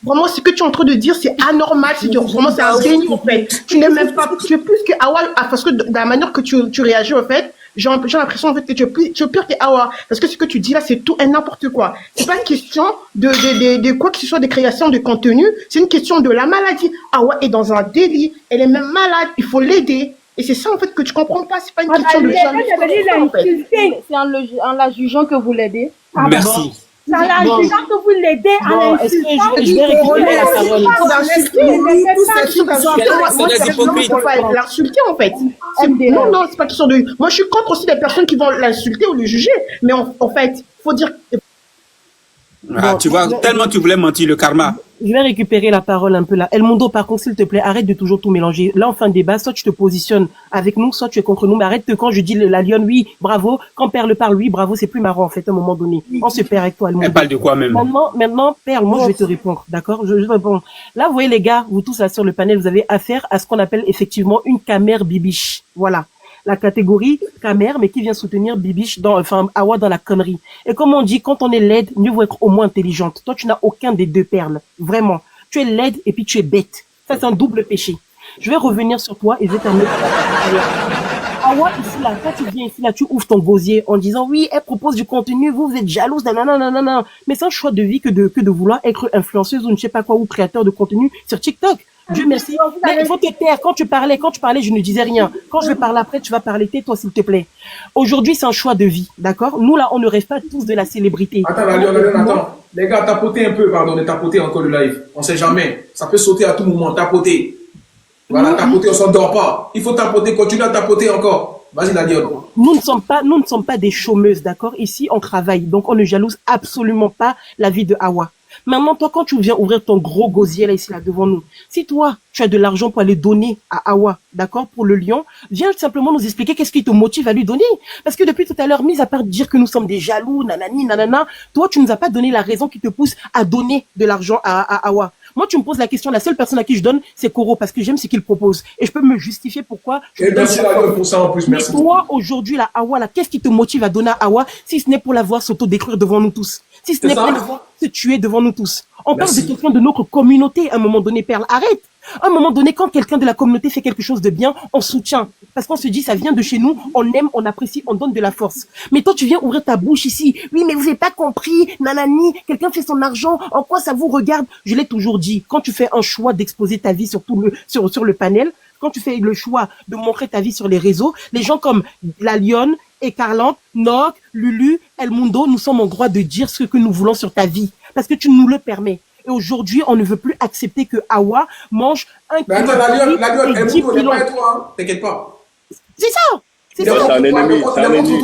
Vraiment, ce que tu es en train de dire, c'est anormal. Vraiment, c'est un déni, en fait. Tu n'es même pas. Tu es plus que Awa, parce que de la manière que tu réagis, en fait, j'ai l'impression, en fait, que tu es pire que Awa. Parce que ce que tu dis là, c'est tout et n'importe quoi. C'est pas une question de quoi que ce soit, de création de contenu. C'est une question de la maladie. Awa est dans un délit. Elle est même malade. Il faut l'aider. Et c'est ça, en fait, que tu comprends pas. C'est pas une question de jalousie. C'est en la jugeant que vous l'aidez. Merci. C'est en la jugeant que vous l'aidez, en l'insultant. Je vais récupérer la parole. Il faut pas l'insulter, en fait. Non, c'est pas question de. Moi, je suis contre aussi les personnes qui vont l'insulter ou le juger. Mais en fait, faut dire. Ah, tu vois, tellement tu voulais mentir, le karma. Je vais récupérer la parole un peu là. El Mundo, par contre, s'il te plaît, arrête de toujours tout mélanger. Là, en fin de débat, soit tu te positionnes avec nous, soit tu es contre nous. Mais arrête quand je dis la lionne, oui, bravo. Quand Perle parle, oui, bravo, c'est plus marrant, en fait, à un moment donné. On se perd avec toi, El Mundo. Elle parle de quoi même? Maintenant, Perle, moi, je vais te répondre, d'accord? Je réponds. Là, vous voyez, les gars, vous tous là sur le panel, vous avez affaire à ce qu'on appelle effectivement une camère bibiche. Voilà. La catégorie camère, mais qui vient soutenir Bibiche Awa dans la connerie. Et comme on dit, quand on est laide, mieux vaut être au moins intelligente. Toi, tu n'as aucun des deux perles. Vraiment. Tu es laide et puis tu es bête. Ça, c'est un double péché. Je vais revenir sur toi et je vais terminer. Awa, ici, là, quand tu viens ici, là, tu ouvres ton gosier en disant, oui, elle propose du contenu, vous êtes jalouse, nanana. Mais c'est un choix de vie que de vouloir être influenceuse ou ne sais pas quoi, ou créateur de contenu sur TikTok. Dieu merci. Mais il faut te taire. Quand tu parlais, je ne disais rien. Quand je vais parler après, tu vas parler. Tais-toi, s'il te plaît. Aujourd'hui, c'est un choix de vie. D'accord? Nous, là, on ne rêve pas tous de la célébrité. Attends. Les gars, tapotez un peu, pardon, de tapoter encore le live. On sait jamais. Ça peut sauter à tout moment. Tapoter. Voilà, tapoter, on s'endort pas. Il faut tapoter, continue à tapoter encore. Vas-y, la gueule. Nous ne sommes pas des chômeuses, d'accord? Ici, on travaille. Donc, on ne jalouse absolument pas la vie de Awa. Maintenant, toi, quand tu viens ouvrir ton gros gosier là, ici, là, devant nous, si toi, tu as de l'argent pour aller donner à Awa, d'accord, pour le lion, viens simplement nous expliquer qu'est-ce qui te motive à lui donner. Parce que depuis tout à l'heure, mis à part dire que nous sommes des jaloux, nanani, nanana, toi, tu nous as pas donné la raison qui te pousse à donner de l'argent à Awa. Moi, tu me poses la question, la seule personne à qui je donne, c'est Koro, parce que j'aime ce qu'il propose. Et je peux me justifier pourquoi. Et merci la gueule pour ça en plus, merci. Mais toi, aujourd'hui, la Awa, là, qu'est-ce qui te motive à donner à Awa, si ce n'est pour la voir s'auto-détruire devant nous tous? Si ce n'est pas le voir se tuer devant nous tous. On parle de quelqu'un de notre communauté à un moment donné, Perle. Arrête. À un moment donné, quand quelqu'un de la communauté fait quelque chose de bien, on soutient. Parce qu'on se dit, ça vient de chez nous, on aime, on apprécie, on donne de la force. Mais toi, tu viens ouvrir ta bouche ici. Oui, mais vous n'avez pas compris, nanani, quelqu'un fait son argent, en quoi ça vous regarde? Je l'ai toujours dit, quand tu fais un choix d'exposer ta vie sur le panel, quand tu fais le choix de montrer ta vie sur les réseaux, les gens comme la Lionne, Écarlante, Noc, Lulu, El Mundo, nous sommes en droit de dire ce que nous voulons sur ta vie. Parce que tu nous le permets. Et aujourd'hui, on ne veut plus accepter que Awa mange un Mais kilo attends, de riz la Lionne, et elle 10 montre, kilos. pas toi, hein. T'inquiète pas. C'est ça. C'est ça. C'est un ennemi, c'est un ennemi.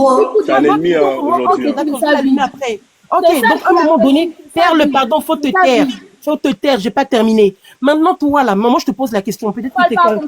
C'est un ennemi aujourd'hui. Ok, d'accord, je vais l'allumer après. Ok, donc à un moment donné, Perle, pardon, faut te taire. Faut te taire, j'ai pas terminé. Maintenant, toi, là, moi, je te pose la question. Peut-être que t'es quoi?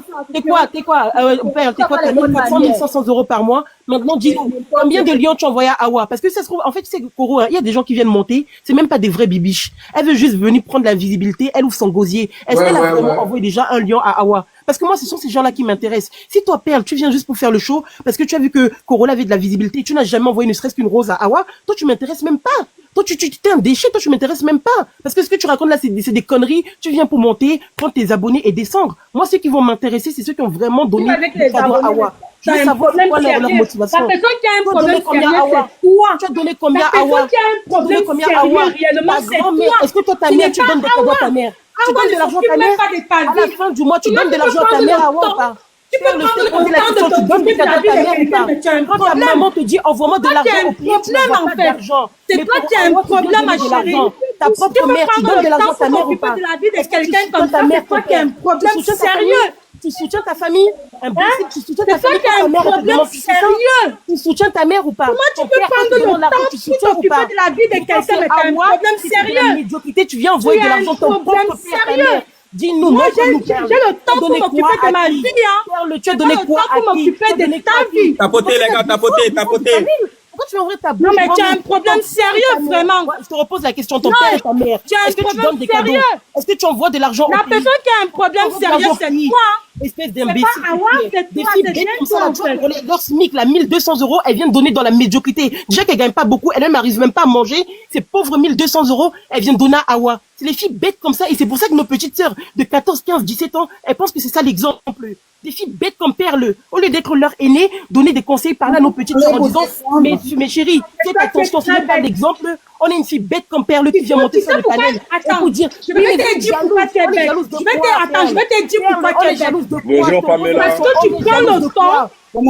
T'es quoi, Perle, t'es quoi? T'as 1400, 1500 € par mois. Maintenant, dis-nous, combien de lions tu envoies à Awa? Parce que ça se trouve, en fait, tu sais, Koro, il y a des gens qui viennent monter. C'est même pas des vrais bibiches. Elle veut juste venir prendre la visibilité. Elle ouvre son gosier. Est-ce qu'elle a vraiment envoyé déjà un lion à Awa? Parce que moi, ce sont ces gens-là qui m'intéressent. Si toi, Perle, tu viens juste pour faire le show, parce que tu as vu que Corolla avait de la visibilité, tu n'as jamais envoyé ne serait-ce qu'une rose à Awa, toi, tu m'intéresses même pas. Toi, tu t'es un déchet, toi, tu m'intéresses même pas. Parce que ce que tu racontes là, c'est des conneries. Tu viens pour monter, prendre tes abonnés et descendre. Moi, ceux qui vont m'intéresser, c'est ceux qui ont vraiment donné le cadeau à Awa. Je veux savoir c'est quoi leur motivation. La personne qui a un problème combien sérieux, à Awa? c'est toi. Tu as donné combien La à personne Awa? qui a un problème combien à sérieux, Awa? réellement, Ta c'est grand-mère, toi. est-ce que toi, ta Tu mère, n'es tu pas donnes des cadeaux à ta Awa. mère? Tu Awa donnes de ne l'argent à ta s'occupe mère? même pas de ta À la vie. fin du mois, tu Tu donnes de peux l'argent à ta prendre mère le à Awa ou temps. pas? Tu peux prendre le poser la temps de question, tu donnes des t'occuper de la cadeaux à vie ta de mère ou quelqu'un, pas? mais tu as un Quand ta problème. maman te dit envoie-moi de Toi, tu as l'argent un au pays, tu problème, n'envoies en pas fait. d'argent. C'est Mais toi pour qui as un Awa, tu dois problème, donner ma de chérie. l'argent. Ta Tu propre peux mère, tu prendre donnes de le l'argent temps à ta pour mère ou t'occuper pas? de la vie de Est-ce que tu quelqu'un soutiens comme ta ça, mère, c'est toi ton qui as un père? Tu problème soutiens ta sérieux. famille? Tu soutiens ta famille? Imbécile, tu soutiens ta C'est toi famille qui as quand ta un mère elle te problème demande, tu soutiens? sérieux. Tu soutiens ta mère ou pas? Comment tu Ton peux père, quand prendre il te le demande l'argent, temps tu pour soutiens ou t'occuper pas? de la vie de quelqu'un, mais tu as un Awa, problème si tu es dans la sérieux. médiocrité, tu viens envoyer Tu de as un l'argent ton problème propre père, ta sérieux. mère. Dis-nous, Moi, j'ai montre-nous, le Perle. temps pour donné m'occuper quoi de à ma qui? vie, hein. Perle, tu as J'ai donné pas le quoi temps à pour qui? m'occuper Tu as de donné ta quoi à qui? vie. Tapotez, les gars, tapotez. Pourquoi tu vas ouvrir ta bouche? Non, mais tu as un Vraiment, problème ton père et sérieux, ta mère. vraiment. Ouais, je te repose la question, ton Non, père et ta mère. tu as un Est-ce que tu problème donnes des cadeaux? sérieux. Est-ce que tu envoies de l'argent La au pays? personne qui a un problème sérieux, c'est toi. Espèce C'est d'imbécile. pas Awa, c'est Des toi, filles c'est bêtes bien comme ça, toi, là, en tu vois, fait. pour leur SMIC, là, 1200 €, elles viennent donner dans la médiocrité. Déjà qu'elles gagnent pas beaucoup, elles-mêmes n'arrivent même pas à manger. Ces pauvres 1200 €, elles viennent donner à Awa. C'est les filles bêtes comme ça, et c'est pour ça que nos petites sœurs de 14, 15, 17 ans, elles pensent que c'est ça l'exemple. Des filles bêtes comme Perle, au lieu d'être leur aînée, donner des conseils, parler à nos petites sœurs en disant, mes chéris, faites attention, ce n'est pas l'exemple. On est une fille bête comme Perle qui vient monter sur le panel. Attends, pour dire, je vais te dire pourquoi tu es bête. Attends, je vais te dire pourquoi tu es bête. Bonjour, Pamela. Parce que tu prends le temps. Tu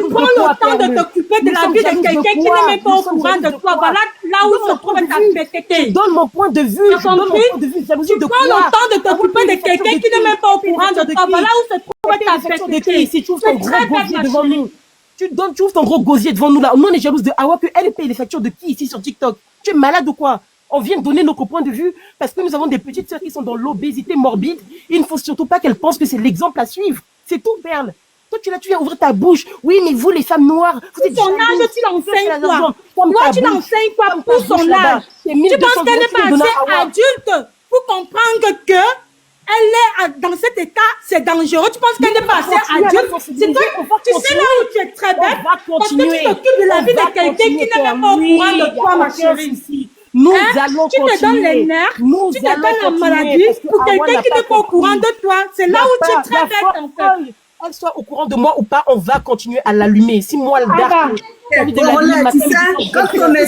prends le temps de t'occuper de la vie de quelqu'un qui n'est même pas au courant de toi. Voilà là où se trouve ta bêteté. Je donne mon point de vue. Tu prends le temps de t'occuper de quelqu'un qui n'est même pas au courant de toi. Voilà où se trouve ta bêteté. Si tu ouvres ton gros gosier devant nous, tu ouvres ton gros gosier devant nous là. Nous on est jalouse de Awa que elle paye les factures de qui ici sur TikTok? Tu es malade ou quoi? On vient de donner notre point de vue parce que nous avons des petites sœurs qui sont dans l'obésité morbide. Il ne faut surtout pas qu'elles pensent que c'est l'exemple à suivre. C'est tout, Perle. Toi, tu viens ouvrir ta bouche. Oui, mais vous, les femmes noires, vous êtes ton âge, tu l'enseignes quoi? Toi, tu l'enseignes quoi pour son âge? Tu penses qu'elle n'est pas assez adulte pour comprendre que elle est dans cet état, c'est dangereux. Tu penses qu'elle n'est pas assez adulte? C'est toi, tu sais là où tu es très bête parce que tu t'occupes de la vie de quelqu'un qui n'est même pas au courant de toi, ma chérie. Nous allons tu te donnes les nerfs, tu te donnes la maladie pour quelqu'un qui n'est pas au courant de toi. C'est là où tu es très bête en fait. Elle soit au courant de moi ou pas, on va continuer à l'allumer. Si moi, le tu sais, quand on est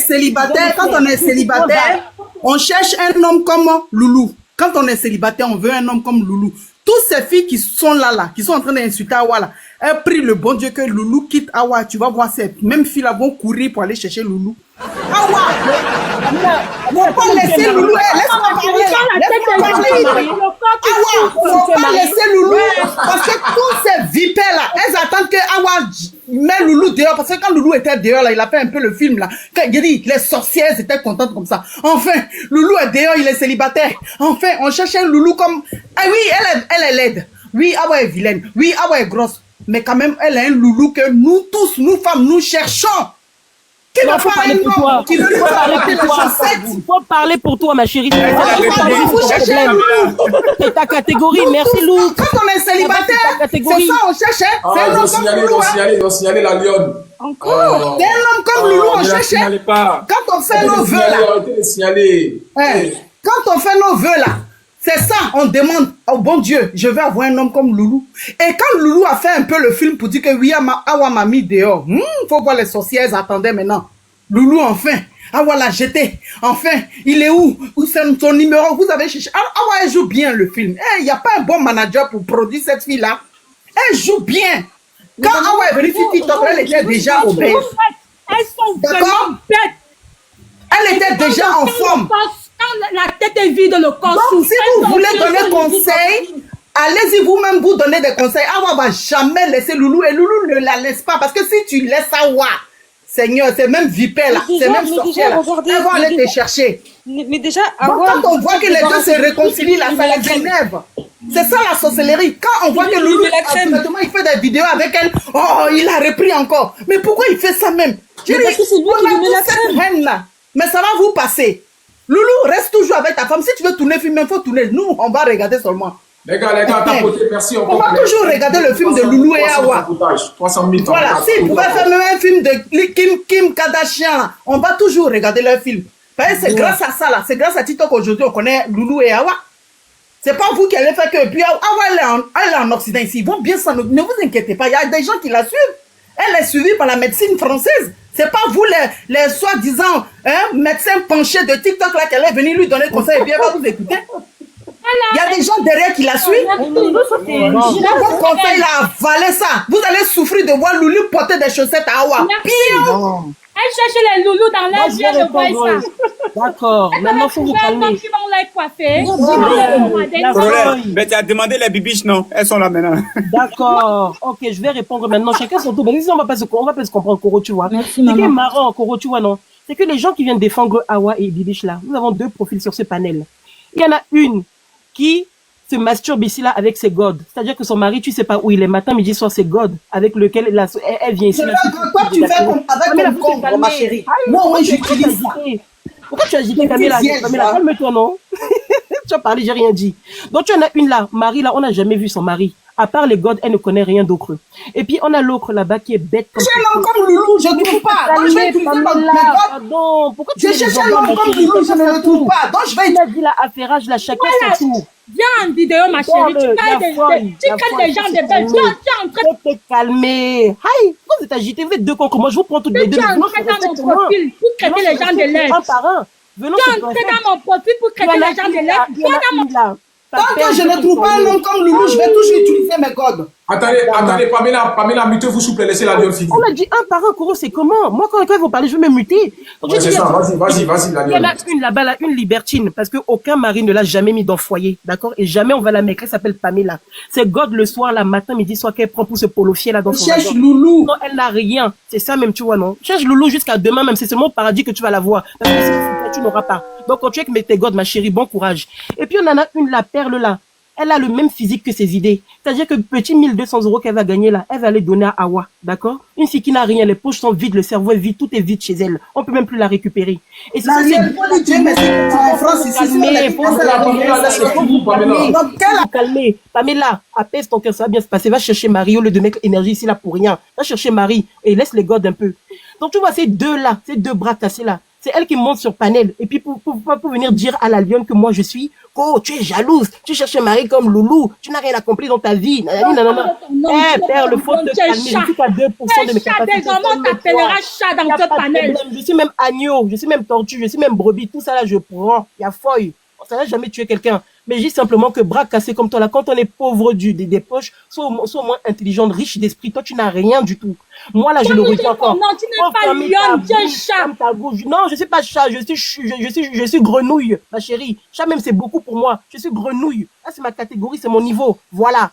célibataire, on cherche un homme comme Loulou. Quand on est célibataire, on veut un homme comme Loulou. Toutes ces filles qui sont là, qui sont en train d'insulter Awa là, elles prient le bon Dieu que Loulou quitte Awa. Tu vas voir ces mêmes filles là vont courir pour aller chercher Loulou. Awa! Faut pas laisser Loulou, laisse-moi parler. Awa, faut pas laisser Loulou parce que tous ces vipères là, elles attendent que Awa met Loulou dehors parce que quand Loulou était dehors là, il a fait un peu le film là. Quand il dit les sorcières étaient contentes comme ça. Enfin, Loulou est dehors, il est célibataire. Enfin, on cherchait Loulou comme ah oui, elle est laide. Oui, Awa est vilaine. Oui, Awa est grosse. Mais quand même, elle est un Loulou que nous tous, nous femmes, nous cherchons. Qui va faire un homme qui veut lui faire arrêter la chaussette? Il faut parler pour toi, ma chérie. C'est ta catégorie. Merci, Lou. Quand on est célibataire, c'est ça, on cherche. C'est un homme comme Loulou. Ils ont signalé la lionne. Encore. C'est un homme comme Loulou, on cherche. Quand on fait nos vœux là. Quand on fait nos vœux là. C'est ça, on demande au bon Dieu, je veux avoir un homme comme Loulou. Et quand Loulou a fait un peu le film pour dire que oui, Awa m'a mis dehors, faut voir les sorcières, elles attendaient maintenant. Loulou, enfin, Awa l'a jeté. Enfin, il est où? Où c'est son numéro? Vous avez cherché. Awa, elle joue bien le film. Il n'y a pas un bon manager pour produire cette fille-là. Elle joue bien. Quand Awa est venue sur TikTok, elle était déjà obèse. Elles sont D'accord? vraiment bêtes. Elle était déjà en forme. Quand la tête est vide, le corps Donc, souffre. si vous voulez donner conseil, allez-y vous-même vous donner des conseils. Awa va jamais laisser Loulou et Loulou ne la laisse pas. Parce que si tu laisses Awa, Seigneur, c'est même vipère là, c'est même sorcière là. Elle va aller te chercher. Mais déjà, Donc, quand on voit que les deux se réconcilient là, ça les énerve. C'est ça la sorcellerie. Quand on voit que Loulou, automatiquement, il fait des vidéos avec elle, oh, il a repris encore. Mais pourquoi il fait ça même? Je parce que c'est lui qui lui met la crème. Cette haine là. Mais ça va vous passer. Loulou, reste toujours avec ta femme. Si tu veux tourner film, il faut tourner. Nous, on va regarder seulement. Les gars, tapotez, merci. On va toujours regarder le film de Loulou et Awa. 300 000 Voilà, s'ils pouvaient faire même un film de Kim Kardashian, là, on va toujours regarder leur film. Parce que c'est grâce à ça, là, c'est grâce à TikTok aujourd'hui, on connaît Loulou et Awa. C'est pas vous qui allez faire que. Puis Awa, elle est en Occident ici. Ils vont bien s'en occuper. Ne vous inquiétez pas, il y a des gens qui la suivent. Elle est suivie par la médecine française. C'est pas vous, les soi-disant médecins penchés de TikTok, là, qu'elle est venue lui donner conseil et puis elle va vous écouter. Il y a des gens derrière qui la suivent. Vos conseils là, avalez ça. Vous allez souffrir de voir Loulou porter des chaussettes à Awa. Pire. Elle cherche les loulous dans l'air, je vois ça. D'accord, maintenant faut vous calmer. Qui vont les coiffer. Mais tu as demandé les bibiches, non? Elles sont là maintenant. D'accord, ok, je vais répondre maintenant. Chacun son tour. Mais on va pas se comprendre, Koro, tu vois. Merci, Ce qui est maman. marrant, Koro, tu vois, non? C'est que les gens qui viennent défendre Awa et Bibiche là, nous avons deux profils sur ce panel. Il y en a une qui se masturbe ici là avec ses godes. C'est-à-dire que son mari, tu sais pas où il est, matin, midi, soir, c'est God avec lequel elle vient ici. Toi, tu fais comme avec ton compte, ma chérie. Moi, j'utilise ça. Pourquoi tu as agité Camilla? Camilla, calme-toi, non? Tu as parlé, j'ai rien dit. Donc, tu en as une là, Marie là, on n'a jamais vu son mari. À part les godes, elle ne connaît rien d'autre. Et puis, on a l'autre là-bas qui est bête comme J'ai l'homme comme Loulou, je ne trouve pas. Donc, je vais utiliser mon pardon, pourquoi tu je cherche l'homme comme Loulou, je ne le trouve pas. Donc, je vais utiliser. dit là, affairage, là, chacun son tour. Viens en vidéo, ma chérie. Tu calmes des gens de belles. Tu es en train de te calmer. Aïe, vous êtes agités, vous êtes deux contre moi, je vous prends toutes les deux. Tu es entré dans mon profil pour traiter les gens de l'aide. Un par un. Tu es entré dans mon profil pour traiter les gens de l'aide. Viens dans mon... Tant que je ne trouve pas un homme comme Loulou, je vais toujours utiliser mes codes. Attendez, Pamela, mutez-vous s'il vous plaît, laissez la lionne finir. On a dit un par un, Koro, c'est comment? Moi, quand ils vont parler, je vais me muter. Ouais, c'est ça, vas-y, la lionne. Il y en a une là-bas, là, une libertine, parce que aucun mari ne l'a jamais mis dans le foyer, d'accord? Et jamais on va la mettre, elle s'appelle Pamela. C'est God le soir, là, matin, midi, soir, qu'elle prend pour se polofier là dans son cherche Loulou. Non, elle n'a rien. C'est ça même, tu vois, non? Cherche Loulou jusqu'à demain, même, c'est seulement au paradis que tu vas la voir. Parce que sinon, tu n'auras pas. Donc, quand tu es avec tes God, ma chérie, bon courage. Et puis, on en a une, la perle là. Elle a le même physique que ses idées. C'est-à-dire que petit 1200 € qu'elle va gagner là, elle va les donner à Awa, d'accord? Une fille qui n'a rien, les poches sont vides, le cerveau est vide, tout est vide chez elle. On peut même plus la récupérer. Et c'est ça, c'est calmer. Pamela, apaise ton cœur, ça va bien se passer. Va chercher Marie au lieu de mettre énergie ici là pour rien. Va chercher Marie et laisse les godes un peu. Donc tu vois ces deux là, ces deux bras cassés là, c'est elle qui monte sur panel. Et puis pour venir dire à la lionne que moi je suis, oh, tu es jalouse, tu cherches un mari comme Loulou, tu n'as rien accompli dans ta vie. Père, le faut te calmer, je suis qu'à 2% de mes capacités. On t'appellera chat dans ce panel. Je suis même agneau, je suis même tortue, je suis même brebis, tout ça là je prends. Il y a feuille. Ça n'a jamais tué quelqu'un. Mais je dis simplement que bras cassés comme toi là, quand on est pauvre des poches, sois au moins intelligente, riche d'esprit, toi tu n'as rien du tout. Moi là je le redis encore. Non, tu n'es pas lion, tu es chat. Non, je suis pas chat, je suis grenouille, ma chérie. Chat même c'est beaucoup pour moi. Je suis grenouille. Là c'est ma catégorie, c'est mon niveau. Voilà.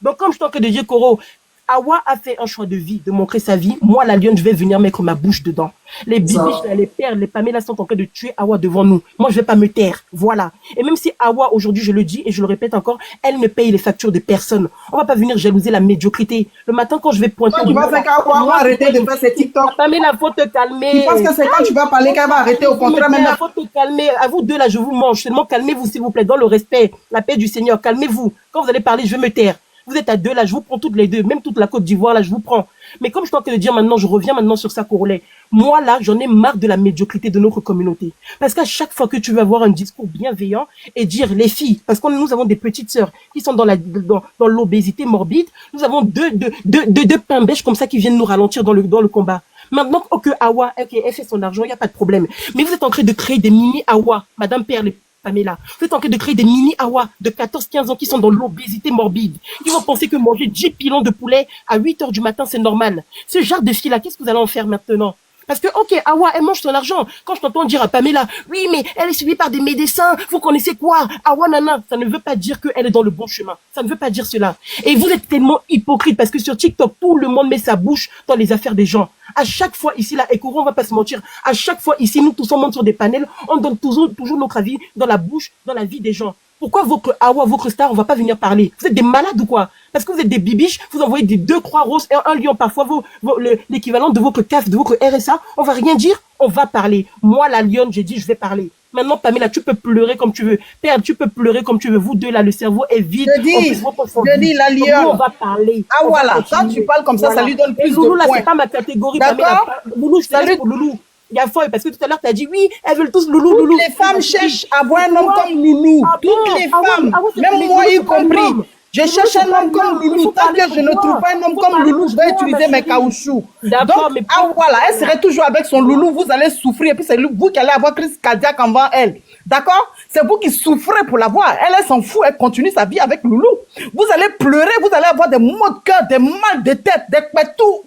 Donc comme je t'en de dire Koro, Awa a fait un choix de vie, de montrer sa vie. Moi, la lionne, je vais venir mettre ma bouche dedans. Les bibiches, les perles, les Pamela sont en train de tuer Awa devant nous. Moi, je vais pas me taire. Voilà. Et même si Awa, aujourd'hui, je le dis et je le répète encore, elle ne paye les factures de personne. On va pas venir jalouser la médiocrité. Le matin, quand je vais pointer... Toi, tu vas faire qu'Awa va arrêter de faire ses TikTok. Pamela, faut te calmer. Tu penses que c'est quand tu vas parler qu'elle va arrêter au contraire maintenant? Faut te calmer. À vous deux, là, je vous mange. Seulement, calmez-vous, s'il vous plaît, dans le respect, la paix du Seigneur. Calmez-vous. Quand vous allez parler, je vais me taire. Vous êtes à deux là, je vous prends toutes les deux, même toute la Côte d'Ivoire là, je vous prends. Mais comme je t'en de dire maintenant, je reviens maintenant sur ça, Corolet. Moi là, j'en ai marre de la médiocrité de notre communauté. Parce qu'à chaque fois que tu veux avoir un discours bienveillant et dire les filles, parce que nous avons des petites sœurs qui sont dans l'obésité morbide, nous avons deux pains bêches comme ça qui viennent nous ralentir dans le combat. Maintenant que Awa, ok, elle fait son argent, il n'y a pas de problème. Mais vous êtes en train de créer des mini Awa, Madame Perle, Pamela. Vous êtes en train de créer des mini Awa de 14-15 ans qui sont dans l'obésité morbide. Ils vont penser que manger 10 pilons de poulet à 8 heures du matin, c'est normal. Ce genre de filles-là, qu'est-ce que vous allez en faire maintenant? Parce que, ok, Awa, elle mange son argent. Quand je t'entends dire à Pamela, oui, mais elle est suivie par des médecins, vous connaissez quoi? Awa, nana, ça ne veut pas dire qu'elle est dans le bon chemin. Ça ne veut pas dire cela. Et vous êtes tellement hypocrite parce que sur TikTok, tout le monde met sa bouche dans les affaires des gens. À chaque fois ici, là, Ekoro, on va pas se mentir, à chaque fois ici, nous tous on monte sur des panels, on donne toujours notre avis dans la bouche, dans la vie des gens. Pourquoi votre Awa, votre star, on va pas venir parler? Vous êtes des malades ou quoi? Parce que vous êtes des bibiches, vous envoyez des 2 croix roses et un lion, parfois l'équivalent de votre CAF, de votre RSA. On va rien dire, on va parler. Moi, la lionne, j'ai dit, je vais parler. Maintenant, Pamela, tu peux pleurer comme tu veux. Père, tu peux pleurer comme tu veux. Vous deux, là, le cerveau est vide. Je dis, la lionne. On va parler. Ah, voilà. Quand tu parles comme ça, ça lui donne plus de points. Loulou, là, c'est pas ma catégorie. D'accord? Loulou, je t'arrête pour Loulou. Il y a folle, parce que tout à l'heure, tu as dit, oui, elles veulent tous Loulou, Loulou. Toutes les femmes cherchent à avoir un homme comme Loulou. Toutes les femmes, même moi y compris. Je cherche un homme comme Loulou. Tant que je ne trouve pas un homme comme Loulou, je vais utiliser mes caoutchoucs. Donc, voilà, elle serait toujours avec son Loulou, vous allez souffrir. Et puis c'est vous qui allez avoir crise cardiaque envers elle. D'accord? C'est vous qui souffrez pour l'avoir. Elle s'en fout, elle continue sa vie avec Loulou. Vous allez pleurer, vous allez avoir des maux de cœur, des mal de tête, des tout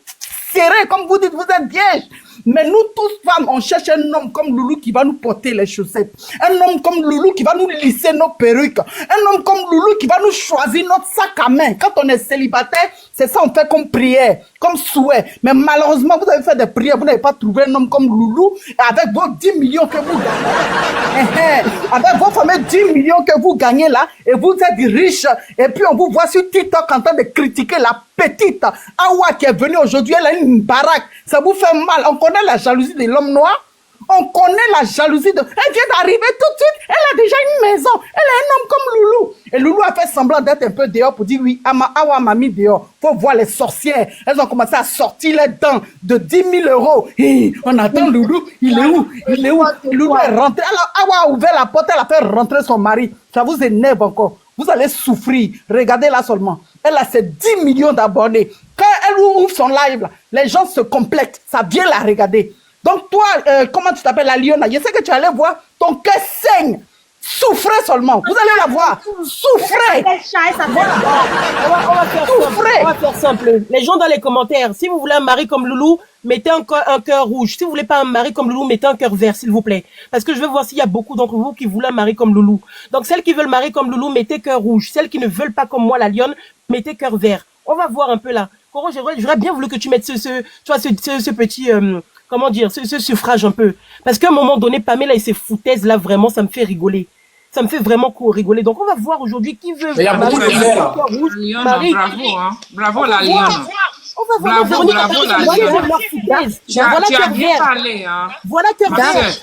serrés, comme vous dites, vous êtes vierges. Mais nous tous femmes, on cherche un homme comme Loulou qui va nous porter les chaussettes. Un homme comme Loulou qui va nous lisser nos perruques. Un homme comme Loulou qui va nous choisir notre sac à main. Quand on est célibataire, c'est ça on fait comme prière, comme souhait. Mais malheureusement, vous avez fait des prières, vous n'avez pas trouvé un homme comme Loulou. Et avec vos 10 millions que vous gagnez, avec vos fameux 10 millions que vous gagnez là, et vous êtes riche, et puis on vous voit sur TikTok en train de critiquer la petite Awa qui est venue aujourd'hui, elle a une baraque. Ça vous fait mal. On connaît la jalousie de l'homme noir. On connaît la jalousie de... Elle vient d'arriver tout de suite. Elle a déjà une maison. Elle a un homme comme Loulou. Et Loulou a fait semblant d'être un peu dehors pour dire oui, Awa m'a mis dehors. Faut voir les sorcières. Elles ont commencé à sortir les dents de 10 000 euros. Et on attend Loulou. Il est où? Il est où? Loulou est rentré. Alors Awa a ouvert la porte. Elle a fait rentrer son mari. Ça vous énerve encore. Vous allez souffrir. Regardez là seulement. Elle a ses 10 millions d'abonnés. Quand elle ouvre son live, là, les gens se complètent. Ça vient la regarder. Donc toi, comment tu t'appelles, la lionne? Je sais que tu allais voir, ton cœur saigne. Souffrez seulement. Vous allez la voir. Souffrez. On va faire simple. Les gens dans les commentaires, si vous voulez un mari comme Loulou, mettez un cœur rouge. Si vous voulez pas un mari comme Loulou, mettez un cœur vert, s'il vous plaît. Parce que je veux voir s'il y a beaucoup d'entre vous qui voulaient un mari comme Loulou. Donc celles qui veulent mari comme Loulou, mettez cœur rouge. Celles qui ne veulent pas comme moi, la lionne, mettez cœur vert. On va voir un peu là. Coro, j'aurais bien voulu que tu mettes ce petit... comment dire, ce suffrage un peu. Parce qu'à un moment donné, Pamela et ses foutaises là, vraiment, ça me fait rigoler. Ça me fait vraiment rigoler. Donc, on va voir aujourd'hui qui veut... Mais il y a beaucoup de verts, là. Marie, bravo, hein. Bravo, la lionne. On va voir bravo, la lionne. Tu as bien parlé, hein. Voilà cœur vert.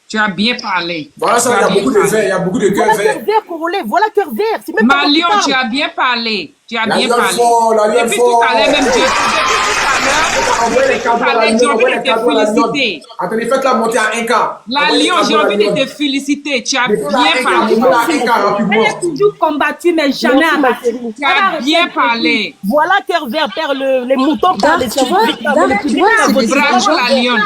Tu as bien parlé. Voilà ça, il y a beaucoup de verts, il y a beaucoup de cœurs verts. Voilà cœur vert. C'est même Ma lion, tu as bien parlé. Tu as bien parlé. La Et puis tout à l'heure, même Dieu. J'ai envie de te féliciter. Attendez, faites-la monter à 1K. La lion, j'ai envie de te féliciter. Tu as bien parlé. Elle a toujours combattu, mais jamais abattu. Tu as bien parlé. Voilà cœur vert, perd les moutons par les tu vois, bravo la lionne.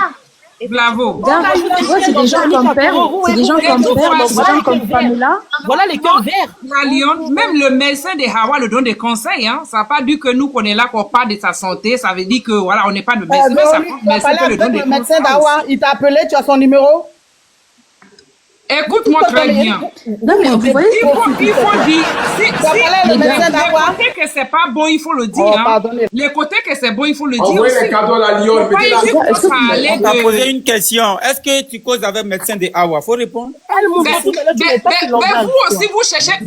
Bravo. Tu vois, c'est des gens comme Père, c'est des gens comme Père, donc des gens comme Pamela. Voilà les cœurs verts. La lionne, même le médecin de Hawa le donne des conseils. Hein. Ça n'a pas dit que nous, qu'on est là, qu'on parle de sa santé. Ça veut dire que voilà, on n'est pas de médecin. Mais ça le médecin d'Hawa, il t'a appelé, tu as son numéro? Écoute-moi très bien. Non, mais vous voyez, il faut dire, les côtés que c'est pas bon, il faut le dire. Hein. Les côtés que c'est bon, il faut le dire. Envoyez les cadeaux à la lionne. On t'a posé une question. Est-ce que tu causes avec le médecin de Hawa? Faut répondre. Mais vous aussi, vous cherchez.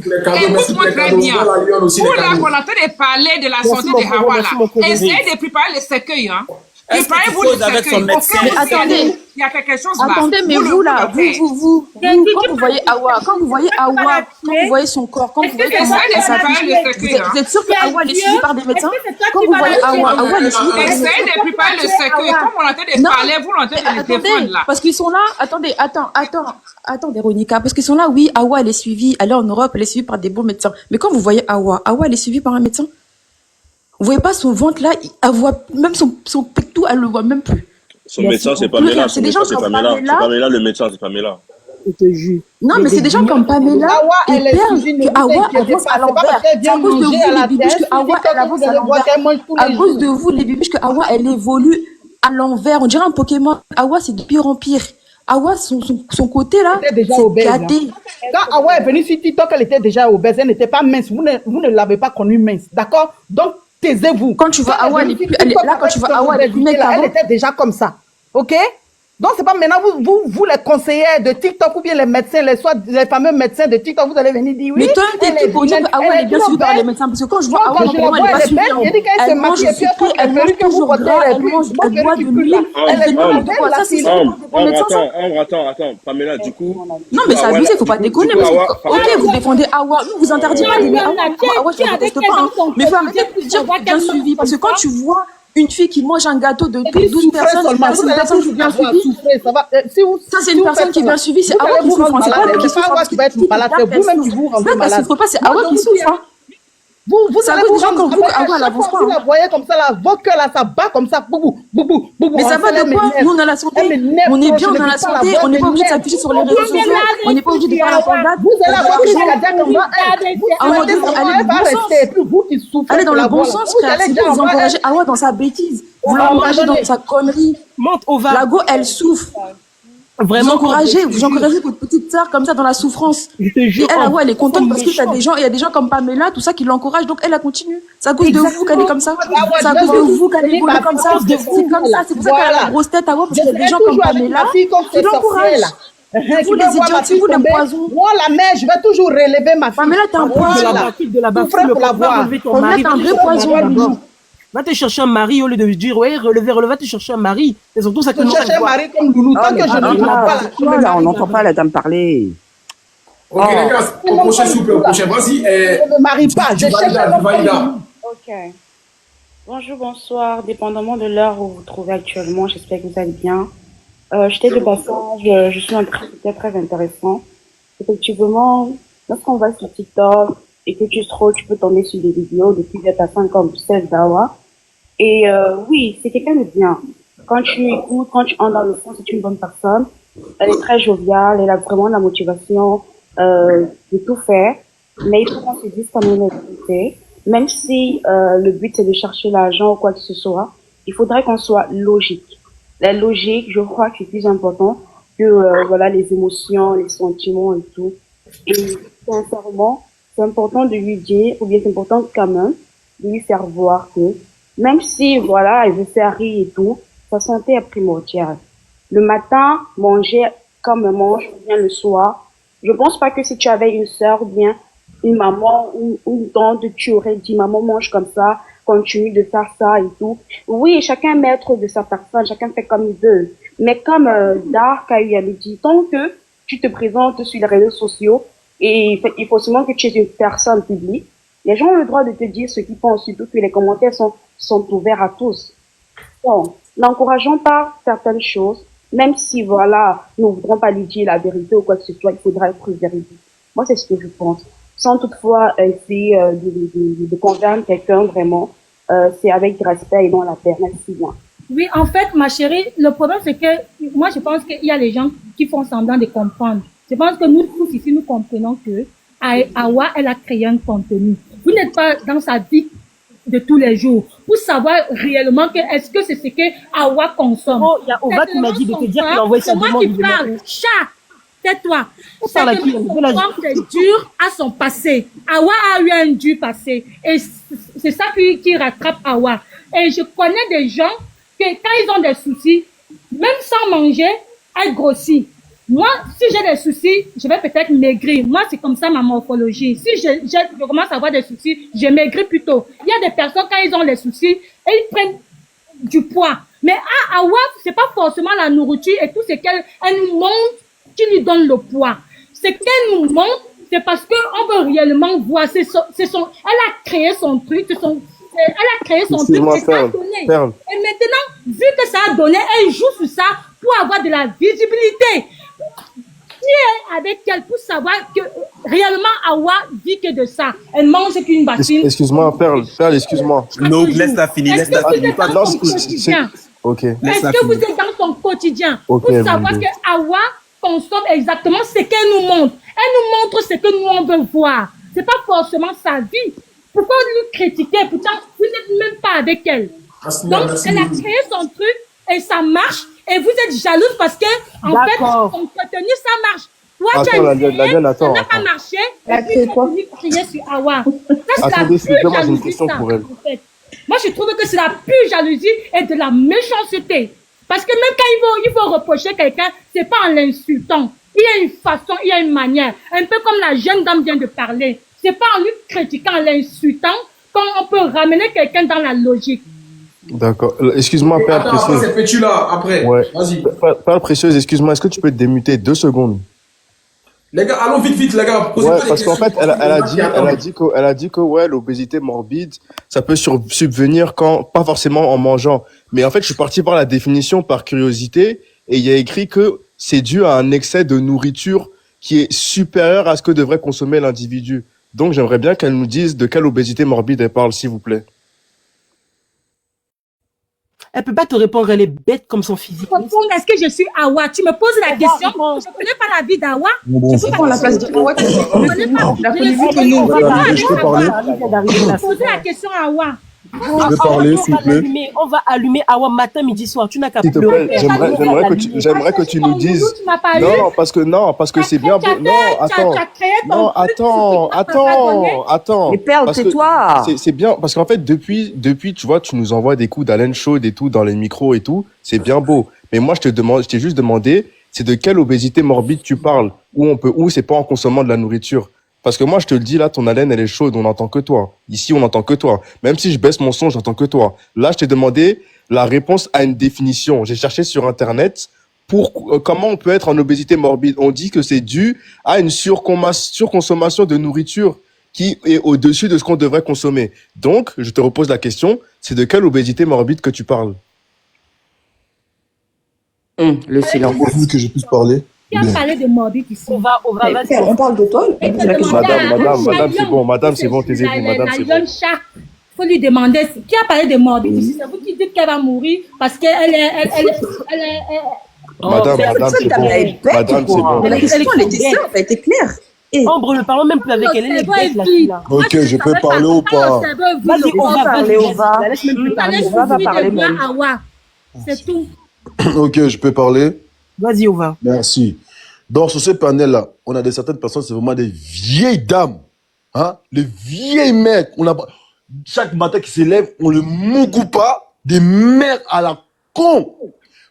Écoute-moi très bien. Vous là, qu'on est en train de parler de la santé de Hawa là, essayez de préparer le cercueil. Hein. Préparez-vous le cercueil. Attendez. Il y a quelque chose là. Attendez, mais vous là, vous, quand vous voyez Hawa, quand vous voyez son corps, quand vous voyez comment elle s'habille, vous êtes sûr que Hawa est suivie par des médecins? Quand vous voyez Hawa est suivie par des médecins. Essayez de préparer le cercueil. Comme on est en train de parler, vous l'entendez de défendre là. Parce qu'ils sont là, attends, Véronica, parce qu'ils sont là, oui, Hawa elle est suivie, elle est en Europe, elle est suivie par des bons médecins. Mais quand vous voyez Hawa elle est suivie par un médecin? Vous voyez pas son ventre là, elle voit même son pectou, elle le voit même plus. Son médecin, c'est Pamela. Son médecin, c'est Pamela. C'est Pamela, le médecin, c'est Pamela. Je te jure. Non, mais c'est des gens comme Pamela Awa, et elle est Perle suivie, ne que vous Awa inquiétez avance pas. à C'est pas l'envers. parce qu'elle C'est à vient cause de manger vous, à les la bibiches, tête, que Awa, TikTok, elle avance vous à allez voir l'envers. qu'elle mange tous À les cause jours. de vous, les bibiches, que Awa, elle évolue à l'envers. On dirait un Pokémon. Awa, c'est de pire en pire. Awa, son côté là, Elle était déjà c'est obèse. Hein. gâté. Quand Awa est venue sur TikTok, elle était déjà obèse. Elle n'était pas mince. Vous ne l'avez pas connue mince. D'accord? Donc, taisez-vous. Quand tu vois Quand Awa, elle est elle est venue plus, sur TikTok là, quand avec tu vois son Awa, elle est plus obésité, mec là, elle qu'avant. était déjà comme ça. OK? Donc, c'est pas maintenant, vous les conseillers de TikTok ou bien les médecins, les fameux médecins de TikTok, vous allez venir dire oui. Mais toi, t'es qui pour dire que Awa, elle est bien suivie par les médecins? Parce que quand je vois Awa, quand je la vraiment, vois, elle est pas elle est suivie. belle. Il dit qu'elle se Elle mange maquille et puis sucré, elle elle mange perruque que vous toujours portez, gras, elle elle mange, moi, elle boit de perruque l'huile, elle fait n'importe quoi. Ça, c'est pour médecin, ça? Attends, Pamela, du coup. Non, mais c'est abusé, faut pas déconner. Parce que, ok, vous défendez Awa, nous vous interdisez pas d'aimer Awa. Awa, je ne déteste pas. Hein. Mais faut arrêter de dire bien suivi. Parce que quand tu vois une fille qui mange un gâteau de 12 personnes, c'est une personne qui est bien suivie. Ça, c'est une personne qui est bien suivie. C'est Awa qui souffre. C'est pas elle qui souffre. Awa qui va être malade. C'est vous-même qui vous rendez malade. Ça ne souffre pas, c'est Awa qui souffre. Vous allez vous rendre compte que Awa, elle avance pas. Vous la voyez comme ça, là, votre cœur, là, ça bat comme ça. Boubou, boubou, boubou. Mais ça va de quoi? Nous, on a la santé. On est bien, on a la santé. On n'est pas obligé de s'afficher sur les réseaux sociaux. On n'est pas obligé de faire la fondate. Vous allez avoir une cardiaque comme ça. Allez dans le bon sens, frère. Si vous encouragez Awa dans sa bêtise, vous l'encouragez dans sa connerie. Monte au va. La go, elle souffre. Vraiment, vous encouragez votre petite sœur comme ça dans la souffrance. Je te jure. Et elle, Awa, elle est contente parce qu'il y a des gens comme Pamela, tout ça qui l'encouragent, donc elle continue. C'est à cause de vous qu'elle est comme ça. C'est à cause de vous qu'elle évolue comme ça. C'est comme ça. C'est pour ça qu'elle a la grosse tête, Awa, parce qu'il y a des gens comme Pamela qui l'encouragent. Vous les idiots, vous les poisons. Moi, la mère, je vais toujours relever ma fille. Pamela, t'es un poison. De la bas pour la voir. Pamela, t'es un vrai poison. Va te chercher un mari au lieu de dire ouais, relever, va te chercher un mari. C'est surtout ça que nous chercher un mari comme Loulou. Tant que je ne vois pas. On n'entend pas la dame parler. Ok, les gars, au prochain, s'il vous plaît, au prochain. Vas-y. Je ne me marie pas. Je cherche un Valida. Ok. Bonjour, bonsoir. Dépendamment de l'heure où vous vous trouvez actuellement, j'espère que vous allez bien. J'étais de passage, je suis un truc très intéressant. Effectivement, lorsqu'on va sur TikTok et que tu scrolles, tu peux tomber sur des vidéos de plusieurs personnes comme celle d'Awa. Et oui, c'est quelqu'un de bien. Quand tu écoutes, quand tu entres dans le fond, c'est une bonne personne. Elle est très joviale, elle a vraiment la motivation de tout faire. Mais il faut qu'on se dise quand même la vérité. Même si le but c'est de chercher l'argent ou quoi que ce soit, il faudrait qu'on soit logique. La logique, je crois que c'est plus important que voilà les émotions, les sentiments et tout. Et sincèrement, c'est important de lui dire, ou bien c'est important quand même de lui faire voir que même si voilà, elle veut faire rire et tout, sa santé est primordiale. Le matin, manger comme elle mange, ou bien le soir. Je pense pas que si tu avais une sœur ou bien une maman ou une tante, tu aurais dit maman mange comme ça, continue de faire ça et tout. Oui, chacun est maître de sa personne, chacun fait comme il veut. Mais comme Dark a eu à le dire, tant que tu te présentes sur les réseaux sociaux et il faut seulement que tu es une personne publique, les gens ont le droit de te dire ce qu'ils pensent, surtout que les commentaires sont ouverts à tous. Donc, n'encourageons pas certaines choses, même si voilà, nous ne voudrons pas lui dire la vérité ou quoi que ce soit, il faudra être véridique. Moi, c'est ce que je pense. Sans toutefois essayer de convaincre quelqu'un vraiment, c'est avec respect et non la paix. Merci bien. Oui, en fait, ma chérie, le problème c'est que moi je pense qu'il y a des gens qui font semblant de comprendre. Je pense que nous tous ici, nous comprenons que Awa, elle a créé un contenu. Vous n'êtes pas dans sa vie de tous les jours pour savoir réellement que est-ce que c'est ce que Awa consomme. Oh, il y a Ova qui m'a dit de te dire qu'il envoie sa demande. C'est moi qui parle. Chat! Tais-toi. C'est dur à son passé. Awa a eu un dur passé. Et c'est ça qui rattrape Awa. Et je connais des gens que quand ils ont des soucis, même sans manger, elles grossissent. Moi, si j'ai des soucis, je vais peut-être maigrir. Moi, c'est comme ça ma morphologie. Si je commence à avoir des soucis, je maigris plutôt. Il y a des personnes, quand ils ont des soucis, ils prennent du poids. Mais à Awa, c'est pas forcément la nourriture et tout ce qu'elle nous montre qui lui donne le poids. Ce qu'elle nous montre, c'est parce qu'on veut réellement voir. Elle a créé son truc, elle a créé son truc et ça a donné. Et maintenant, vu que ça a donné, elle joue sur ça pour avoir de la visibilité. Qui est avec elle pour savoir que réellement Awa vit que de ça. Elle mange qu'une bassine. Excuse-moi, Perle, excuse-moi. Non, laisse-la finir, laisse-la finir. Ok. Est-ce que vous êtes dans son quotidien pour savoir que Awa consomme exactement ce qu'elle nous montre. Elle nous montre ce que nous, on veut voir. C'est pas forcément sa vie. Pourquoi lui critiquer? Pourtant, vous n'êtes même pas avec elle. Donc, elle a créé son truc et ça marche. Et vous êtes jalouse parce que, en fait, son contenu, ça marche. Toi, tu as essayé, ça n'a pas marché. Et puis, tu as crié sur Awa. Ça, c'est la pure jalousie, ça, en fait. Moi, je trouve que c'est la pure jalousie et de la méchanceté. Parce que même quand il faut reprocher quelqu'un, c'est pas en l'insultant. Il y a une façon, il y a une manière. Un peu comme la jeune dame vient de parler. C'est pas en lui critiquant, en l'insultant, qu'on peut ramener quelqu'un dans la logique. D'accord. Excuse-moi, Père Précieuse. Après, c'est petit là, après. Ouais. Vas-y. Père Précieuse, excuse-moi, est-ce que tu peux te démuter 2 secondes? Les gars, allons vite, les gars. Posez Ouais, pas des parce qu'en questions. fait, elle a dit que ouais, l'obésité morbide, ça peut subvenir pas forcément en mangeant. Mais en fait, je suis parti voir la définition par curiosité et il y a écrit que c'est dû à un excès de nourriture qui est supérieur à ce que devrait consommer l'individu. Donc, j'aimerais bien qu'elle nous dise de quelle obésité morbide elle parle, s'il vous plaît. Elle peut pas te répondre, elle est bête comme son physique. Est-ce que je suis Awa? Tu me poses la question. Je ne connais pas la vie d'Awa. Tu peux prendre la place de Awa. Je ne connais pas. Je peux parler? Je vais poser la question à Awa. Je peux parler, s'il te plaît? On va allumer Awa matin, midi, soir. Tu n'as qu'à S'il te plaît, j'aimerais que tu nous dises. Non, parce que c'est bien beau. Non, attends. Mais Père, tais-toi. C'est bien, parce qu'en fait, depuis, tu vois, tu nous envoies des coups d'haleine chaude et tout dans les micros et tout. C'est bien beau. Mais moi, je t'ai juste demandé, c'est de quelle obésité morbide tu parles? Où c'est pas en consommant de la nourriture? Parce que moi, je te le dis, là, ton haleine, elle est chaude, on n'entend que toi. Ici, on n'entend que toi. Même si je baisse mon son, j'entends que toi. Là, je t'ai demandé la réponse à une définition. J'ai cherché sur Internet comment on peut être en obésité morbide. On dit que c'est dû à une surconsommation de nourriture qui est au-dessus de ce qu'on devrait consommer. Donc, je te repose la question, c'est de quelle obésité morbide que tu parles? Le silence. Vous que je puisse parler? Qui a parlé de morbide ici? On parle de toi. Madame, c'est bon, taisez-vous, madame, c'est bon. La jeune chat, il faut lui demander qui a parlé de morbide ici. C'est vous qui dites qu'elle va mourir parce qu'elle est. Madame, c'est bon. Madame, c'est bon. Mais la question, elle était simple, elle était claire. Ambre, ne parlons même plus avec elle, elle est bête, la fille, là. Ok, je peux parler ou pas? Vas-y, on va parler, on va. Laisse même plus parler. On va parler même. C'est tout. Ok, je peux parler? Vas-y, on va. Merci. Donc, sur ce panel-là, on a certaines personnes, c'est vraiment des vieilles dames. Hein? Les vieilles mecs. Chaque matin qui s'élève, on le mougou pas. Des mères à la con.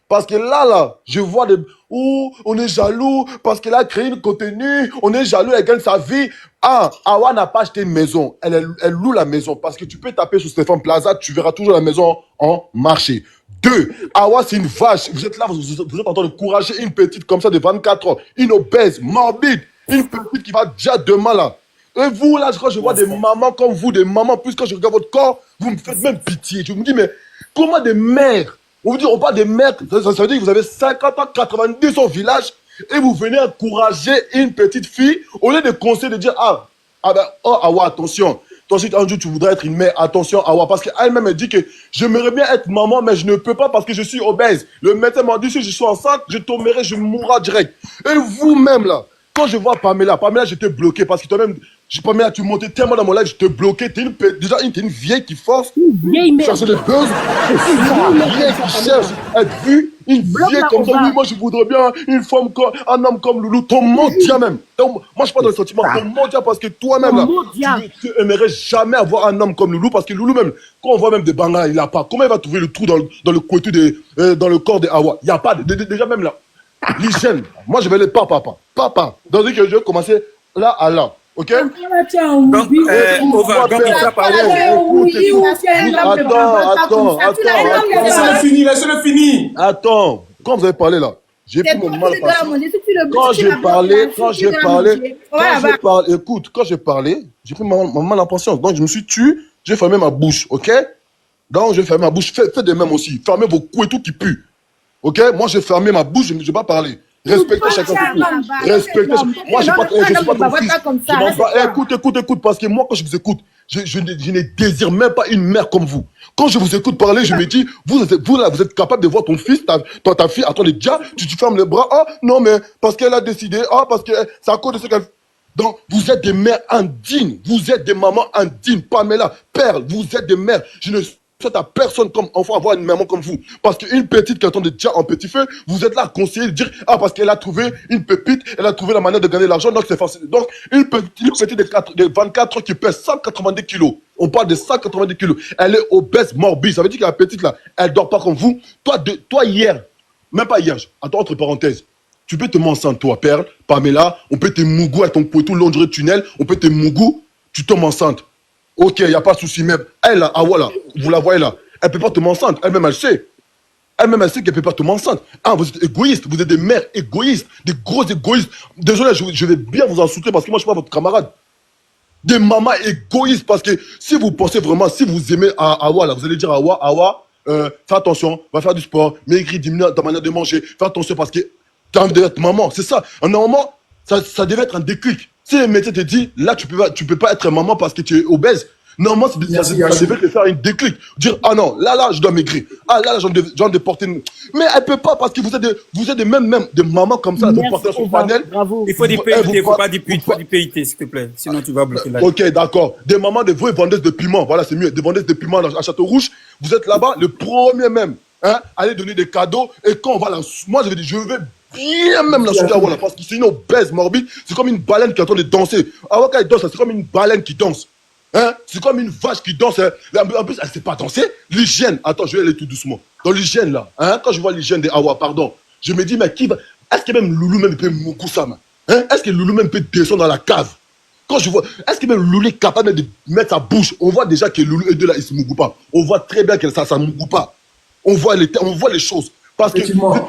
Parce que là, je vois on est jaloux parce qu'elle a créé un contenu. On est jaloux, elle gagne sa vie. Awa n'a pas acheté une maison. Elle loue la maison. Parce que tu peux taper sur Stéphane Plaza, tu verras toujours la maison en marché. 2, Awa, c'est une vache. Vous êtes là, vous êtes en train de courager une petite comme ça de 24 ans. Une obèse, morbide. Une petite qui va déjà demain là. Et vous, là, quand je vois des mamans comme vous, des mamans, plus quand je regarde votre corps, vous me faites même pitié. Je me dis, mais comment des mères? On parle des mères, ça veut dire que vous avez 50 ans, 90 au village, et vous venez encourager une petite fille, au lieu de conseiller, de dire, Awa, attention. Toi aussi, un jour, tu voudrais être une mère. Attention, Awa, parce qu'elle-même, elle dit que j'aimerais bien être maman, mais je ne peux pas parce que je suis obèse. Le médecin m'a dit, si je suis enceinte, je tomberai, je mourrai direct. Et vous-même, là, quand je vois Pamela, j'étais bloqué parce que toi-même, Pamela, tu montais tellement dans mon live, je te bloquais. T'es une vieille qui force. Une vieille mère. Chercher des buzz. Une vieille qui cherche à être vue. Une vieille comme ça. Oui, moi, je voudrais bien une femme un homme comme Loulou. Ton mendia même. Moi, je suis pas dans le sentiment. Ton mendia parce que toi-même, là, tu aimerais jamais avoir un homme comme Loulou parce que Loulou, même, quand on voit même des bangas, il a pas. Comment il va trouver le trou dans le couettu dans le corps des Awa? Il n'y a pas. Déjà, même là. L'hygiène. Moi, je vais les papa. Donc, je vais commencer là à là. Ok? Donc, on va parler. Attends. Laissez-le finir. Attends. Quand vous avez parlé là, j'ai pris mon mal quand j'ai parlé, j'ai pris mon mal en patience. Donc, je me suis tué, j'ai fermé ma bouche. Ok? Donc, j'ai fermé ma bouche. Faites de même aussi. Fermez vos coups et tout qui puent. Ok? Moi, j'ai fermé ma bouche, je ne vais pas parler. Respectez chacun. Respectez. Moi, je suis pas ton fils. Écoute, parce que moi, quand je vous écoute, je ne désire même pas une mère comme vous. Quand je vous écoute parler, je me dis, vous êtes capable de voir ton fils, ta fille, attends, déjà, tu te fermes les bras. Ah, non, mais parce qu'elle a décidé. Ah, parce que c'est à cause de ce qu'elle... Donc, vous êtes des mères indignes. Vous êtes des mamans indignes. Pamela, Perle, vous êtes des mères. Je ne souhaite à personne comme enfant avoir une maman comme vous. Parce qu'une petite qui attend déjà en petit feu, vous êtes là à conseiller, de dire, ah, parce qu'elle a trouvé une pépite, elle a trouvé la manière de gagner l'argent, donc c'est facile. Donc, une petite de 24 ans qui pèse 190 kilos. On parle de 190 kilos. Elle est obèse, morbide. Ça veut dire que la petite là, elle dort pas comme vous. Toi hier, même pas hier, attends, entre parenthèses, tu peux te mettre enceinte, toi, Perle, Pamela, on peut te mougou avec ton poitou long durée de tunnel, on peut te mougou, tu tombes enceinte. Ok, il n'y a pas de souci, même. Elle, là, ah voilà, vous la voyez là, elle ne peut pas tomber enceinte, elle-même, elle sait. Elle-même, elle sait qu'elle ne peut pas tomber enceinte. Ah, vous êtes égoïstes, vous êtes des mères égoïstes, des gros égoïstes. Désolé, je vais bien vous insulter parce que moi, je ne suis pas votre camarade. Des mamans égoïstes, parce que si vous pensez vraiment, si vous aimez Awa, là, vous allez dire à Awa, fais attention, va faire du sport, maigris, diminue ta manière de manger, fais attention parce que tu as envie d'être maman, c'est ça. Normalement, ça devait être un déclic. Si le médecin te dit, là, tu peux pas être maman parce que tu es obèse, normalement, ça devait te faire un déclic. Dire, ah non, là, je dois maigrir. Ah là, j'ai envie de porter une... Mais elle peut pas parce que vous êtes des mamans comme ça, de porter son panel. Bravo. Il faut du PIT, il faut pas du PIT, s'il te plaît. Sinon, tu vas bloquer la... Ok, d'accord. Des mamans, des vraies vendeuses de piments. Voilà, c'est mieux. Des vendeuses de piments à Château-Rouge. Vous êtes là-bas, le premier même. Hein, allez donner des cadeaux. Et quand on va là, moi, je vais bien même la souder Awa, parce que c'est une obèse morbide. C'est comme une baleine qui est en train de danser. Awa, quand elle danse, c'est comme une baleine qui danse. Hein? C'est comme une vache qui danse. Hein? En plus, elle ne sait pas danser. L'hygiène. Attends, je vais aller tout doucement. Dans l'hygiène, là. Hein? Quand je vois l'hygiène des Awa, pardon, je me dis, mais qui va. Est-ce que même Loulou même peut moukou ça, man? Hein? Est-ce que Loulou même peut descendre dans la cave? Quand je vois. Est-ce que même Loulou est capable de mettre sa bouche? On voit déjà que Loulou et deux là, ils ne se moukou pas. On voit très bien que ça ne moukou pas. On voit les choses. Parce que, dites-moi,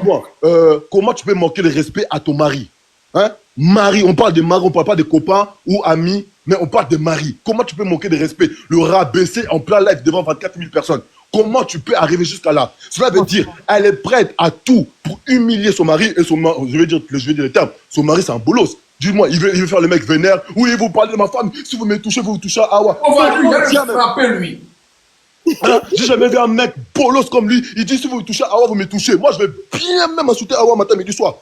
comment tu peux manquer le respect à ton mari? Hein? Mari, on parle de mari, on ne parle pas de copains ou amis, mais on parle de mari. Comment tu peux manquer de respect? Le rabaisser en plein live devant 24 000 personnes. Comment tu peux arriver jusqu'à là? Cela veut dire, elle est prête à tout pour humilier son mari et son mari. Je vais dire le terme. Son mari, c'est un bolos. Dis-moi, il veut faire le mec vénère. Oui, vous parlez de ma femme. Si vous me touchez, vous touchez à Awa. On va lui frapper, lui. Hein? J'ai jamais vu un mec bolos comme lui. Il dit si vous me touchez Awa, vous me touchez. Moi, je vais bien même insulter Awa matin, midi, soir.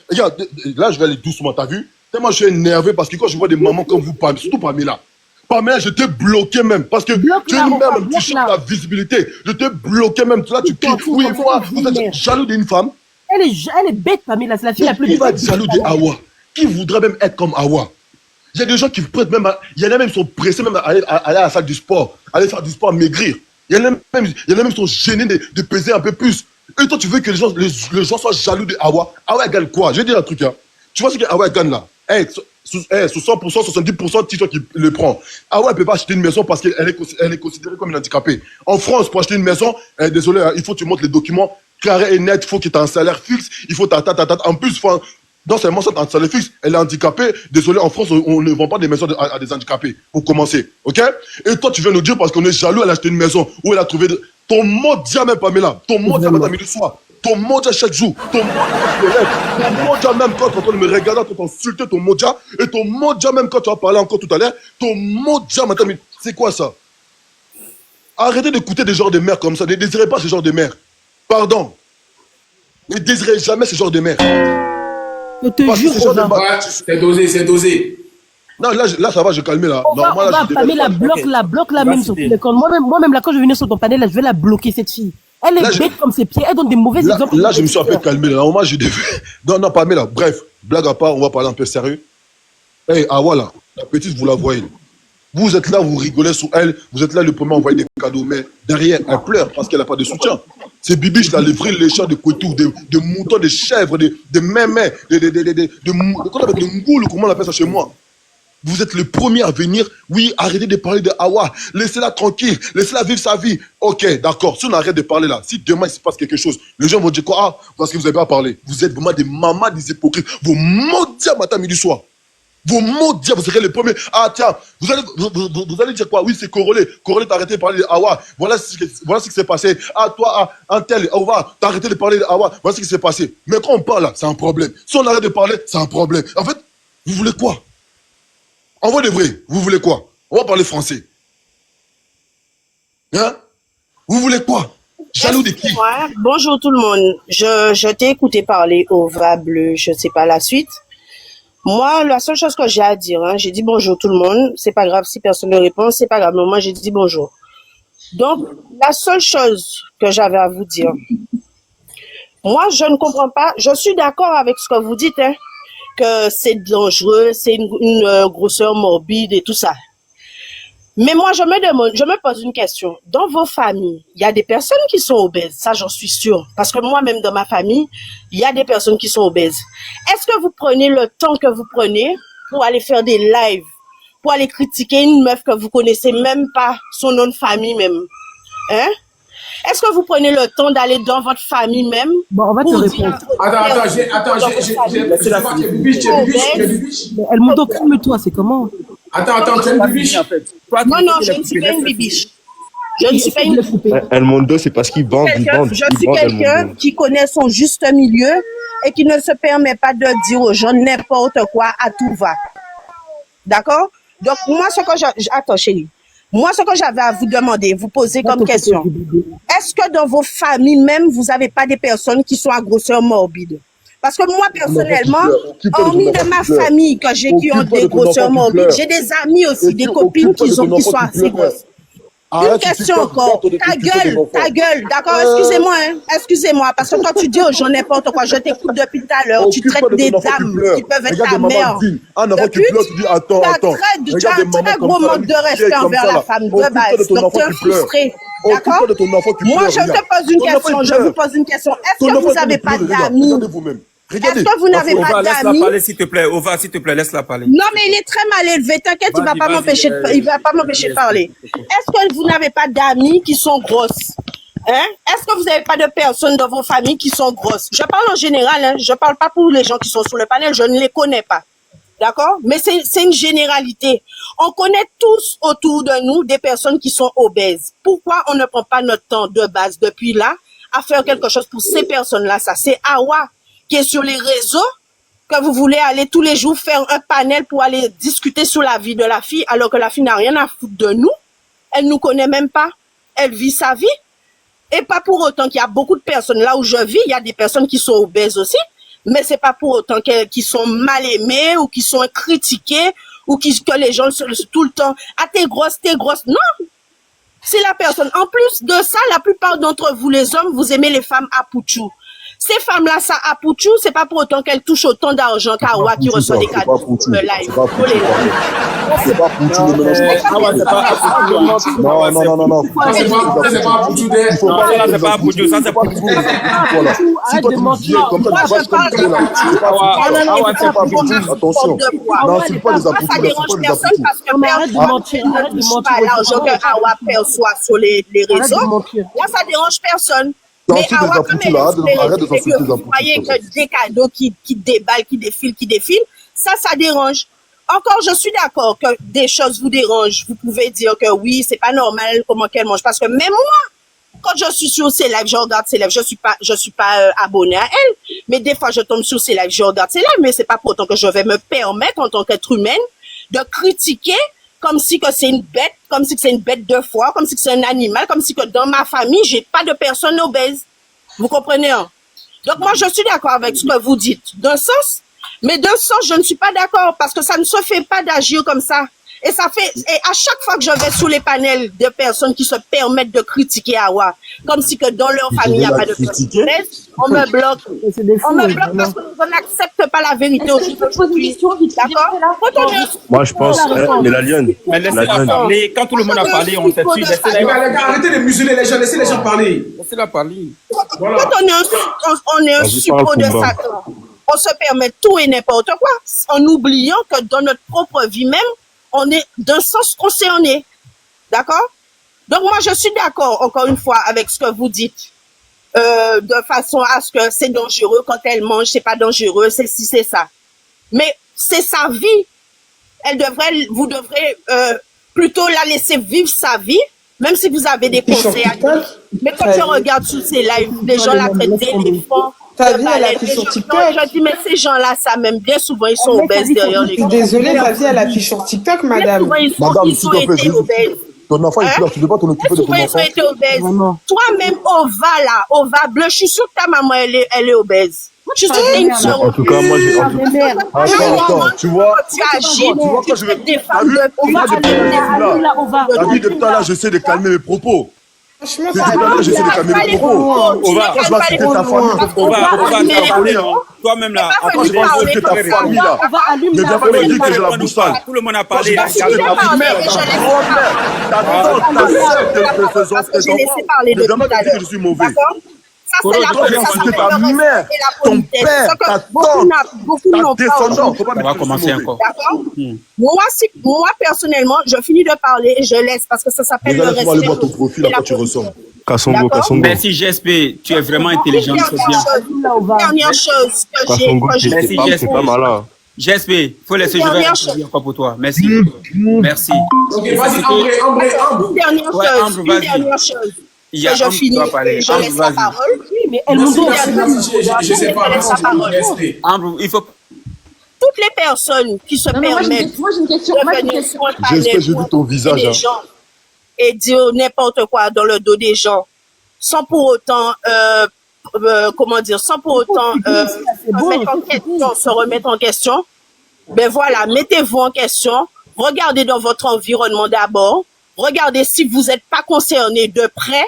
Regarde, là, je vais aller doucement, t'as vu? Tellement je suis énervé parce que quand je vois des mamans comme vous, surtout Pamela. Pamela, je t'ai bloqué même. Parce que tu es même, tu cherches la visibilité. Je t'ai bloqué même. Là, tu cries. Oui, moi, vous êtes jaloux d'une femme. Elle est bête, Pamela. C'est la fille la plus bête. Qui va être jaloux d'Awa? Qui voudrait même être comme Awa? Il y a des gens qui prêtent même. Il y en a même qui sont pressés même à aller à la salle du sport. Aller faire du sport, maigrir. Il y en a même qui sont gênés de peser un peu plus. Et toi, tu veux que les gens soient jaloux d'Awa? Awa gagne quoi? Je vais dire un truc. Hein. Tu vois ce qu'Awa gagne là? Sous 100%, 70%, c'est toi qui le prends. Awa ne peut pas acheter une maison parce qu'elle est considérée comme une handicapée. En France, pour acheter une maison, désolé, hein, il faut que tu montres les documents carrés et nets. Il faut que tu aies un salaire fixe. Il faut en plus, non seulement ça, un salaire fixe, elle est handicapée. Désolé, en France, on ne vend pas des maisons à des handicapés. Pour commencer, ok? Et toi, tu viens nous dire parce qu'on est jaloux, elle a acheté une maison où elle a trouvé ton mot diamant, Pamela. Ton mot diamant, t'as mis le soir. Ton moja chaque jour, ton moja même quand tu es en train de me regarder, tu t'insulter ton moja, et ton moja même quand tu as parlé encore tout à l'heure, ton moja, madame, c'est quoi ça? Arrêtez d'écouter des genres de mères comme ça, ne désirez pas ce genre de mères. Pardon. Ne désirez jamais ce genre de mères. Je te jure, c'est dosé, c'est dosé. Non, là, ça va, je calme là. On va Pamela, bloque la même sur tous les comptes. Moi-même, là, quand je venais sur ton panel, là, je vais la bloquer, cette fille. Elle est bête comme ses pieds, elle donne des mauvais exemples. Là, je me suis un peu calmé. Là. Normalement, je devais... Non, Pamela, bref, blague à part, on va parler un peu sérieux. Hey, voilà, la petite, vous la voyez. Vous êtes là, vous rigolez sur elle, vous êtes là, le premier à envoyer des cadeaux, mais derrière, elle pleure parce qu'elle n'a pas de soutien. C'est Bibiche, là, les chats de Kouetou, de moutons, de chèvres, de mémés, de ngoules, comment on appelle ça chez moi? Vous êtes le premier à venir. Oui, arrêtez de parler de Awa. Laissez-la tranquille. Laissez-la vivre sa vie. Ok, d'accord. Si on arrête de parler là, si demain il se passe quelque chose, les gens vont dire quoi? Ah, parce que vous n'avez pas parlé. Vous êtes vraiment des mamans, des hypocrites. Vous maudits matin, midi, soir. Vous maudits, vous serez les premiers. Ah, tiens, vous allez dire quoi? Oui, c'est Corolé. Corolé, t'as arrêté de parler de Awa. Voilà ce qui s'est passé. Ah, toi, un tel, t'as arrêté de parler de Awa. Voilà ce qui s'est passé. Mais quand on parle là, c'est un problème. Si on arrête de parler, c'est un problème. En fait, vous voulez quoi? En vrai de vrai, vous voulez quoi? On va parler français. Hein? Vous voulez quoi? Jaloux de qui? Excuse-moi. Bonjour tout le monde. Je t'ai écouté parler au va bleu, je sais pas la suite. Moi, la seule chose que j'ai à dire, hein, j'ai dit bonjour tout le monde. C'est pas grave si personne ne répond, c'est pas grave. Mais moi, j'ai dit bonjour. Donc, la seule chose que j'avais à vous dire, moi, je ne comprends pas. Je suis d'accord avec ce que vous dites, hein, que c'est dangereux, c'est une grosseur morbide et tout ça. Mais moi, je me pose une question. Dans vos familles, il y a des personnes qui sont obèses. Ça, j'en suis sûre. Parce que moi-même, dans ma famille, il y a des personnes qui sont obèses. Est-ce que vous prenez le temps que vous prenez pour aller faire des lives, pour aller critiquer une meuf que vous connaissez même pas, son nom de famille même? Hein? Est-ce que vous prenez le temps d'aller dans votre famille même? Bon, on va te répondre. Elle monte au calme-toi, c'est comment? Attends, tu es une bibiche? Non, je ne suis pas une bibiche. Je ne suis pas une El Mundo, c'est parce qu'il bande, Je suis quelqu'un qui connaît son juste milieu et qui ne se permet pas de dire aux gens n'importe quoi à tout va. D'accord? Donc, moi, attends, chérie. Moi, ce que j'avais à vous demander, vous poser comme question, est-ce que dans vos familles même, vous n'avez pas des personnes qui sont à grosseur morbide? Parce que moi, personnellement, hormis de ma famille qui ont des grosseurs morbides, j'ai des amis aussi, des copines qui sont assez grosses. Une question encore. Ta gueule, d'accord? Excusez-moi, parce que quand tu dis aux gens n'importe quoi, je t'écoute depuis tout à l'heure, tu traites des dames qui peuvent être ta mère. Tu as un très gros manque de respect envers la femme de base, donc tu es frustré. D'accord? Moi, je te pose une question, je vous pose une question. Est-ce que vous n'avez pas d'amis? Est-ce que vous n'avez pas d'amis? Laisse-la parler, s'il te plaît. Ova, s'il te plaît, laisse-la parler. Non, mais il est très mal élevé. T'inquiète, il va pas m'empêcher de parler. Est-ce que vous n'avez pas d'amis qui sont grosses? Hein? Est-ce que vous n'avez pas de personnes dans vos familles qui sont grosses? Je parle en général, hein. Je parle pas pour les gens qui sont sur le panel, je ne les connais pas. D'accord? Mais c'est une généralité. On connaît tous autour de nous des personnes qui sont obèses. Pourquoi on ne prend pas notre temps de base depuis là à faire quelque chose pour ces personnes-là? Ça, c'est Awa qui est sur les réseaux, que vous voulez aller tous les jours faire un panel pour aller discuter sur la vie de la fille, alors que la fille n'a rien à foutre de nous. Elle nous connaît même pas. Elle vit sa vie. Et pas pour autant qu'il y a beaucoup de personnes, là où je vis, il y a des personnes qui sont obèses aussi, mais c'est pas pour autant qu'ils sont mal aimés, ou qui sont critiqués, ou que les gens tout le temps, ah, t'es grosse. Non! C'est la personne. En plus de ça, la plupart d'entre vous, les hommes, vous aimez les femmes à Pouchou. Ces femmes-là, ça à Pouchou, c'est pas pour autant qu'elles touchent autant d'argent qu'Awa qui reçoit des cadeaux pour le live. C'est pas Pouchou, ne mélange pas. Non. C'est pas Pouchou. Non, c'est pas Pouchou, ça c'est pas Pouchou. Voilà. Si toi tu me dis comme ça, tu vas comme toi là. C'est pas Pouchou. Attention. Non, c'est pas les apouchous. Ça dérange personne parce que personne ne touche pas l'argent qu'Awa perçoit sur les réseaux. Là, ça dérange personne. Mais Awa, comme elle est, vous voyez que des cadeaux qui déballent, qui défilent, ça dérange. Encore, je suis d'accord que des choses vous dérangent. Vous pouvez dire que oui, c'est pas normal comment qu'elle mange. Parce que même moi, quand je suis sur ses lives, je regarde ses lives. Je suis pas abonné à elle. Mais des fois, je tombe sur ses lives, je regarde ses lives. Mais c'est pas pour autant que je vais me permettre, en tant qu'être humaine, de critiquer comme si que c'est une bête, comme si que c'est une bête de foire, comme si que c'est un animal, comme si que dans ma famille, j'ai pas de personne obèse. Vous comprenez, hein? Donc moi, je suis d'accord avec ce que vous dites, d'un sens, mais d'un sens, je ne suis pas d'accord, parce que ça ne se fait pas d'agir comme ça. Et à chaque fois que je vais sous les panels de personnes qui se permettent de critiquer Awa, comme si que dans leur famille, il n'y a pas de personne, on me bloque. On me bloque parce qu'on n'accepte pas la vérité aussi. D'accord? Moi, je pense, mais la lionne. Mais laissez-la parler. Quand tout le monde a parlé, on s'est tué. Arrêtez de museler les gens, laissez les gens parler. Laissez-la parler. Quand on est un suppôt de Satan, on se permet tout et n'importe quoi, en oubliant que dans notre propre vie même, on est d'un sens concerné. D'accord? Donc moi, je suis d'accord, encore une fois, avec ce que vous dites. De façon à ce que c'est dangereux quand elle mange, c'est pas dangereux, c'est si c'est ça. Mais c'est sa vie. Vous devrez plutôt la laisser vivre sa vie, même si vous avez des conseils à dire. Mais quand je regarde sur ces lives, les gens la traitent d'éléphant. Ta vie, elle affiche sur TikTok. Je dis, mais ces gens-là, ça même bien souvent, ils sont obèses derrière les gens. Désolée, ta vie, elle affiche sur TikTok, madame. Ils sont obèses. Ton enfant, il pleure. Tu ne peux pas t'en occuper de ton Souvent, ils enfant. ont été obèses. Toi-même, Ova, là, Ova bleu, je suis sûre que ta maman, elle est obèse. Je suis sûre que t'es une soeur. En tout cas, moi, j'ai. Attends, tu vois. Tu agis, Tu vois, quand je vais. des femmes de T'as vu, depuis tout à l'heure, j'essaie de calmer mes propos. Franchement, Depuis tout à l'heure, j'essaie de calmer mes propos. Quand je vais insulter ta famille, Toi-même là, quand je vais insulter ta famille là, ne viens pas me dire que j'ai la bouche sale. tout le monde a Quand je parlé. vais insulter ta mère, ta tante, ta soeur, tes enfants, ne viens pas me dire que je suis mauvais. Ça, c'est la Toi, j'ai insulté ta mère, ton père, ta tante, ta descendante. On va commencer encore. D'accord. Moi, personnellement, je finis de parler et je laisse parce que ça s'appelle le Regarde, laisse-moi aller voir ton respect. profil, à quoi tu ressembles. Kassongo, Kassongo. Merci GSP, tu es vraiment intelligent, c'est bien. Dernière chose que Kassongo, j'ai. Merci c'est pas mal, hein. GSP, faut laisser jouer encore pour toi. Merci. Merci. Ok, vas-y, Ambre. Une dernière Ouais, chose. Ambre, Une vas-y. dernière chose. Il y a Que je Ambre qui finis doit parler. et je Ambre, laisse la vas-y. parole. Oui, mais elle Merci, nous je sais pas. Je laisse la parole. Ambre, il faut. Toutes les personnes qui se permettent moi j'ai une question. de venir sur un panel J'espère que j'ai vu ton visage. des Hein. gens et dire n'importe quoi dans le dos des gens sans pour autant sans pour autant se remettre en question. Ben voilà, mettez-vous en question, regardez dans votre environnement d'abord, regardez si vous n'êtes pas concerné de près,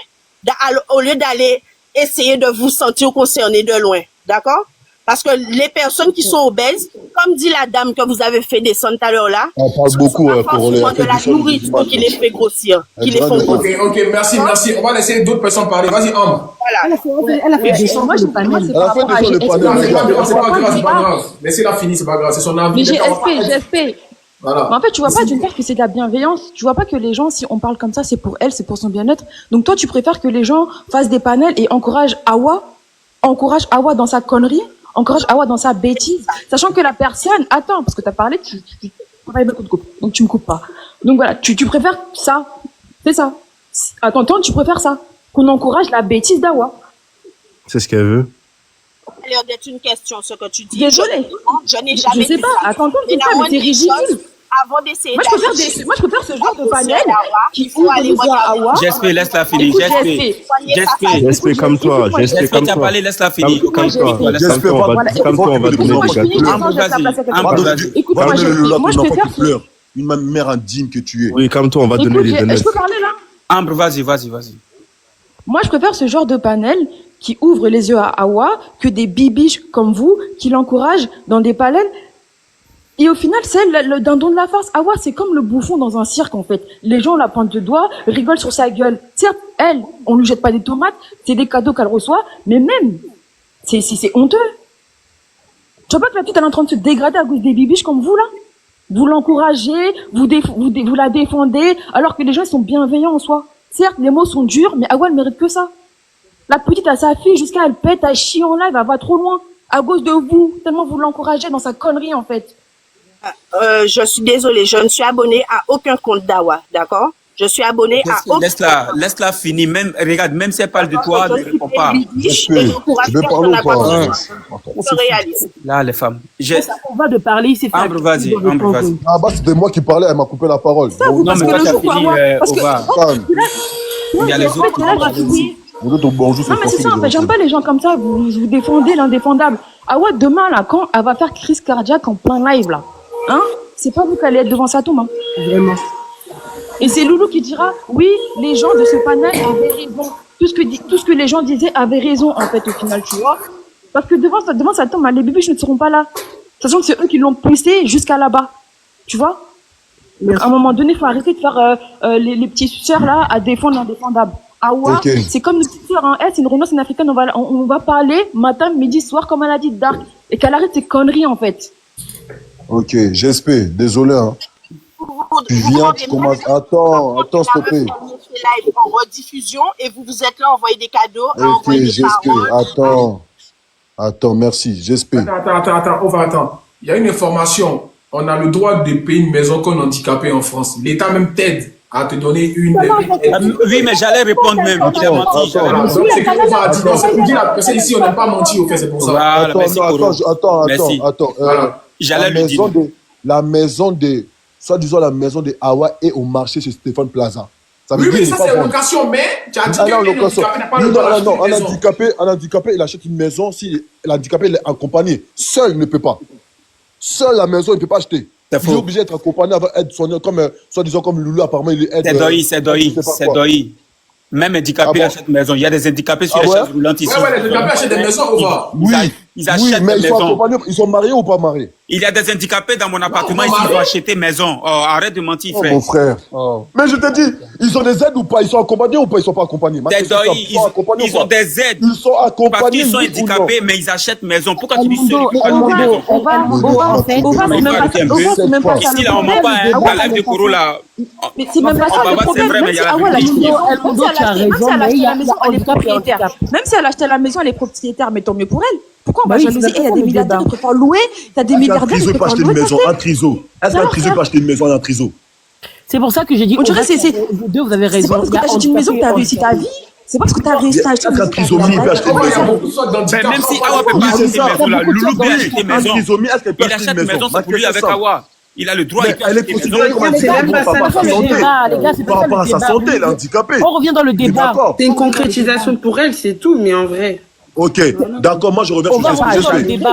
au lieu d'aller essayer de vous sentir concerné de loin, d'accord? Parce que les personnes qui sont obèses, comme dit la dame que vous avez fait descendre tout à l'heure là, On parle beaucoup, Corolé. de la nourriture qui les fait grossir, qui les font grossir. Ok, merci. On va laisser d'autres personnes parler. Vas-y, Ambre. Voilà. Elle a fait descendre le panel. Elle a fait descendre le panel. C'est pas grave. Laissez-la finir, c'est pas grave. C'est son avis. Mais GSP. Voilà. Mais en fait, tu vois pas d'une part que c'est de la bienveillance. Tu vois pas que les gens, si on parle comme ça, c'est pour elle, c'est pour son bien-être. Donc toi, tu préfères que les gens fassent des panels et encouragent Awa dans sa connerie, encourage Awa dans sa bêtise, sachant que la personne, attends, parce que t'as parlé, donc tu me coupes pas. Donc voilà, tu préfères ça, c'est ça. À ton temps, tu préfères ça, qu'on encourage la bêtise d'Awa. C'est ce qu'elle veut. Ça a l'air d'être une question, ce que tu dis. Désolée. Je n'ai jamais Je sais dit pas, ça. à ton temps, Mais c'est ça, la mais c'est moindre des choses, ridicule. Avant d'essayer Moi, je préfère ce genre de panel qui faut ouvre aller les yeux à Awa. GSP, laisse-la finir. GSP, comme toi. GSP, comme tu as toi. parlé, laisse-la finir. Comme toi, on va donner le gâteau. Ambre, vas-y. Écoute-moi, moi, je préfère... Une mère indigne que tu es. Oui, comme toi, on va donner les donuts. Je peux parler là? Ambre, vas-y. Moi, je préfère ce genre de panel qui ouvre les yeux à Awa que des bibiches comme vous qui l'encouragent dans des panels. Et au final, c'est le dindon de la farce. Awa, c'est comme le bouffon dans un cirque, en fait. Les gens la pointent de doigt, rigolent sur sa gueule. Certes, elle, on lui jette pas des tomates, c'est des cadeaux qu'elle reçoit, mais même, c'est honteux. Tu vois pas que la petite, elle est en train de se dégrader à cause des bibiches comme vous, là? Vous l'encouragez, vous la défendez, alors que les gens, ils sont bienveillants en soi. Certes, les mots sont durs, mais Awa, elle mérite que ça. La petite, elle s'affiche jusqu'à elle pète, elle chie en live, elle va trop loin. À cause de vous, tellement vous l'encouragez dans sa connerie, en fait. Je suis désolée, je ne suis abonnée à aucun compte d'Awa, d'accord? Je suis abonnée à aucun Laisse-la finir. Même, regarde, même si elle parle de toi, ne réponds pas. Je vais parler ou pas? Là, les femmes. On va de parler, c'est fait. Ambre, vas-y. Ah bah, c'était moi qui parlais, elle m'a coupé la parole. Non, mais toi, tu as fini, Ova. Il y a les autres qui vous êtes au bonjour, non, mais c'est ça, en fait, j'aime pas les gens comme ça, vous défendez l'indéfendable. Ah ouais, demain, là, quand elle va faire crise cardiaque en plein live, là, hein, c'est pas vous qui allez être devant sa tombe, hein. Vraiment. Et c'est Loulou qui dira, oui, les gens de ce panel avaient raison. Tout ce que les gens disaient avaient raison, en fait, au final, tu vois. Parce que devant sa tombe, les bébés ne seront pas là. Sachant que c'est eux qui l'ont poussé jusqu'à là-bas. Tu vois? À un moment donné, il faut arrêter de faire les petits suceurs, là, à défendre l'indéfendable. Awa, c'est comme une petite sœur, hein. Elle, c'est une Renault, c'est une africaine, on va parler matin, midi, soir, comme elle a dit, Dark. Et qu'elle arrête ses conneries, en fait. Ok, GSP, désolé, hein. Tu viens, tu commences. Attends, s'il te plaît. Live en rediffusion et vous êtes là, envoyer des cadeaux. Ok, GSP, attends, merci, GSP. Attends, on va attendre. Il y a une information. On a le droit de payer une maison qu'on handicapé en France. L'État même t'aide à te donner une. Oui, mais j'allais répondre même. Il a menti. Donc, c'est qu'on va dire. Donc, c'est dit la personne ici, on n'a pas menti, au fait, c'est pour ça. Voilà, merci, Attends. J'allais lui dire. La maison de, soi-disant la maison de Awa est au marché chez Stéphane Plaza. Ça veut Oui, dire oui, il ça n'est pas c'est vendu. location, mais tu as dit Ah non, qu'un location. handicapé n'a pas le droit Non, d'acheter non, une maison. un handicapé, il achète une maison si l'handicapé est accompagné. Seul, il ne peut pas. Seul, la maison, il ne peut pas acheter. C'est Il est faux. obligé d'être accompagné avec aide soignante, comme, soi-disant, comme Loulou, apparemment, il est aide. C'est doyi. Même handicapés achètent maison. Il y a des handicapés sur les chaises roulantes ici. Ouais, les handicapés achètent des maisons, on va. Oui, Ils achètent mais des ils sont maisons. accompagnés, ils sont mariés ou pas mariés? Il y a des handicapés dans mon appartement ici, ils vont acheter maison. Oh, arrête de mentir, Oh, frère. mon frère. Mais je te dis, ils ont des aides ou pas? Ils sont accompagnés ou pas? Ils sont pas accompagnés? Ma Des question, doyi, ils sont accompagnés ou ils ont pas? des aides. Ils sont Parce accompagnés, qu'ils sont oui ou non? handicapés, mais ils achètent maison. Pourquoi tu dis celui qui c'est même pas ça. Ici, là, on ment pas, hein. La live de Koro, là. Mais c'est même pas ça le problème. vrai, mais Même il y si a la Awa, elle a vérité. acheté la maison, elle est propriétaire. Même si elle a acheté la maison, elle est propriétaire, mais tant mieux pour elle. Pourquoi on va jalouser? Il y a des milliardaires qui préfèrent louer, il y a des milliardaires qui Triso peut préfèrent acheter une louer. maison, un Triso. Est-ce qu'un Triso peut acheter une maison, un Triso? C'est pour ça que j'ai dit, On dirait c'est vous deux, vous avez c'est raison. pas parce que tu achètes une maison que tu as réussi ta vie. C'est pas parce que tu as réussi à acheter une maison. Trisomie peut acheter une maison. Même si Awa peut pas acheter une maison, là, Loulou peut acheter une maison. Trisomie, est-ce qu'elle peut Il acheter achète une une maison, c'est pour lui avec Awa. Il a le droit, il peut elle est acheter une considérée comme un maison. handicapé par rapport à sa santé. Par rapport à sa santé, elle est handicapée. On revient dans le débat. C'est une concrétisation pour elle, c'est tout, mais en vrai. Ok, d'accord, moi je reviens sur ce que je fais. Non,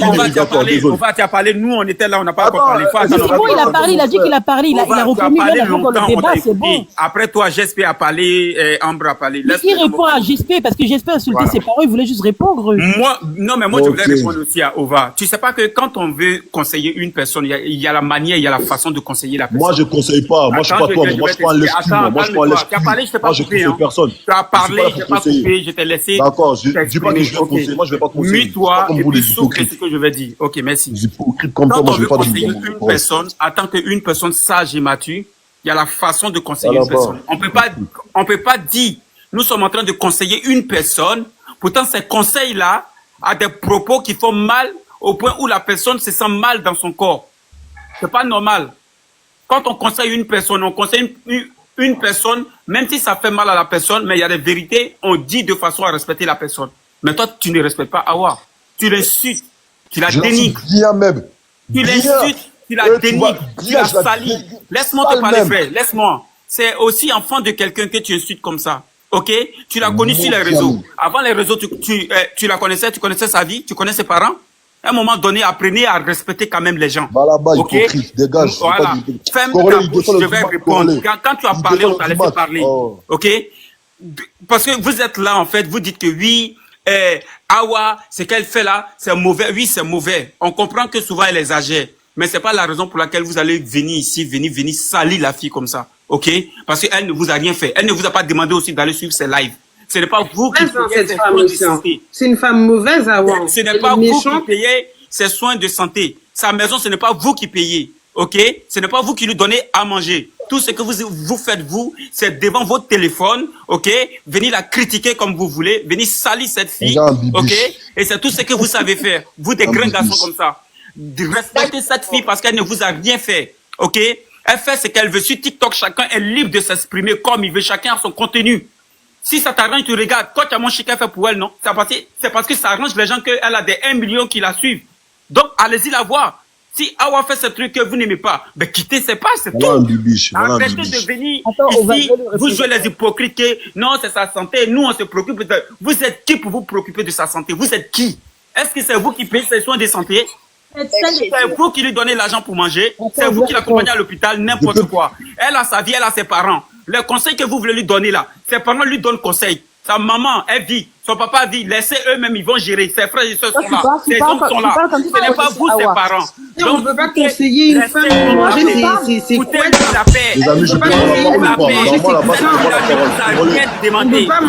on va t'y parler. On va t'y parler. Nous, on était là, on n'a pas encore parlé. C'est bon, il a parlé, il a dit qu'il a parlé, il a reconnu parlé là, dans longtemps, le on débat, t'a c'est bon. écouté. Après toi, GSP a parlé, Ambre a parlé. Il répond à GSP parce que GSP a insulté ses parents, il voulait juste répondre. Moi, non, mais moi, je voulais répondre aussi à Ova. Tu sais pas que quand on veut conseiller une personne, il y a la manière, il y a la façon de conseiller la personne. Moi je conseille pas, moi je suis pas toi, moi je suis pas l'esprit, moi je suis pas l'esprit. Tu as parlé, je t'ai pas Moi je coupé. conseille personne. Tu as parlé, je t'ai pas coupé, je t'ai laissé. D'accord, je dis pas que je vais conseiller, moi je vais pas conseiller. Mute-toi et puis souffle ce que je vais dire. Ok, merci. Hypocrite comme toi, Quand moi on je veut vais pas conseiller donner une personne, en tant qu'une personne sage et mature, il y a la façon de conseiller une personne. On peut pas dire, nous sommes en train de conseiller une personne, pourtant ces conseils-là a des propos qui font mal au point où la personne se sent mal dans son corps. C'est pas normal. Quand on conseille une personne, on conseille une personne, même si ça fait mal à la personne, mais il y a des vérités, on dit de façon à respecter la personne. Mais toi, tu ne respectes pas Awa. Tu l'insultes, tu la dénigres. Bien même. Tu l'insultes, tu la dénigres, tu la salis. Laisse-moi te parler, frère. Laisse-moi. C'est aussi enfant de quelqu'un que tu insultes comme ça. Ok? Tu l'as connu sur les réseaux. Avant les réseaux, tu la connaissais, tu connaissais sa vie, tu connais ses parents. À un moment donné, apprenez à respecter quand même les gens. Là-bas, ok? hypocrite, dégage. Voilà. Ferme ta bouche, je vais répondre. Quand tu as parlé, on t'a laissé parler. Ok? Parce que vous êtes là, en fait, vous dites que oui, Awa, ce qu'elle fait là, c'est mauvais. Oui, c'est mauvais. On comprend que souvent elle exagère. Mais c'est pas la raison pour laquelle vous allez venir ici, venir salir la fille comme ça. Ok? Parce qu'elle ne vous a rien fait. Elle ne vous a pas demandé aussi d'aller suivre ses lives. Ce n'est pas vous qui payez ses soins de santé. C'est une femme mauvaise, Awa. Ce n'est pas vous qui payez ses soins de santé. Sa maison, ce n'est pas vous qui payez. Ok? Ce n'est pas vous qui lui donnez à manger. Tout ce que vous faites, vous, c'est devant votre téléphone, ok? Venir la critiquer comme vous voulez, venir salir cette fille, ok? Et c'est tout ce que vous savez faire. Vous, des grands garçons comme ça. Respectez cette fille parce qu'elle ne vous a rien fait, ok? Elle fait ce qu'elle veut. Sur TikTok, chacun est libre de s'exprimer comme il veut. Chacun a son contenu. Si ça t'arrange, tu regardes. Toi, tu as mon chicken fait pour elle, non? C'est parce que ça arrange les gens qu'elle a des 1 million qui la suivent. Donc, allez-y la voir. Si Awa fait ce truc que vous n'aimez pas, ben quittez ses pages, c'est tout. Arrêtez de venir ici, vous jouez les hypocrites que non, c'est sa santé, nous on se préoccupe de... Vous êtes qui pour vous préoccuper de sa santé? Vous êtes qui? Est-ce que c'est vous qui payez ses soins de santé? C'est vous qui lui donnez l'argent pour manger? C'est vous qui l'accompagnez à l'hôpital, n'importe quoi. Elle a sa vie, elle a ses parents. Le conseil que vous voulez lui donner là, ses parents lui donnent conseil. Sa maman, elle vit. Son papa vit. Laissez eux-mêmes, ils vont gérer. Ses frères et sœurs sont là. Ses hommes sont là. Ce n'est pas vous, ses parents. Donc, on ne peut pas conseiller une femme pour manger ses couettes. La paix. Les amis, je peux la paix. On ne peut pas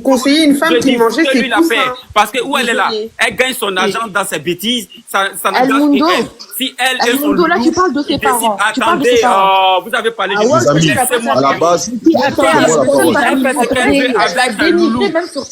conseiller une femme qui mangeait ses couettes. Parce que où elle est là? Elle gagne son argent dans ses bêtises. Ça ne Mundo. Si elle et son Mundo, là, tu parles de ses parents. Attendez, vous avez parlé de ses amis. À la base,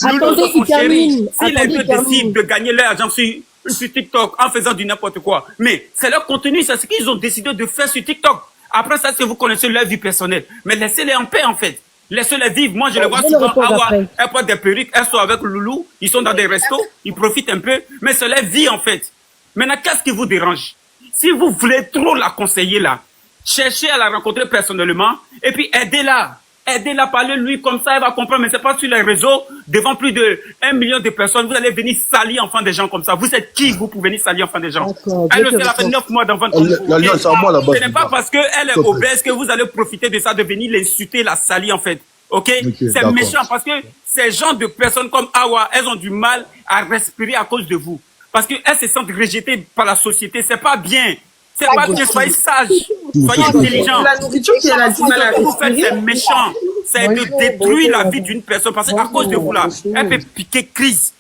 Attendez, il termine. Si les deux décident de gagner leur argent sur TikTok en faisant du n'importe quoi, mais c'est leur contenu, c'est ce qu'ils ont décidé de faire sur TikTok. Après ça, c'est vous connaissez leur vie personnelle. Mais laissez-les en paix, en fait. Laissez-les vivre. Moi, je les vois souvent. Elles portent des perruques, elles sont avec Loulou, ils sont dans des restos, ils profitent un peu, mais c'est leur vie, en fait. Maintenant, qu'est-ce qui vous dérange? Si vous voulez trop la conseiller, là, cherchez à la rencontrer personnellement et puis aidez-la. Aidez-la, parlez-lui comme ça, elle va comprendre. Mais c'est pas sur les réseaux, devant plus de 1 million de personnes, vous allez venir salir enfant des gens comme ça. Vous êtes qui, vous, pour venir salir enfant des gens? Elle a fait 9 mois d'enfant comme vous. Ce n'est pas parce qu'elle est obèse que vous allez profiter de ça, de venir l'insulter, la salir, en fait. Ok, c'est méchant parce que ces gens de personnes comme Awa, elles ont du mal à respirer à cause de vous. Parce qu'elles se sentent rejetées par la société. C'est pas bien. C'est pas bien. Soyez sages. Soyez intelligents. La nourriture qui a du mal à Ce que vous faites, respirer. c'est méchant. C'est de détruire la vie d'une personne. Parce qu'à cause de vous, là, elle peut piquer crise.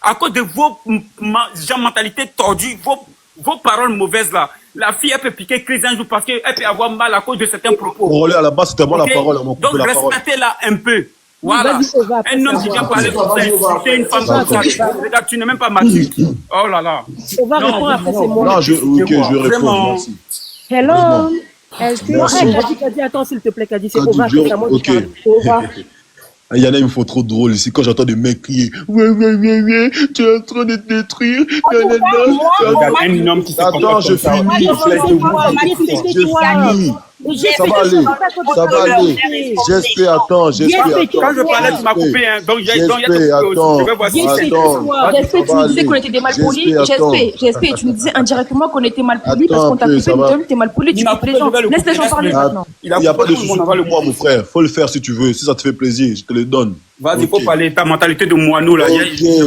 À cause de vos mentalités tordues, vos paroles mauvaises, là. La fille, elle peut piquer crise un jour parce qu'elle peut avoir mal à cause de certains propos. À la base, c'était moi la parole. Donc, respectez-la un peu. Voilà. Un homme qui vient parler comme ça, c'est une femme comme ça. Regarde, tu n'es même pas mature. Oh là là. On va répondre après ces mots. Non, je réponds. Merci. Hello. Est-ce que... Merci. Kadi, attends s'il te plaît, Kadi, c'est Kadi, Ova, c'est à moi de ok. parler. Ova. Il y en a, il me faut trop drôle ici. Quand j'entends des mecs crier, ouais, tu es en train de te détruire. Un homme qui se Attends, je finis. Ça va aller. Ça va aller. J'espère, attends. Quand je parlais, tu m'as coupé, hein. Donc, il y a tout aussi. Je vais voir si J'espère, tu nous disais qu'on était des malpolis. J'espère, tu nous disais indirectement qu'on était malpolis parce qu'on t'a coupé une gueule, t'es malpoli, tu coupes les gens. Laisse les gens parler maintenant. Il n'y a pas de souci pour moi, mon frère. Faut le faire si tu veux. Si ça te fait plaisir, je te le donne. Vas-y, faut parler ta mentalité de moineau, là.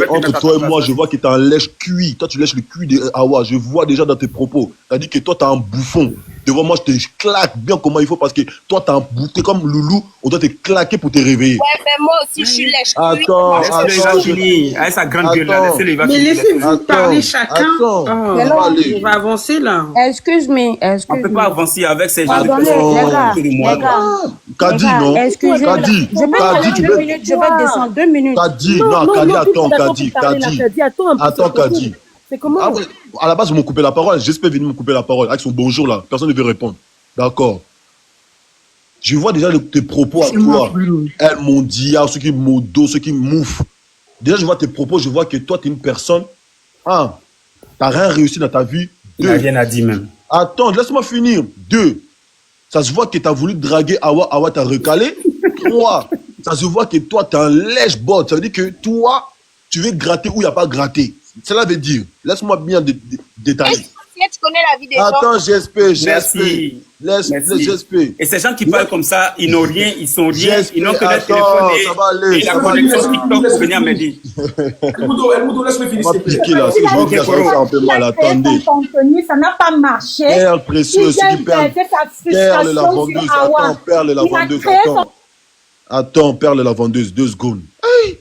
Entre toi et moi, je vois que tu as un lèche-cuit. Toi, tu lèches le cuit de Awa. Je vois déjà dans tes propos. Tu as dit que toi, tu as un bouffon. Devant moi, je te claque bien comment il faut parce que toi, tu as un bouffon comme Loulou. On doit te claquer pour te réveiller. Ouais, mais moi aussi, je suis lèche. Attends. Avec sa grande gueule, là. Mais laissez-vous parler chacun. On va avancer là. Excuse-moi. On ne peut pas avancer avec ces gens. Kadi, non? Kadi, je vais descendre 2 minutes. Kadi, non, Kadi, attends, Kadi. C'est comment? À la base, ils m'ont coupé la parole. J'espère venir me couper la parole. Avec son bonjour là, personne ne veut répondre. D'accord. Je vois déjà tes propos à toi. Elle m'ont dit, ceux qui m'ont ceux qui m'ouffent. Déjà, je vois tes propos, je vois que toi, tu es une personne. Un, tu n'as rien réussi dans ta vie. Il n'a rien à dire même. Attends, laisse-moi finir. 2, ça se voit que tu as voulu draguer Awa, Awa t'a recalé. 3, ça se voit que toi, tu es un lèche-bot. Ça veut dire que toi, tu veux gratter où il n'y a pas gratté. Cela veut dire, laisse-moi bien détailler. Tu connais la vie des gens. Attends, j'espère. Merci. J'espère. Et ces gens qui parlent comme ça, ils n'ont rien, ils sont rien, ils n'ont que leur téléphone et la connexion TikTok pour venir m'aider. Elmudo, laisse-moi finir. Pas piquer là, c'est bon, ça fait un peu mal, attendez. Ça n'a pas marché. Perle précieuse, ce qui perd. Perle la vendeuse, attends, Perle la vendeuse, attends, Perle la vendeuse, 2 secondes. Hey.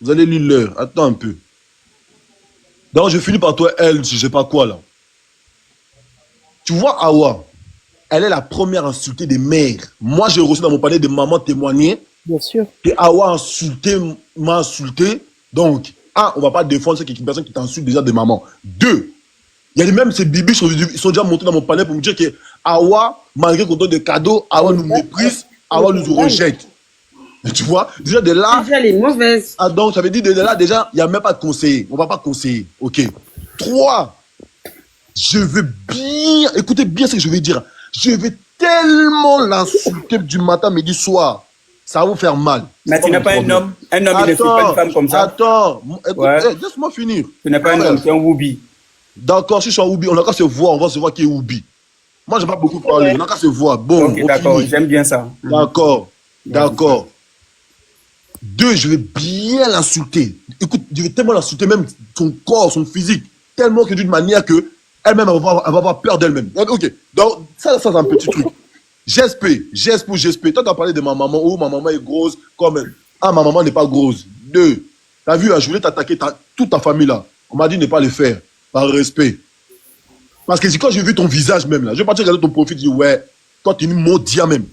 Vous allez lire l'heure, attends un peu. Donc, je finis par toi, elle, je sais pas quoi, là. Tu vois, Awa, elle est la première insultée des mères. Moi, j'ai reçu dans mon panier des mamans témoigner. Bien sûr. Que Awa m'a insulté. Donc, on va pas défendre ces personnes qui t'insultent déjà des mamans. 2, il y a même ces bibis qui sont déjà montés dans mon panier pour me dire que Awa, malgré qu'on donne des cadeaux, Awa nous méprise, Awa nous rejette. Tu vois, déjà de là. Déjà les mauvaises. Ah, donc, ça veut dire de là, déjà, il n'y a même pas de conseiller. On ne va pas conseiller. OK. 3, je veux bien. Écoutez bien ce que je vais dire. Je vais tellement l'insulter du matin, midi, soir. Ça va vous faire mal. Mais tu n'es pas un homme. Un homme, il ne fait pas une femme comme ça. Attends. Écoute, laisse-moi finir. Tu n'es pas un homme, tu es un Woubi. D'accord, si je suis un Woubi, on n'a qu'à se voir. On va se voir qui est Woubi. Moi, je n'ai pas beaucoup parlé. On n'a qu'à se voir. Bon, ok, d'accord, j'aime bien ça. D'accord. 2, je vais bien l'insulter. Écoute, je vais tellement l'insulter, même son corps, son physique, tellement que d'une manière que elle-même, elle va avoir peur d'elle-même. Ok, donc ça c'est un petit truc. GSP. Toi, tu as parlé de ma maman. Oh, ma maman est grosse. Comme ma maman n'est pas grosse. 2, tu as vu, je voulais t'attaquer toute ta famille là. On m'a dit de ne pas le faire, par respect. Parce que quand j'ai vu ton visage même là, je vais partir regarder ton profil, je dis ouais, toi tu es une maudite même.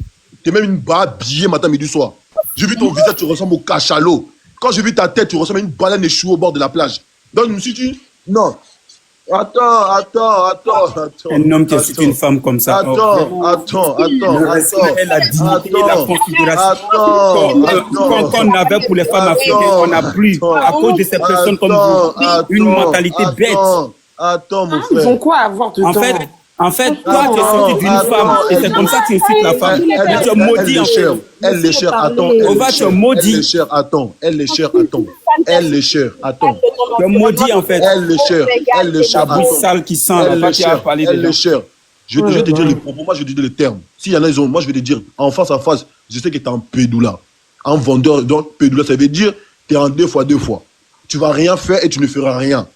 Tu es même une barre habillée matin, midi, soir. J'ai vu ton visage, tu ressembles au cachalot. Quand j'ai vu ta tête, tu ressembles à une baleine échouée au bord de la plage. Donc je me suis dit, non. Attends. Un homme qui est une femme comme ça. Attends. Le respect et la dignité et la considération qu'on avait pour les femmes africaines, on n'a plus à cause de ces personnes comme vous. Une mentalité bête. Attends, mon frère. Ils ont quoi à avoir dedans? En fait, toi, tu es sorti d'une femme et c'est comme ça que tu incites la femme. Tu es maudit en fait. Elle est chère, attends. On va te maudit. Elle est chère, attends. Elle est chère, attends. Elle est chère, attends. Tu es maudit en fait. Elle est chère, elle est chère. La bouche sale qui sent. Elle est chère, elle est chère. Je vais te dire les propos, moi je vais te dire les termes. S'il y en a, moi je vais te dire en face à face, je sais que tu es en pédoula. En vendeur, donc pédoula, ça veut dire tu es en 2 fois 2 fois. Tu vas rien faire et tu ne feras rien.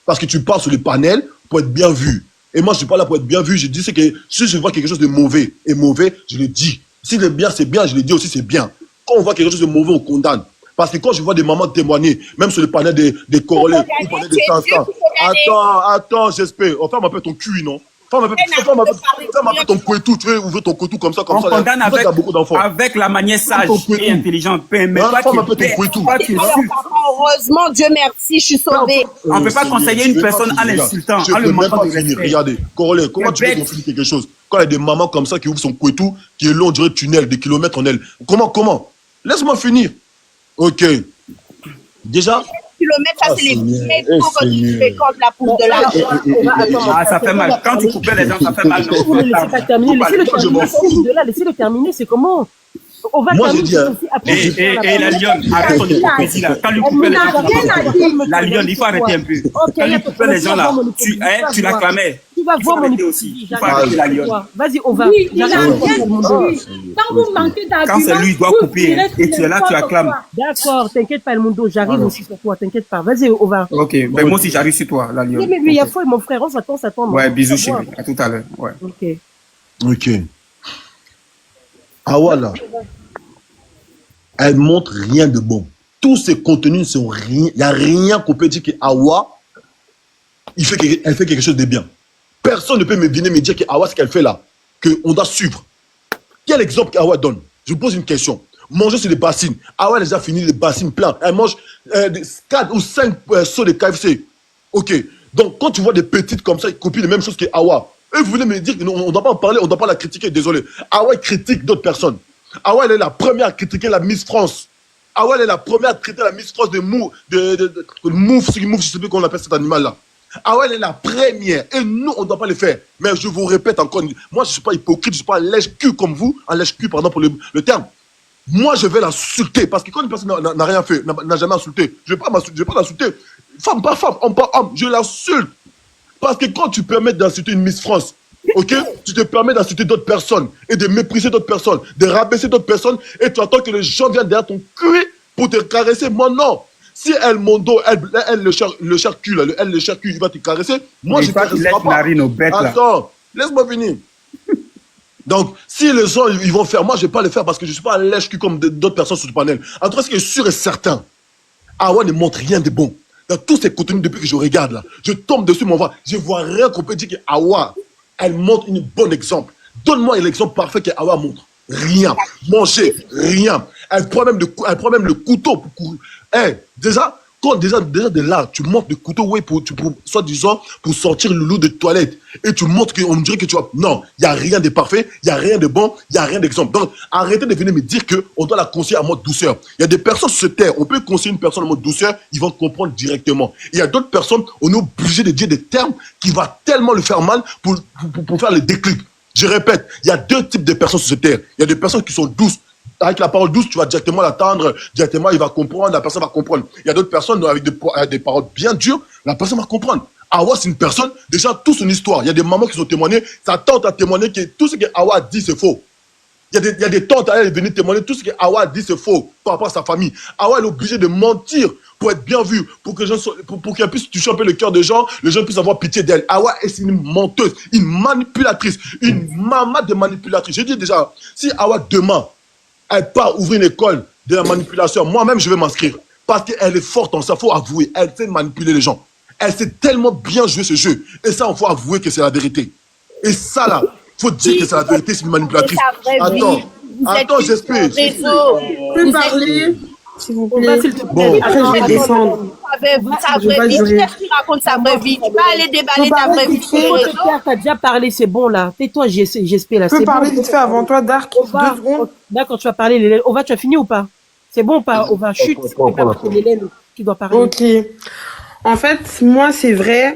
Parce que tu pars sur le panel pour être bien vu. Et moi, je ne suis pas là pour être bien vu. Je dis que si je vois quelque chose de mauvais et mauvais, je le dis. Si c'est bien, c'est bien. Je le dis aussi, c'est bien. Quand on voit quelque chose de mauvais, on condamne. Parce que quand je vois des mamans témoigner, même sur le panel des Corolais, ou panel des 500, attends, j'espère. On ferme un peu ton cul, non? Ferme un peu ton couetou. Tu veux ouvrir ton couetou comme ça, on condamne avec la manière sage et intelligente. Mais toi, tu heureusement, Dieu merci, je suis sauvée. On ne peut pas conseiller une personne en l'insultant, en le manquant de respect. Regardez, Corolais, comment tu peux confiner quelque chose? Quand il y a des mamans comme ça qui ouvrent son couetou, qui est long, on dirait tunnel, des kilomètres en elle. Comment? Laisse-moi finir. Ok. Déjà, kilomètres, ça c'est les vieilles pauvres qui fréquentent la poule de la. Ah, ça fait mal. Quand tu coupes les gens, ça fait mal. Vous ne laissez pas terminer. Laissez-le terminer, c'est comment? On va terminer. Et la lionne, arrête ton hypocrisie là. Quand lui coupait les gens, la lionne, il faut arrêter un peu. Quand lui coupait les gens là, tu l'acclamais. Tu vas voir mon aussi. Il faut arrêter la lionne. Vas-y, on va. Quand vous manquez d'arguments, quand c'est lui, il doit couper. Et tu es là, tu acclames. D'accord, t'inquiète pas, Elmondo, j'arrive aussi sur toi, t'inquiète pas. Vas-y, on va. Ok, ben moi aussi j'arrive sur toi, la lionne. Mais lui, il y a foi, mon frère, on s'attend. Ouais, bisous chérie, à tout à l'heure. Ouais. Ok. Awa là, elle montre rien de bon. Tous ses contenus sont rien. Il n'y a rien qu'on peut dire que Awa, elle fait quelque chose de bien. Personne ne peut venir me dire que Awa, ce qu'elle fait là, qu'on doit suivre. Quel exemple qu'Awa donne? Je vous pose une question. Manger sur les bassines. Awa, elle a déjà fini les bassines pleines. Elle mange 4 ou 5 sauts de KFC. Ok. Donc, quand tu vois des petites comme ça, ils copient les mêmes choses que Awa. Eux, vous voulez me dire qu'on ne doit pas en parler, on ne doit pas la critiquer, désolé. Awa critique d'autres personnes. Awa, elle est la première à critiquer la Miss France. Awa, elle est la première à traiter la Miss France de mouf, je ne sais plus comment on appelle cet animal-là. Awa, elle est la première. Et nous, on ne doit pas le faire. Mais je vous répète encore, moi, je ne suis pas hypocrite, je ne suis pas lèche-cul comme vous, un lèche-cul, pardon pour le terme. Moi, je vais l'insulter. Parce que quand une personne n'a rien fait, n'a jamais insulté, je ne vais pas l'insulter. Femme, pas femme, homme, pas homme, je l'insulte. Parce que quand tu permets d'insulter une Miss France, ok, tu te permets d'insulter d'autres personnes et de mépriser d'autres personnes, de rabaisser d'autres personnes et tu attends que les gens viennent derrière ton cul pour te caresser. Moi, non. Si elle, mon dos, elle le cher cul, il va te caresser. Moi, je ne caresserai pas. Attends, laisse-moi finir. Donc, si les gens ils vont faire, moi, je ne vais pas le faire parce que je ne suis pas un lèche-cul comme d'autres personnes sur le panel. En tout cas, ce qui est sûr et certain, Awa ne montre rien de bon. Dans tous ces contenus, depuis que je regarde là, je tombe dessus, mon frère, je vois rien qu'on peut dire que Awa, elle montre un bon exemple. Donne-moi l'exemple parfait que Awa montre. Rien. Manger, rien. Elle prend même le couteau pour courir. Déjà de là, tu montres le couteau, ouais, soi-disant, pour sortir le loup de toilette. Et tu montres qu'on dirait que tu vas. Non, il n'y a rien de parfait, il n'y a rien de bon, il n'y a rien d'exemple. Donc, arrêtez de venir me dire qu'on doit la conseiller en mode douceur. Il y a des personnes sur cette terre, on peut conseiller une personne en mode douceur, ils vont comprendre directement. Il y a d'autres personnes, on est obligé de dire des termes qui vont tellement le faire mal pour faire le déclic. Je répète, il y a 2 types de personnes sur cette terre. Il y a des personnes qui sont douces. Avec la parole douce, tu vas directement l'attendre, directement il va comprendre, la personne va comprendre. Il y a d'autres personnes avec des paroles bien dures, la personne va comprendre. Awa, c'est une personne, déjà, toute son histoire. Il y a des mamans qui ont témoigné, sa tante a témoigné que tout ce que Awa a dit, c'est faux. Il y a des tantes à elle qui venaient témoigner, tout ce que Awa a dit, c'est faux par rapport à sa famille. Awa, elle est obligée de mentir pour être bien vue, pour qu'elle puisse toucher un peu le cœur des gens, les gens puissent avoir pitié d'elle. Awa, c'est une menteuse, une manipulatrice, une maman de manipulatrice. Je dis déjà, si Awa, demain, elle part ouvrir une école de la manipulation, moi-même, je vais m'inscrire. Parce qu'elle est forte en ça, il faut avouer. Elle sait manipuler les gens. Elle sait tellement bien jouer ce jeu. Et ça, il faut avouer que c'est la vérité. Et ça, là, il faut dire que c'est la vérité, c'est une manipulatrice. Attends, j'espère. Je peux parler, s'il vous plaît. Bon. Après, je vais descendre. Ta vraie vie. Qu'est-ce qu'il raconte sa vraie vie? Tu vas aller déballer ta vraie vie. T'as déjà parlé, c'est bon là. Tais-toi, j'espère là. Je peux parler vite fait avant toi, Dark. 2 secondes. D'accord, tu vas parler. Ova, tu as fini ou pas? C'est bon ou pas? Ova, chute. C'est Hélène qui doit parler. Ok. En fait, moi, c'est vrai,